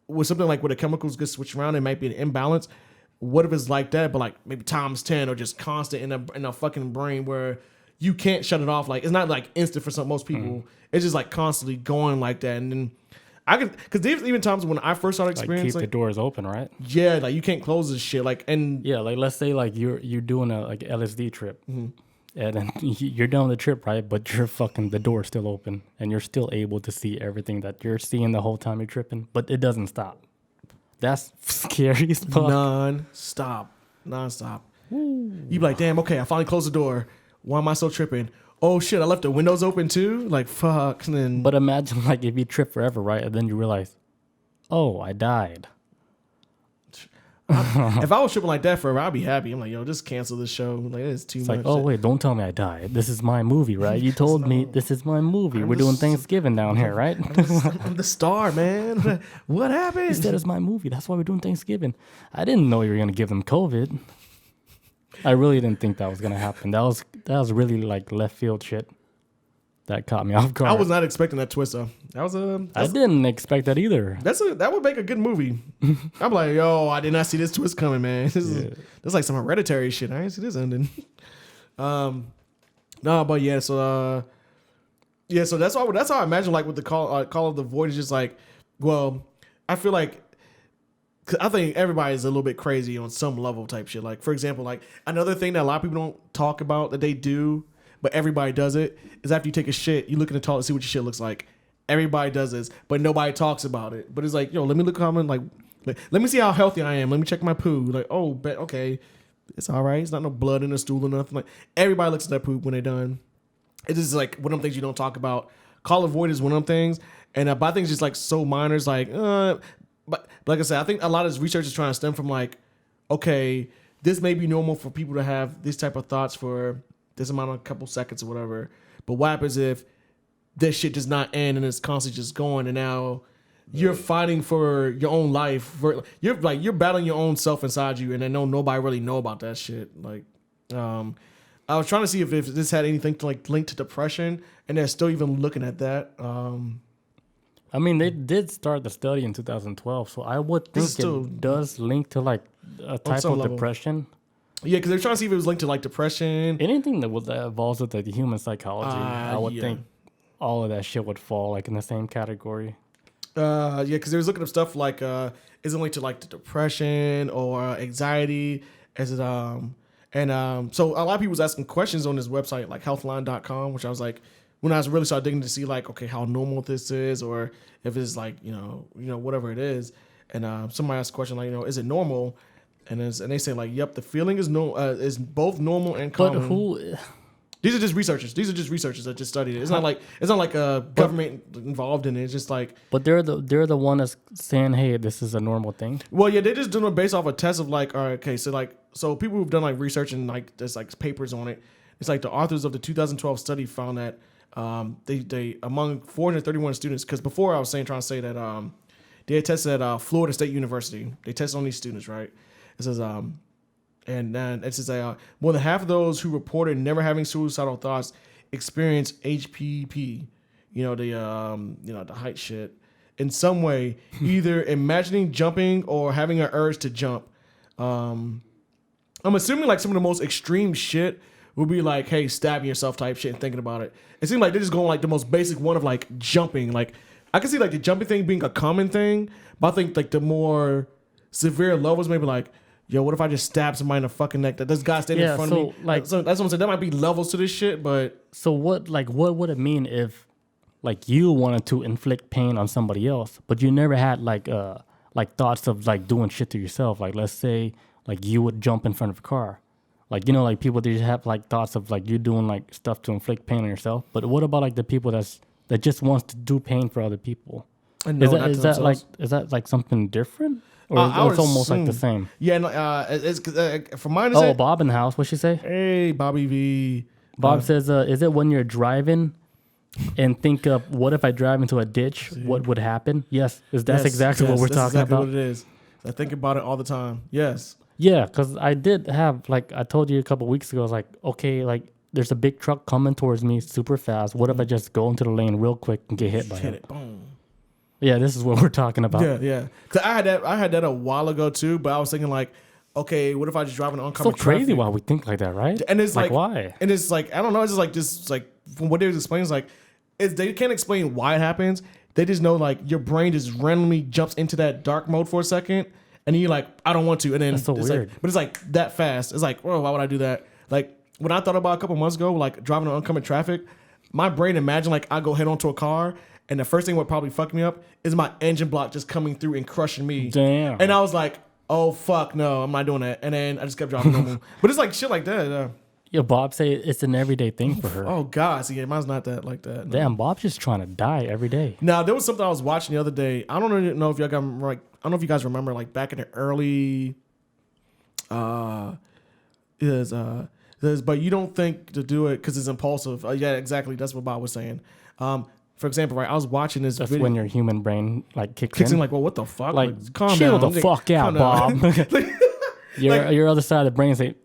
with something like where the chemicals get switched around, it might be an imbalance. What if it's like that, but like maybe times 10 or just constant in a fucking brain where you can't shut it off? Like it's not like instant for most people. It's just like constantly going like that, and then I can because there's even times when I first started Like, experiencing keep the doors open, right? yeah, like you can't close this shit. Like and Yeah, like let's say like you're doing a like LSD trip, and then you're done with the trip, right? But you're the door's still open, and you're still able to see everything that you're seeing the whole time you're tripping, but it doesn't stop. That's scary as fuck. non-stop. You be like, damn, okay, I finally closed the door. Why am I so tripping? Oh shit, I left the windows open too? Like fuck. And then But imagine like if you trip forever, right? And then you realize, oh, I died. if I was tripping like that forever, I'd be happy. I'm like, yo, just cancel this show. Like it's too It's much. like, oh wait, don't tell me I died. This is my movie, right? You told me this is my movie. We're doing Thanksgiving down here, right? I'm the star, man. What happened? He said it's my movie. That's why we're doing Thanksgiving. I didn't know you were gonna give them COVID. I really didn't think that was gonna happen. That was really like left field shit. That caught me off guard. I was not expecting that twist though. That was I didn't expect that either. that would make a good movie. I'm like, yo, I did not see this twist coming, man. This is like some hereditary shit. I didn't see this ending. No, but yeah, so that's how I imagine like with the call of the void is just like, well, I feel like 'cause I think everybody's a little bit crazy on some level type shit. Like for example, like another thing that a lot of people don't talk about that they do, but everybody does it, is after you take a shit, you look in the toilet to see what your shit looks like. Everybody does this, but nobody talks about it. But it's like, yo, let me look common, like let me see how healthy I am. Let me check my poo. Like, oh, okay, it's all right. It's not no blood in the stool or nothing. Like everybody looks at their poop when they're done. It's just like one of them things you don't talk about. Call of void is one of them things, and but I think it's just like so minor. It's like, but like I said, I think a lot of this research is trying to stem from like, okay, this may be normal for people to have this type of thoughts for this amount of couple seconds or whatever. But what happens if this shit does not end and it's constantly just going, and now you're fighting for your own life. You're battling your own self inside you, and then nobody really know about that shit. Like, I was trying to see if this had anything to like link to depression, and they're still even looking at that. I mean, they did start the study in 2012, so I would think it does link to like a type of depression. Yeah, because they're trying to see if it was linked to like depression. Anything that involves with like the human psychology, I would think all of that shit would fall like in the same category. Yeah, because they was looking up stuff like is it linked to like the depression or anxiety? Is it so a lot of people was asking questions on this website like healthline.com, which I was like, when I was really started digging to see like, okay, how normal this is, or if it's like, you know, whatever it is. And somebody asked a question like, is it normal? And they say like, yep, the feeling is both normal and common. But who? These are just researchers. These are just researchers that just studied it. It's not like a government involved in it. It's just like. But they're the one that's saying, hey, this is a normal thing. Well, yeah, they're just doing it based off a test of like, all right, okay, so people who've done like research and like there's like papers on it. It's like the authors of the 2012 study found that they among 431 students, because before I was trying to say that they had tested at Florida State University. They tested on these students, right? It says and then it says more than half of those who reported never having suicidal thoughts experienced HPP, the height shit, in some way, either imagining jumping or having an urge to jump. I'm assuming like some of the most extreme shit would be like, hey, stabbing yourself type shit and thinking about it. It seemed like they're just going like the most basic one of like jumping. Like I can see like the jumping thing being a common thing, but I think like the more severe levels maybe like, yo, what if I just stab somebody in the fucking neck? That this guy standing in front of me. Like, so that's what I'm saying. There might be levels to this shit, but so what would it mean if like you wanted to inflict pain on somebody else, but you never had like thoughts of like doing shit to yourself? Like let's say like you would jump in front of a car. Like, like people, they just have like thoughts of like you doing like stuff to inflict pain on yourself. But what about like the people that just wants to do pain for other people? Is that like something different? Or it's almost like the same? Yeah, it's from my understanding. Oh, Bob in the house. What'd she say? Hey, Bobby V. Bob says, is it when you're driving and think of what if I drive into a ditch? What would happen? Yes, that's exactly what we're talking about. What it is. I think about it all the time. Yes. Yeah, because I did have, like, I told you a couple weeks ago, I was like, okay, like, there's a big truck coming towards me super fast. What if I just go into the lane real quick and get hit by it? Boom. Yeah, this is what we're talking about. Yeah. Because I had that a while ago too, but I was thinking like, okay, what if I just drive an oncoming traffic? It's so crazy why we think like that, right? And it's like why? And it's like, I don't know, it's just like from what they was explaining, it's like they can't explain why it happens. They just know like your brain just randomly jumps into that dark mode for a second. And you're like, I don't want to. And then that's so it's weird. Like, but it's like that fast. It's like, oh, why would I do that? Like when I thought about a couple months ago, like driving on oncoming traffic, my brain imagined like I go head onto a car and the first thing what probably fucked me up is my engine block just coming through and crushing me. Damn. And I was like, oh fuck no, I'm not doing that. And then I just kept driving normal. But it's like shit like that. Yo, Bob say it's an everyday thing for her. Oh God, see, mine's not that like that. No. Damn, Bob's just trying to die every day. Now there was something I was watching the other day. I don't know if y'all got like. I don't know if you guys remember, like back in the early, but you don't think to do it because it's impulsive. Yeah, exactly. That's what Bob was saying. For example, right, I was watching this. That's video. When your human brain like kicks in. Like, well, what the fuck? Like, calm chill down. the fuck out, Bob. Your other side of the brain say,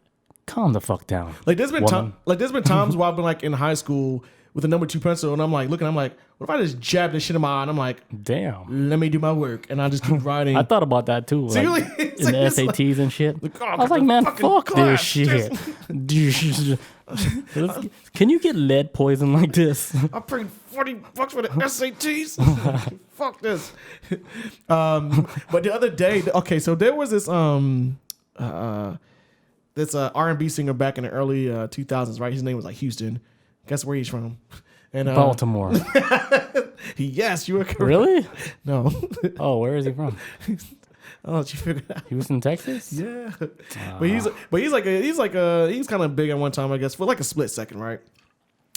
calm the fuck down. Like there's been times where I've been like in high school with a number 2 pencil, and I'm like looking. I'm like, what if I just jab this shit in my eye? And I'm like, damn, let me do my work, and I just keep writing. I thought about that too, like, in the SATs like, and shit. Like, I was like, man, fuck this shit. Can you get lead poison like this? I paid $40 for the SATs. Fuck this. But the other day, okay, so there was this this R&B singer back in the early 2000s, right? His name was like Houston. Guess where he's from? And Baltimore. Yes, you were correct. Really? No. Oh, where is he from? I'll let you figure it out. Houston, Texas? Yeah. But he's kind of big at one time, I guess, for like a split second, right?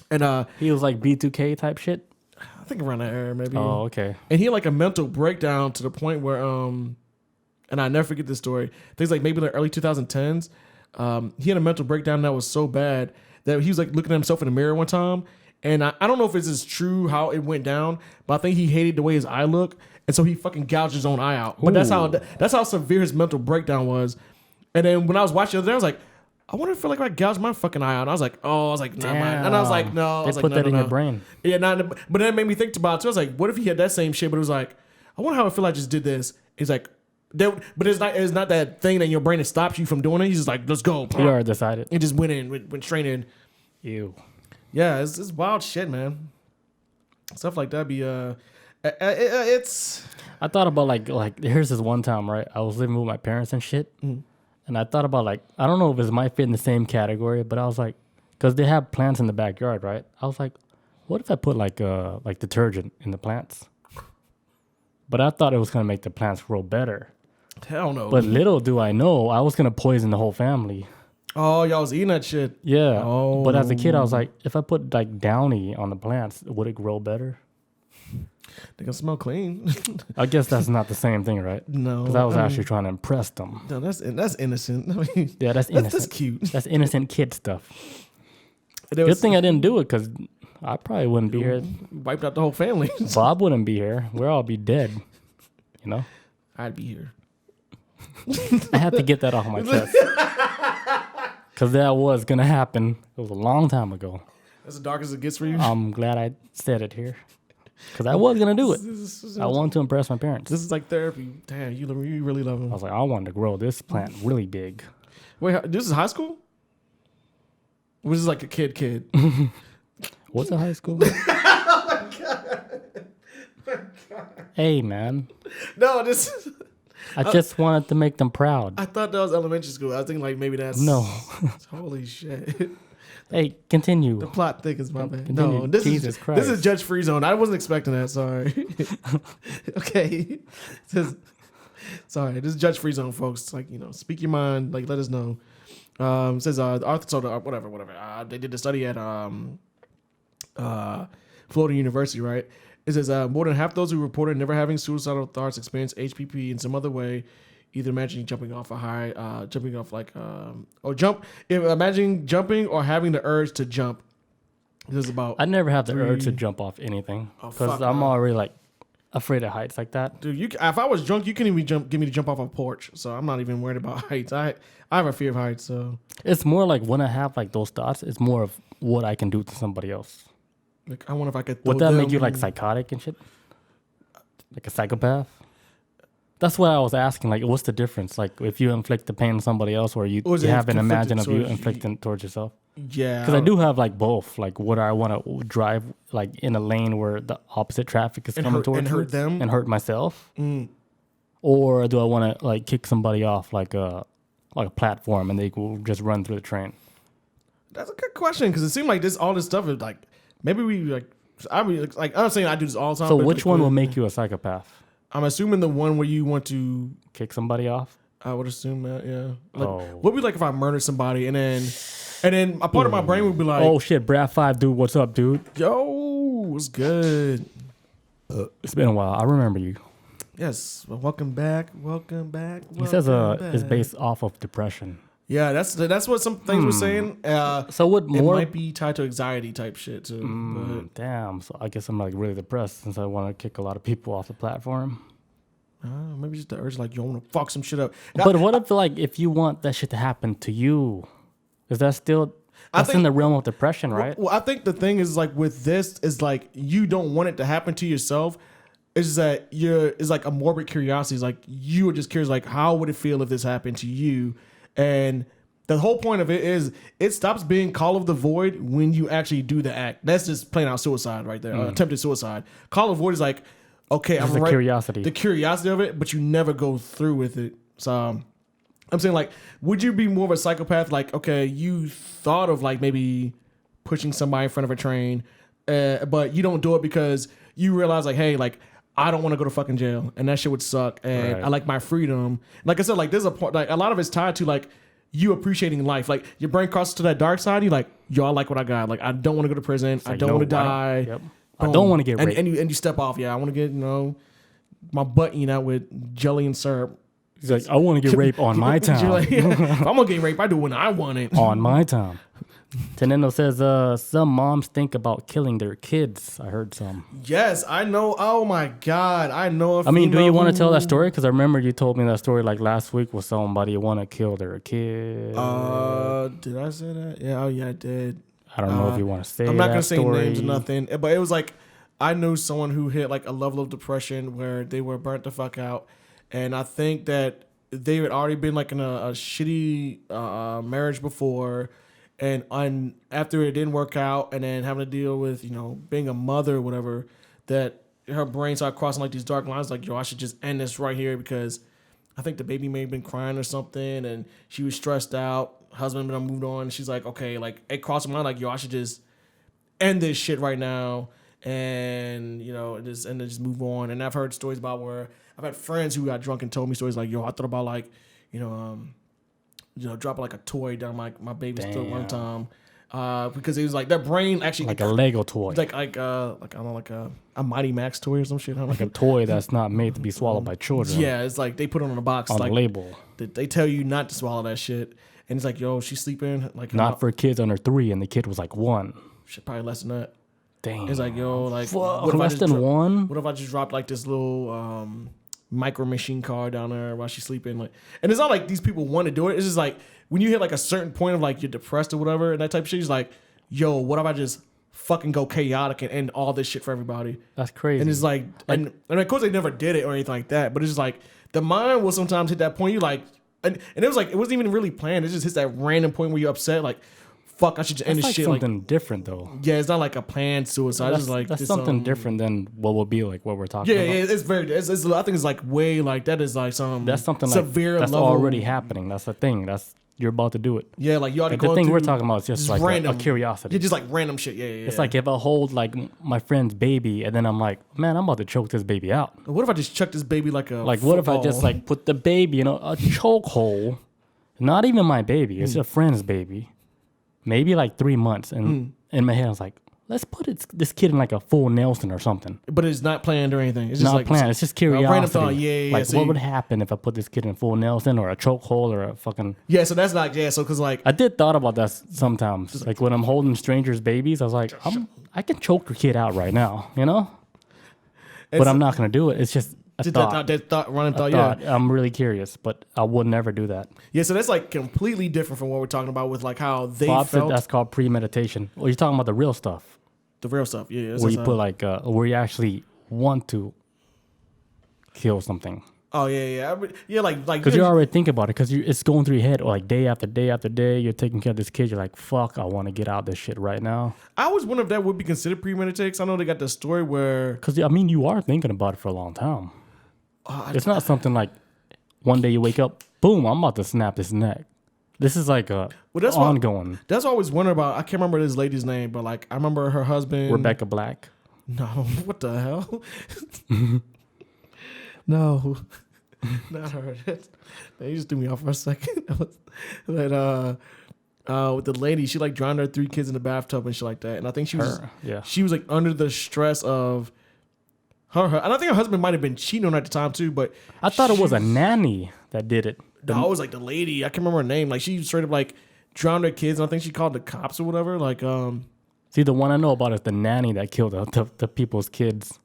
And he was like B2K type shit? I think around that era, maybe. Oh, okay. And he had like a mental breakdown to the point where and I never forget this story. Things like maybe in the early 2010s, he had a mental breakdown that was so bad that he was like looking at himself in the mirror one time. And I don't know if it's true how it went down, but I think he hated the way his eye looked. And so he fucking gouged his own eye out. But that's how severe his mental breakdown was. And then when I was watching the other day, I was like, I wonder if I gouged my fucking eye out. And I was like, oh, nah, man. And I was like, no. I They was put like, no, that no, in no. your brain. Yeah, but then it made me think about it too. I was like, what if he had that same shit, but it was like, I wonder how I feel I just did this. He's like, but it's not that thing that in your brain that stops you from doing it. He's just like, let's go. You already decided. It just went straight in. Ew. Yeah, it's wild shit, man. Stuff like that be it's. I thought about like here's this one time, right? I was living with my parents and shit, and I thought about like I don't know if it might fit in the same category, but I was like, because they have plants in the backyard, right? I was like, what if I put like detergent in the plants? But I thought it was gonna make the plants grow better. Hell no. But little do I know, I was gonna poison the whole family. Oh, y'all was eating that shit. Yeah. Oh. But as a kid, I was like, if I put like Downy on the plants, would it grow better? They can smell clean. I guess that's not the same thing, right? No. Because I was actually trying to impress them. No, that's innocent. I mean, Yeah, that's innocent. That's cute. That's innocent kid stuff. There Good was- thing I didn't do it because I probably wouldn't be here. Wiped out the whole family. Bob wouldn't be here. We'd all be dead. You know? I'd be here. I had to get that off my chest. Because that was going to happen. It was a long time ago. That's the darkest it gets for you. I'm glad I said it here. Because I was going to do it. I wanted to impress my parents. This is like therapy. Damn, you really love I them. was like, I wanted to grow this plant really big. Wait, this is high school? Or was this like a kid? What's a high school? Hey, man. No, this. I just wanted to make them proud. I thought that was elementary school. I was thinking like maybe that's No. Holy shit. Hey, continue. The plot thickens my bad. Continue. No, this Jesus is Christ. this is Judge Free Zone. I wasn't expecting that. Sorry. Okay. Sorry, this is Judge Free Zone, folks. It's like speak your mind. Like let us know. It says Arthur. So whatever. They did the study at Florida University, right? It says more than half those who reported never having suicidal thoughts experienced HPP in some other way, either imagining jumping off imagining jumping or having the urge to jump. This is about. I never have the urge to jump off anything Oh, because fuck I'm no. already like afraid of heights like that. Dude, if I was drunk, you couldn't even get me to jump off a porch. So I'm not even worried about heights. I have a fear of heights. So It's more like when I have like those thoughts, it's more of what I can do to somebody else. like I wonder if I could. Would that make you like psychotic and shit? Like a psychopath? That's what I was asking. Like, what's the difference? Like, if you inflict the pain on somebody else, or you is it have an conflicted imagine of you towards inflicting towards yourself? Yeah, Because I do have like both. Like, would I want to drive like in a lane where the opposite traffic is And coming hurt- towards and me hurt them? and hurt myself? Mm. Or do I want to like kick somebody off like a platform and they will just run through the train? That's a good question because it seemed like all this stuff is like maybe we like. I mean, like I'm not saying I do this all the time. So but which like, one will make you a psychopath? I'm assuming the one where you want to. Kick somebody off? I would assume that, yeah. Like, Oh. what would be like if I murdered somebody and then a part of my brain would be like, Oh shit, Brad 5, dude, what's up, dude? yo, what's good? It's been a while. I remember you. Yes, well, welcome back. He says it's based off of depression. Yeah, that's what some things were saying. So what It more? might be tied to anxiety type shit too. Damn. So I guess I'm like really depressed since I want to kick a lot of people off the platform. But maybe just the urge, like you want to fuck some shit up. But what if you want that shit to happen to you? Is that still? That's in think- the realm of depression, right? Well, I think the thing is like with this is like you don't want it to happen to yourself. It's just that it's like a morbid curiosity. It's like you are just curious, like how would it feel if this happened to you? And the whole point of it is it stops being Call of the Void when you actually do the act. That's just plain out suicide right there, attempted suicide. Call of Void is like, okay, Just I'm the curiosity. the curiosity of it, but you never go through with it. So I'm saying like, would you be more of a psychopath? Like, okay, you thought of like maybe pushing somebody in front of a train, but you don't do it because you realize like, hey, like I don't want to go to fucking jail, and that shit would suck. And Right. I like my freedom. Like I said, like there's a point, like a lot of it's tied to like you appreciating life. Like your brain crosses to that dark side. You like, yo, I like what I got. Like I don't want to go to prison. I like, don't you want to know die. what? Yep. I don't want to get raped. And you step off. Yeah, I want to get my butt eaten out with jelly and syrup. He's like, I want to get raped on my You're time. like, if I'm gonna get raped, I do it when I want it. On my time. Tenendo says, some moms think about killing their kids. I heard some. Yes, I know. Oh my God, I know. I mean, do you want to tell that story? Because I remember you told me that story like last week with somebody want to kill their kid. Did I say that? Yeah. Oh yeah, I did. I don't know if you want to say. I'm not that gonna say story. names or nothing, but it was like I knew someone who hit like a level of depression where they were burnt the fuck out, and I think that they had already been like in a shitty marriage before, and after it didn't work out, and then having to deal with being a mother or whatever, that her brain started crossing like these dark lines, like yo, I should just end this right here because I think the baby may have been crying or something, and she was stressed out. Husband been moved on. She's like, okay, like it crossed her mind, like yo, I should just end this shit right now, and just move on. And I've heard stories about where I've had friends who got drunk and told me stories like, yo, I thought about like, dropping like a toy down my baby's throat one time, because it was like their brain actually like a Lego toy, like I don't know, like a Mighty Max toy or some shit. Like a toy that's not made to be swallowed by children. Yeah, it's like they put it on a box on like a label. They tell you not to swallow that shit. And it's like, yo, she's sleeping. Like not for kids under 3, and the kid was like 1. Shit, probably less than that. Damn. It's like, yo, like what less than 1? What if I just dropped like this little micro machine car down there while she's sleeping? Like, and it's not like these people want to do it. It's just like when you hit like a certain point of like you're depressed or whatever and that type of shit. It's like, yo, what if I just fucking go chaotic and end all this shit for everybody? That's crazy. And it's like and of course they never did it or anything like that. But it's just like the mind will sometimes hit that point. You like. And it was like it wasn't even really planned. It just hits that random point where you're upset, like, "Fuck, I should just end this like shit." Something different though. Yeah, it's not like a planned suicide. It's just like that's something different than what would be like what we're talking about. Yeah, it's very. It's I think it's like way like that is like some. That's something severe like, that's level. already happening. That's the thing. You're about to do it. Yeah, like you already. Like the thing we're talking about is just like random, a curiosity. Yeah, just like random shit. Yeah. It's like if I hold like my friend's baby and then I'm like, man, I'm about to choke this baby out. What if I just chuck this baby like a? Like what if I just like put the baby in a chokehold? Not even my baby. It's a friend's baby. Maybe like 3 months. And in my head, I was like, let's put this kid in like a full Nelson or something. But it's not planned or anything. It's just not like planned. It's just curiosity. Random thought. Yeah. Like what would happen if I put this kid in full Nelson or a chokehold or a fucking... Yeah, so that's not... Yeah, so because like... I did thought about that sometimes. Like when I'm holding strangers' babies, I was like, I can choke your kid out right now, you know? But I'm not going to do it. It's just... Yeah. I'm really curious, but I would never do that. Yeah, so that's like completely different from what we're talking about with like how they Bob felt. Said that's called premeditation. Well, you're talking about the real stuff. The real stuff, yeah. Where you put like, where you actually want to kill something. Oh yeah. Like because you already think about it, because it's going through your head, or like day after day after day, you're taking care of this kid. You're like, fuck, I want to get out of this shit right now. I always wonder if that would be considered premeditated. 'Cause I know they got the story where, because I mean, you are thinking about it for a long time. It's not something like one day you wake up, boom, I'm about to snap this neck. This is like ongoing. That's what I always wonder about. I can't remember this lady's name, but like I remember her husband, Rebecca Black. No, what the hell? No, not her. You just threw me off for a second. That with the lady, she like drowned her 3 kids in the bathtub and shit like that. And I think she was like under the stress of her. And I think her husband might have been cheating on her at the time too. But I thought it was a nanny that did it. No, it was like the lady. I can't remember her name. Like she straight up like drowned her kids, and I think she called the cops or whatever. Like see, the one I know about is the nanny that killed the people's kids.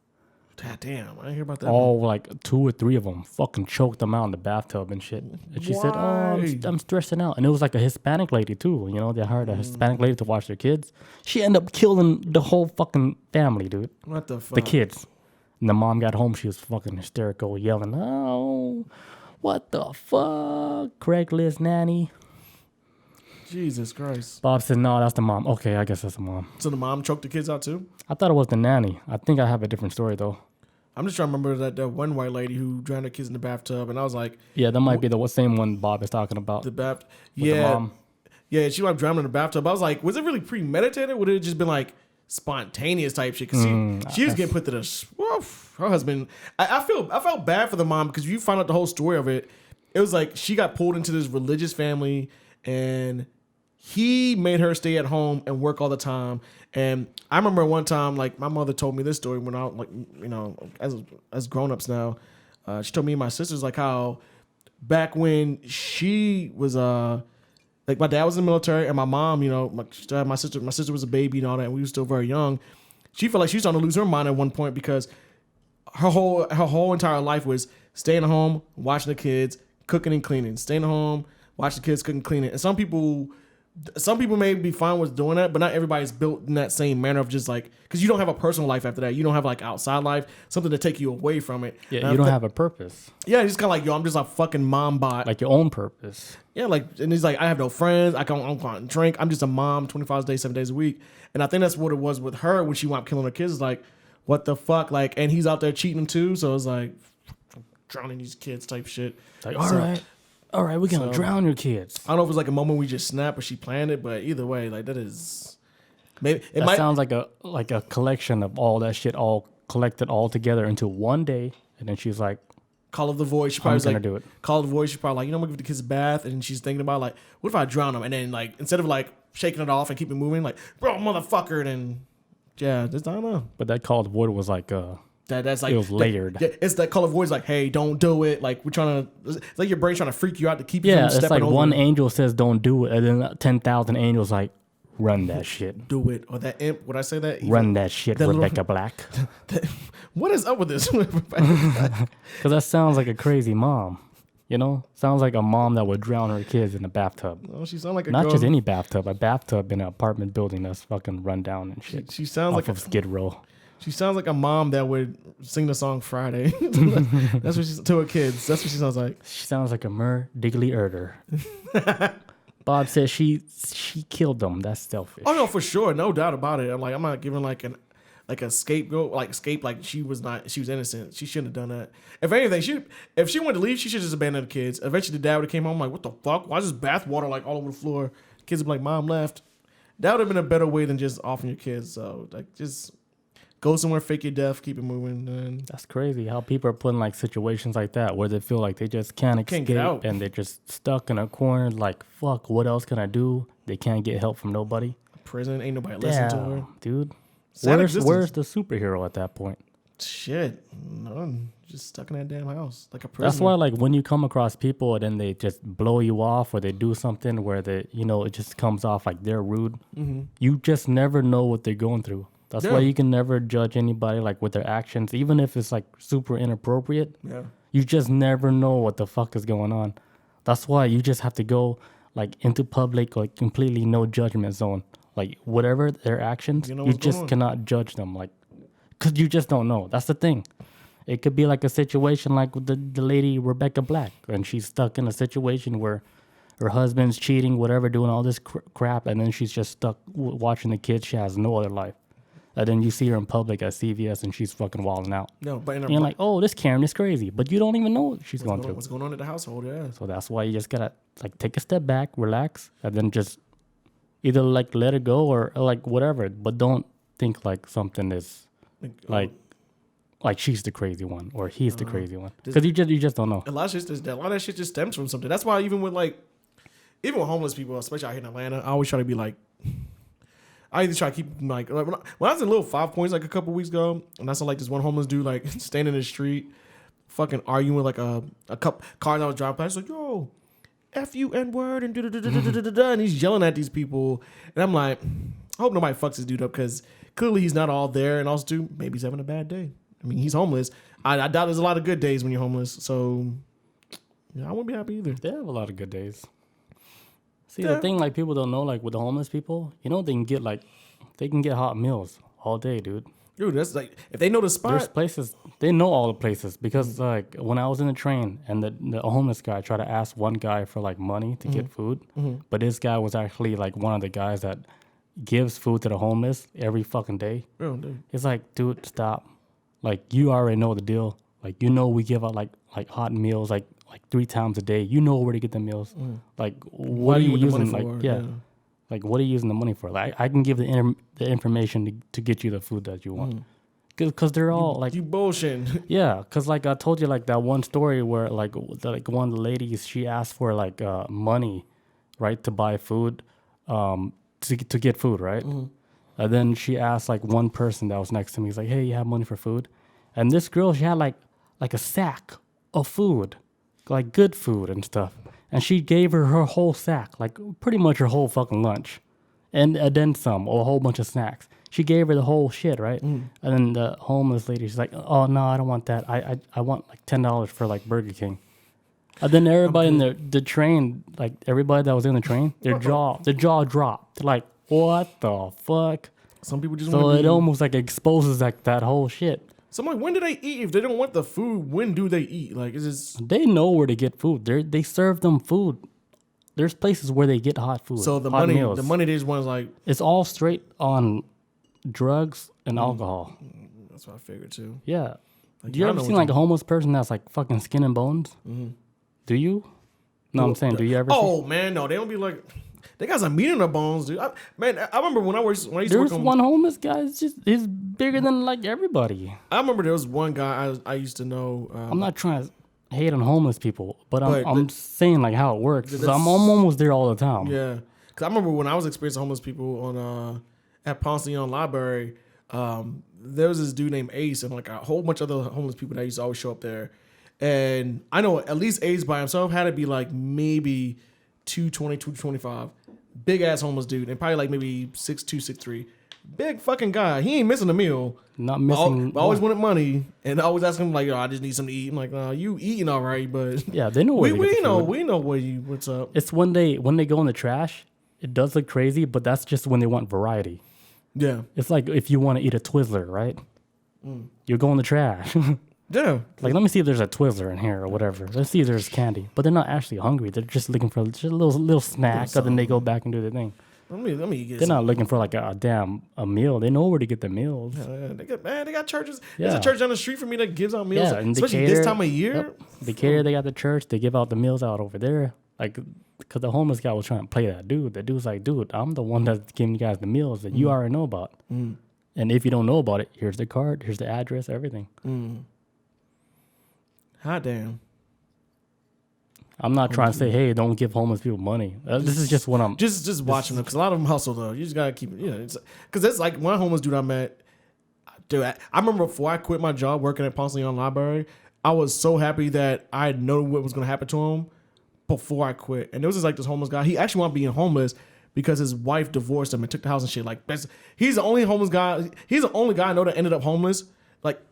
God damn, I didn't hear about that. All like 2 or 3 of them fucking choked them out in the bathtub and shit. And she said, "Oh, I'm stressing out." And it was like a Hispanic lady too. You know, they hired a Hispanic lady to watch their kids. She ended up killing the whole fucking family, dude. What the fuck? The kids. And the mom got home. She was fucking hysterical, yelling, "Oh, what the fuck, Craigslist nanny." Jesus Christ. Bob said, "No, that's the mom." Okay, I guess that's the mom. So the mom choked the kids out too? I thought it was the nanny. I think I have a different story though. I'm just trying to remember that one white lady who drowned her kids in the bathtub, and I was like, yeah, that might be the same one Bob is talking about. The bathtub. Yeah. The mom. Yeah, she like drowned in the bathtub. I was like, was it really premeditated? Would it have just been like spontaneous type shit? Because she was getting put to the her husband. I felt bad for the mom, because you find out the whole story of it. It was like she got pulled into this religious family, and he made her stay at home and work all the time. And I remember one time, like my mother told me this story when I, like, you know, as grown-ups now, she told me and my sisters like how back when she was like my dad was in the military, and my mom, you know, my sister was a baby and all that, and we were still very young. She felt like she was starting to lose her mind at one point because her whole entire life was staying at home, watching the kids, cooking and cleaning, staying at home, watching the kids, cooking, cleaning. And some people may be fine with doing that, but not everybody's built in that same manner of just like, because you don't have a personal life after that. You don't have like outside life, something to take you away from it. Yeah, you don't have a purpose. Yeah, he's kind of like, yo, I'm just a fucking mom bot. Like your own purpose. Yeah, like, and he's like, I have no friends. I don't go out and drink. I'm just a mom 25 days, 7 days a week. And I think that's what it was with her when she wound up killing her kids. Is like, what the fuck? Like, and he's out there cheating too. So it's like, drowning these kids type shit. Like, all right, we're gonna drown your kids. I don't know if it was like a moment we just snapped or she planned it, but either way, like that is maybe That sounds like a collection of all that shit all collected all together into one day, and then she's like, Call of the Void. She probably was gonna like, do it. Call of the Void. She probably like, you know, I'm gonna give the kids a bath, and she's thinking about like, what if I drown them? And then like instead of like shaking it off and keep it moving, like, bro, motherfucker, and then yeah, just I don't know. But that Call of Void was like That's like it was layered. It's that Call of Void's like, hey, don't do it. Like we're trying to, it's like your brain's trying to freak you out to keep you from it's stepping like over. one angel says don't do it, and then 10,000 angels like run that shit. Do it, or that imp. Would I say that? Run that shit, that Rebecca little, Black. What is up with this? Because that sounds like a crazy mom. You know, sounds like a mom that would drown her kids in a bathtub. Oh, she sounds like a not girl. just any bathtub, a bathtub in an apartment building that's fucking run down and shit. She sounds off like of Skid Row. She sounds like a mom that would sing the song Friday. That's what she's to her kids. That's what she sounds like. She sounds like a Diggly Erder. Bob says she killed them. That's selfish. Oh no, for sure, no doubt about it. I'm not giving like a scapegoat, like she was innocent. She shouldn't have done that. If anything, if she wanted to leave, she should just abandon the kids. Eventually, the dad would have came home like, what the fuck? Why is this bath water like all over the floor? Kids would be like, Mom left. That would have been a better way than just offing your kids. So like just go somewhere, fake your death, keep it moving. And that's crazy how people are put in like situations like that where they feel like they just can't escape get out. And they're just stuck in a corner like, fuck, what else can I do? They can't get help from nobody. Prison, ain't nobody listen to her. Dude. Where's the superhero at that point? Shit. None. Just stuck in that damn house. Like a prisoner. That's why like when you come across people and then they just blow you off or they do something where it just comes off like they're rude. Mm-hmm. You just never know what they're going through. That's why you can never judge anybody like with their actions, even if it's like super inappropriate. Yeah. You just never know what the fuck is going on. That's why you just have to go like into public, like completely no judgment zone. Like whatever their actions, you just cannot judge them. Like, cause you just don't know. That's the thing. It could be like a situation like with the lady Rebecca Black, and she's stuck in a situation where her husband's cheating, whatever, doing all this crap, and then she's just stuck watching the kids. She has no other life. And then you see her in public at CVS and she's fucking wilding out. No, but and you're like, oh, this Karen is crazy. But you don't even know what she's going through. What's going on in the household, yeah. So that's why you just gotta like take a step back, relax, and then just either like let it go or like whatever. But don't think like something is like she's the crazy one or he's the crazy one. Because you just don't know. A lot of that shit just stems from something. That's why even with homeless people, especially out here in Atlanta, I always try to be like, I either try to keep like when I was in Little 5 Points like a couple weeks ago, and I saw like this one homeless dude like standing in the street, fucking arguing with like a couple cars I was driving past, like yo, F you N-word and and he's yelling at these people, and I'm like, I hope nobody fucks this dude up because clearly he's not all there, and also too maybe he's having a bad day. I mean he's homeless. I doubt there's a lot of good days when you're homeless, so yeah, I wouldn't be happy either. They have a lot of good days. See, the thing, like, people don't know, like, with the homeless people, they can get hot meals all day, dude. Dude, that's like, if they know the spot. There's places, they know all the places. Because, like, when I was in the train and the homeless guy tried to ask one guy for, like, money to get food. Mm-hmm. But this guy was actually, like, one of the guys that gives food to the homeless every fucking day. Oh, dude. It's like, dude, stop. Like, you already know the deal. Like, we give out, like hot meals, like 3 times a day. You know where to get the meals. Like, what are you using? Like, like, what are you using the money for? Like, I can give the information to get you the food that you want. Because they're all like, you bullshitting. Yeah, because like I told you, like that one story where like one of the ladies, she asked for like money, right, to buy food, to get food, right. And then she asked like one person that was next to me, he's like, hey, you have money for food? And this girl, she had like a sack of food. Like good food and stuff. and she gave her whole sack, like pretty much her whole fucking lunch, and then some, or a whole bunch of snacks. She gave her the whole shit, right? And then the homeless lady, she's like, "Oh no, I don't want that. I want like $10 for like Burger King." And then everybody in the train, like everybody that was in the train, their jaw dropped. They're like, "What the fuck?" Some people just so it almost like exposes like that whole shit. So I'm like, when do they eat? If they don't want the food, when do they eat? Like, is this? They know where to get food. They serve them food. There's places where they get hot food. So the hot money, meals. the money they just want is like. It's all straight on drugs and alcohol. That's what I figured too. Yeah. Like, Do you ever seen like a homeless person that's like fucking skin and bones? Do you? No, I'm saying, do you ever? Oh man, no, they don't be like. They got some meat in their bones, dude. I remember when I used to work There's one homeless guy. He's bigger than like everybody. I remember there was one guy I used to know. I'm not trying to hate on homeless people, but I'm saying like how it works. I'm almost there all the time. Yeah, because I remember when I was experiencing homeless people on at Ponce de Leon Library. There was this dude named Ace and like a whole bunch of other homeless people that used to always show up there. And I know at least Ace by himself had to be like maybe 220, 225. Big ass homeless dude, and probably like maybe 6'2", 6'3". Big fucking guy. He ain't missing a meal. Not missing. I always wanted money, and I always ask him like, "Yo, I just need something to eat." I'm like, "No, you eating all right?" But yeah, they know where we know what's up. It's when they go in the trash. It does look crazy, but that's just when they want variety. Yeah, it's like if you want to eat a Twizzler, right? You go in the trash. Yeah. Like, let me see if there's a Twizzler in here or whatever. Let's see if there's candy. But they're not actually hungry. They're just looking for just a little snack, and then they go back and do their thing. Let me get. They're not looking for like a meal. They know where to get the meals. They got churches. Yeah. There's a church down the street from me that gives out meals, especially Decatur, this time of year. Yep. Decatur, they got the church. They give out the meals out over there. Like, because the homeless guy was trying to play that dude. The dude's like, dude, I'm the one that's giving you guys the meals that you already know about. And if you don't know about it, here's the card, here's the address, everything. Hot damn. I'm not trying to say, hey, don't give homeless people money. This is just what I'm... Just watching them, because a lot of them hustle, though. You just got to keep it, because it's like one homeless dude I met. Dude, I remember before I quit my job working at Ponce de Leon Library, I was so happy that I known what was going to happen to him before I quit. And there was this homeless guy. He actually wanted being homeless because his wife divorced him and took the house and shit. Like, he's the only homeless guy. He's the only guy I know that ended up homeless. Like,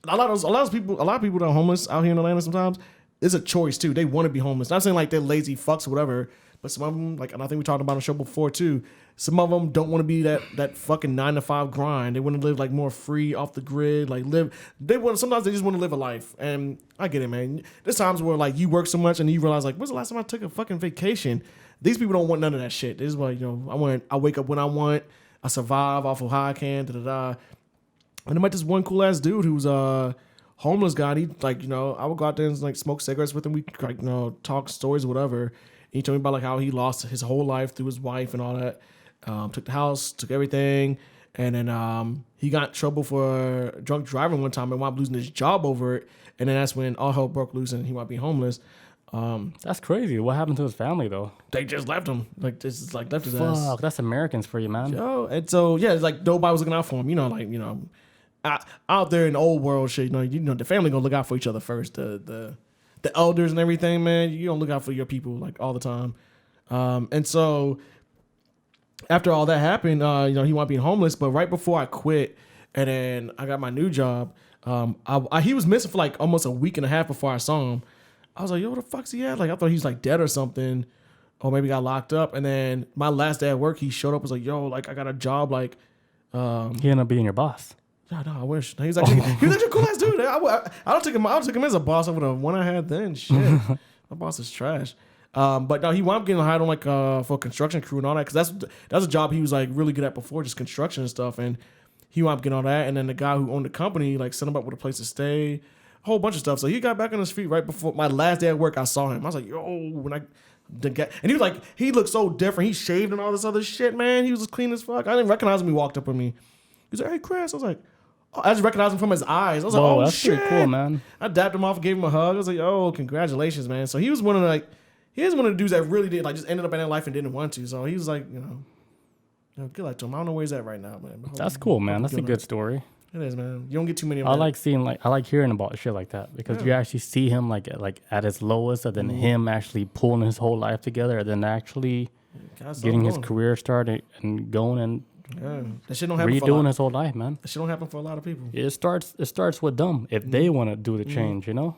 a lot of people that are homeless out here in Atlanta sometimes, it's a choice too. They want to be homeless. Not saying like they're lazy fucks or whatever, but some of them, like, and I think we talked about on the show before too, some of them don't want to be that fucking 9-to-5 grind. They want to live like more free, off the grid, like sometimes they just want to live a life. And I get it, man. There's times where like you work so much and you realize like, when's the last time I took a fucking vacation? These people don't want none of that shit. This is what, I wake up when I want, I survive off of how I can, da-da-da. And I met this one cool ass dude who's homeless guy. And he like, I would go out there and like smoke cigarettes with him. We like, talk stories or whatever. And he told me about like how he lost his whole life through his wife and all that. Took the house, took everything. And then he got in trouble for drunk driving one time and wound up losing his job over it. And then that's when all hell broke loose and he might be homeless. That's crazy. What happened to his family though? They just left him. Like, just like left his ass. Fuck, that's Americans for you, man. Yo, and so yeah, it's like nobody was looking out for him. Out there in the old world shit, the family gonna look out for each other first. The elders and everything, man. You don't look out for your people like all the time. And so after all that happened, he wanted to be homeless. But right before I quit, and then I got my new job, he was missing for like almost a week and a half before I saw him. I was like, yo, what the fuck's he at? Like, I thought he was like dead or something, or maybe got locked up. And then my last day at work, he showed up, was like, yo, like I got a job, like. He ended up being your boss. Yeah, no, I wish. He was actually a cool ass dude. I took him as a boss over the one I had then. Shit, my boss is trash. But no, he wound up getting hired on like for a construction crew and all that, because that's a job he was like really good at before, just construction and stuff. And he wound up getting all that. And then the guy who owned the company like set him up with a place to stay, a whole bunch of stuff. So he got back on his feet right before my last day at work. I saw him. I was like, yo, and he was like, he looked so different. He shaved and all this other shit, man. He was as clean as fuck. I didn't recognize him. He walked up on me. He was like, hey, Chris. I was like, oh, I just recognized him from his eyes. I was like, oh, that's shit. pretty cool, man. I dapped him off and gave him a hug. I was like, oh, congratulations, man. So he was one of the dudes that really did, like, just ended up in that life and didn't want to. So he was like, good luck to him. I don't know where he's at right now, man. That's cool, man. That's a good story. It is, man. You don't get too many of I that. like hearing about shit like that because you actually see him like at his lowest, and then him actually pulling his whole life together, and then actually getting his career started and going and that shit don't happen redoing his whole life, man. That shit don't happen for a lot of people. It starts with them if they want to do the change, you know.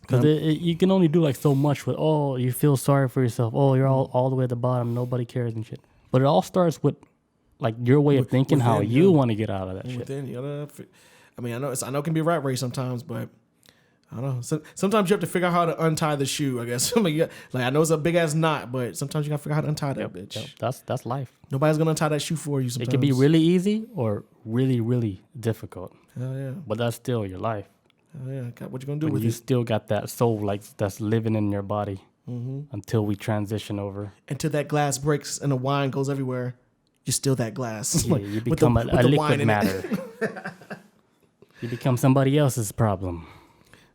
Because you can only do like so much with, you feel sorry for yourself. Oh, you're all the way at the bottom. Nobody cares and shit. But it all starts with like your way of thinking, how you want to get out of that shit. Within, I mean, I know it can be a rat race sometimes, but I don't know. Sometimes you have to figure out how to untie the shoe, I guess. Like I know it's a big ass knot, but sometimes you gotta figure out how to untie that bitch. Yep. That's life. Nobody's gonna untie that shoe for you sometimes. It can be really easy or really, really difficult. Hell yeah. But that's still your life. Hell yeah. What you gonna do with you it? Still got that soul like that's living in your body until we transition over. Until that glass breaks and the wine goes everywhere. You're still that glass. Yeah, you become a liquid matter. You become somebody else's problem.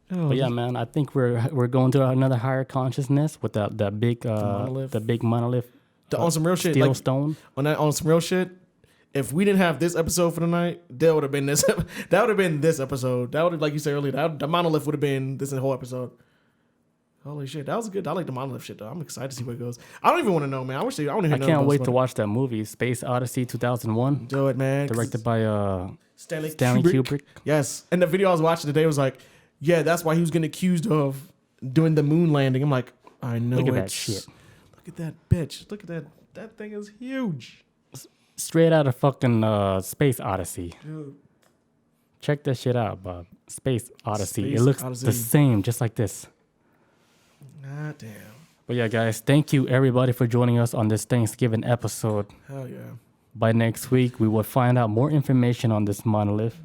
But yeah, man, I think we're going to another higher consciousness with that big monolith. On some real shit, steel stone. On some real shit. If we didn't have this episode for the night, that would have been this. That would have been this episode. That would have, like you said earlier, the monolith would have been this whole episode. Holy shit, that was good. I like the Monolith shit though. I'm excited to see where it goes. I don't even want to know, man. I can't wait to watch that movie, Space Odyssey 2001. Do it, man. Directed by Stanley Kubrick. Yes, and the video I was watching today was like, yeah, that's why he was getting accused of doing the moon landing. I'm like, I know. Look at that shit. Look at that bitch. Look at that. That thing is huge. Straight out of fucking Space Odyssey. Dude. Check that shit out, Bob. Space Odyssey. It looks the same, just like this. God damn. But yeah, guys, thank you everybody for joining us on this Thanksgiving episode. Hell yeah. By next week, we will find out more information on this monolith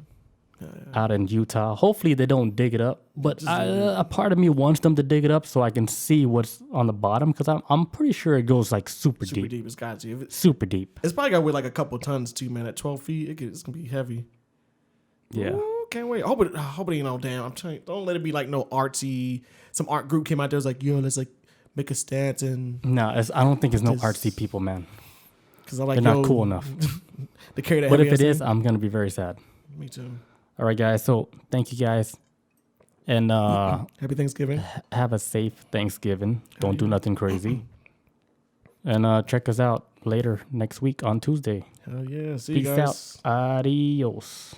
out in Utah. Hopefully they don't dig it up, but a part of me wants them to dig it up so I can see what's on the bottom, because I'm pretty sure it goes like super deep. Super deep. It's got to. Super deep. It's probably got to weigh like a couple tons too, man. At 12 feet, it's going to be heavy. Yeah. Ooh, can't wait. I hope it, damn. I'm telling you, don't let it be like no artsy. Some art group came out there was like, yo, let's like make a stance and. No, I don't think it's no artsy people, man. Because they're not cool enough. To carry that. But if it is, I'm gonna be very sad. Me too. All right, guys. So thank you, guys, and happy Thanksgiving. Have a safe Thanksgiving. Don't do nothing crazy. And check us out later next week on Tuesday. Hell yeah. See Peace you guys. Out. Adios.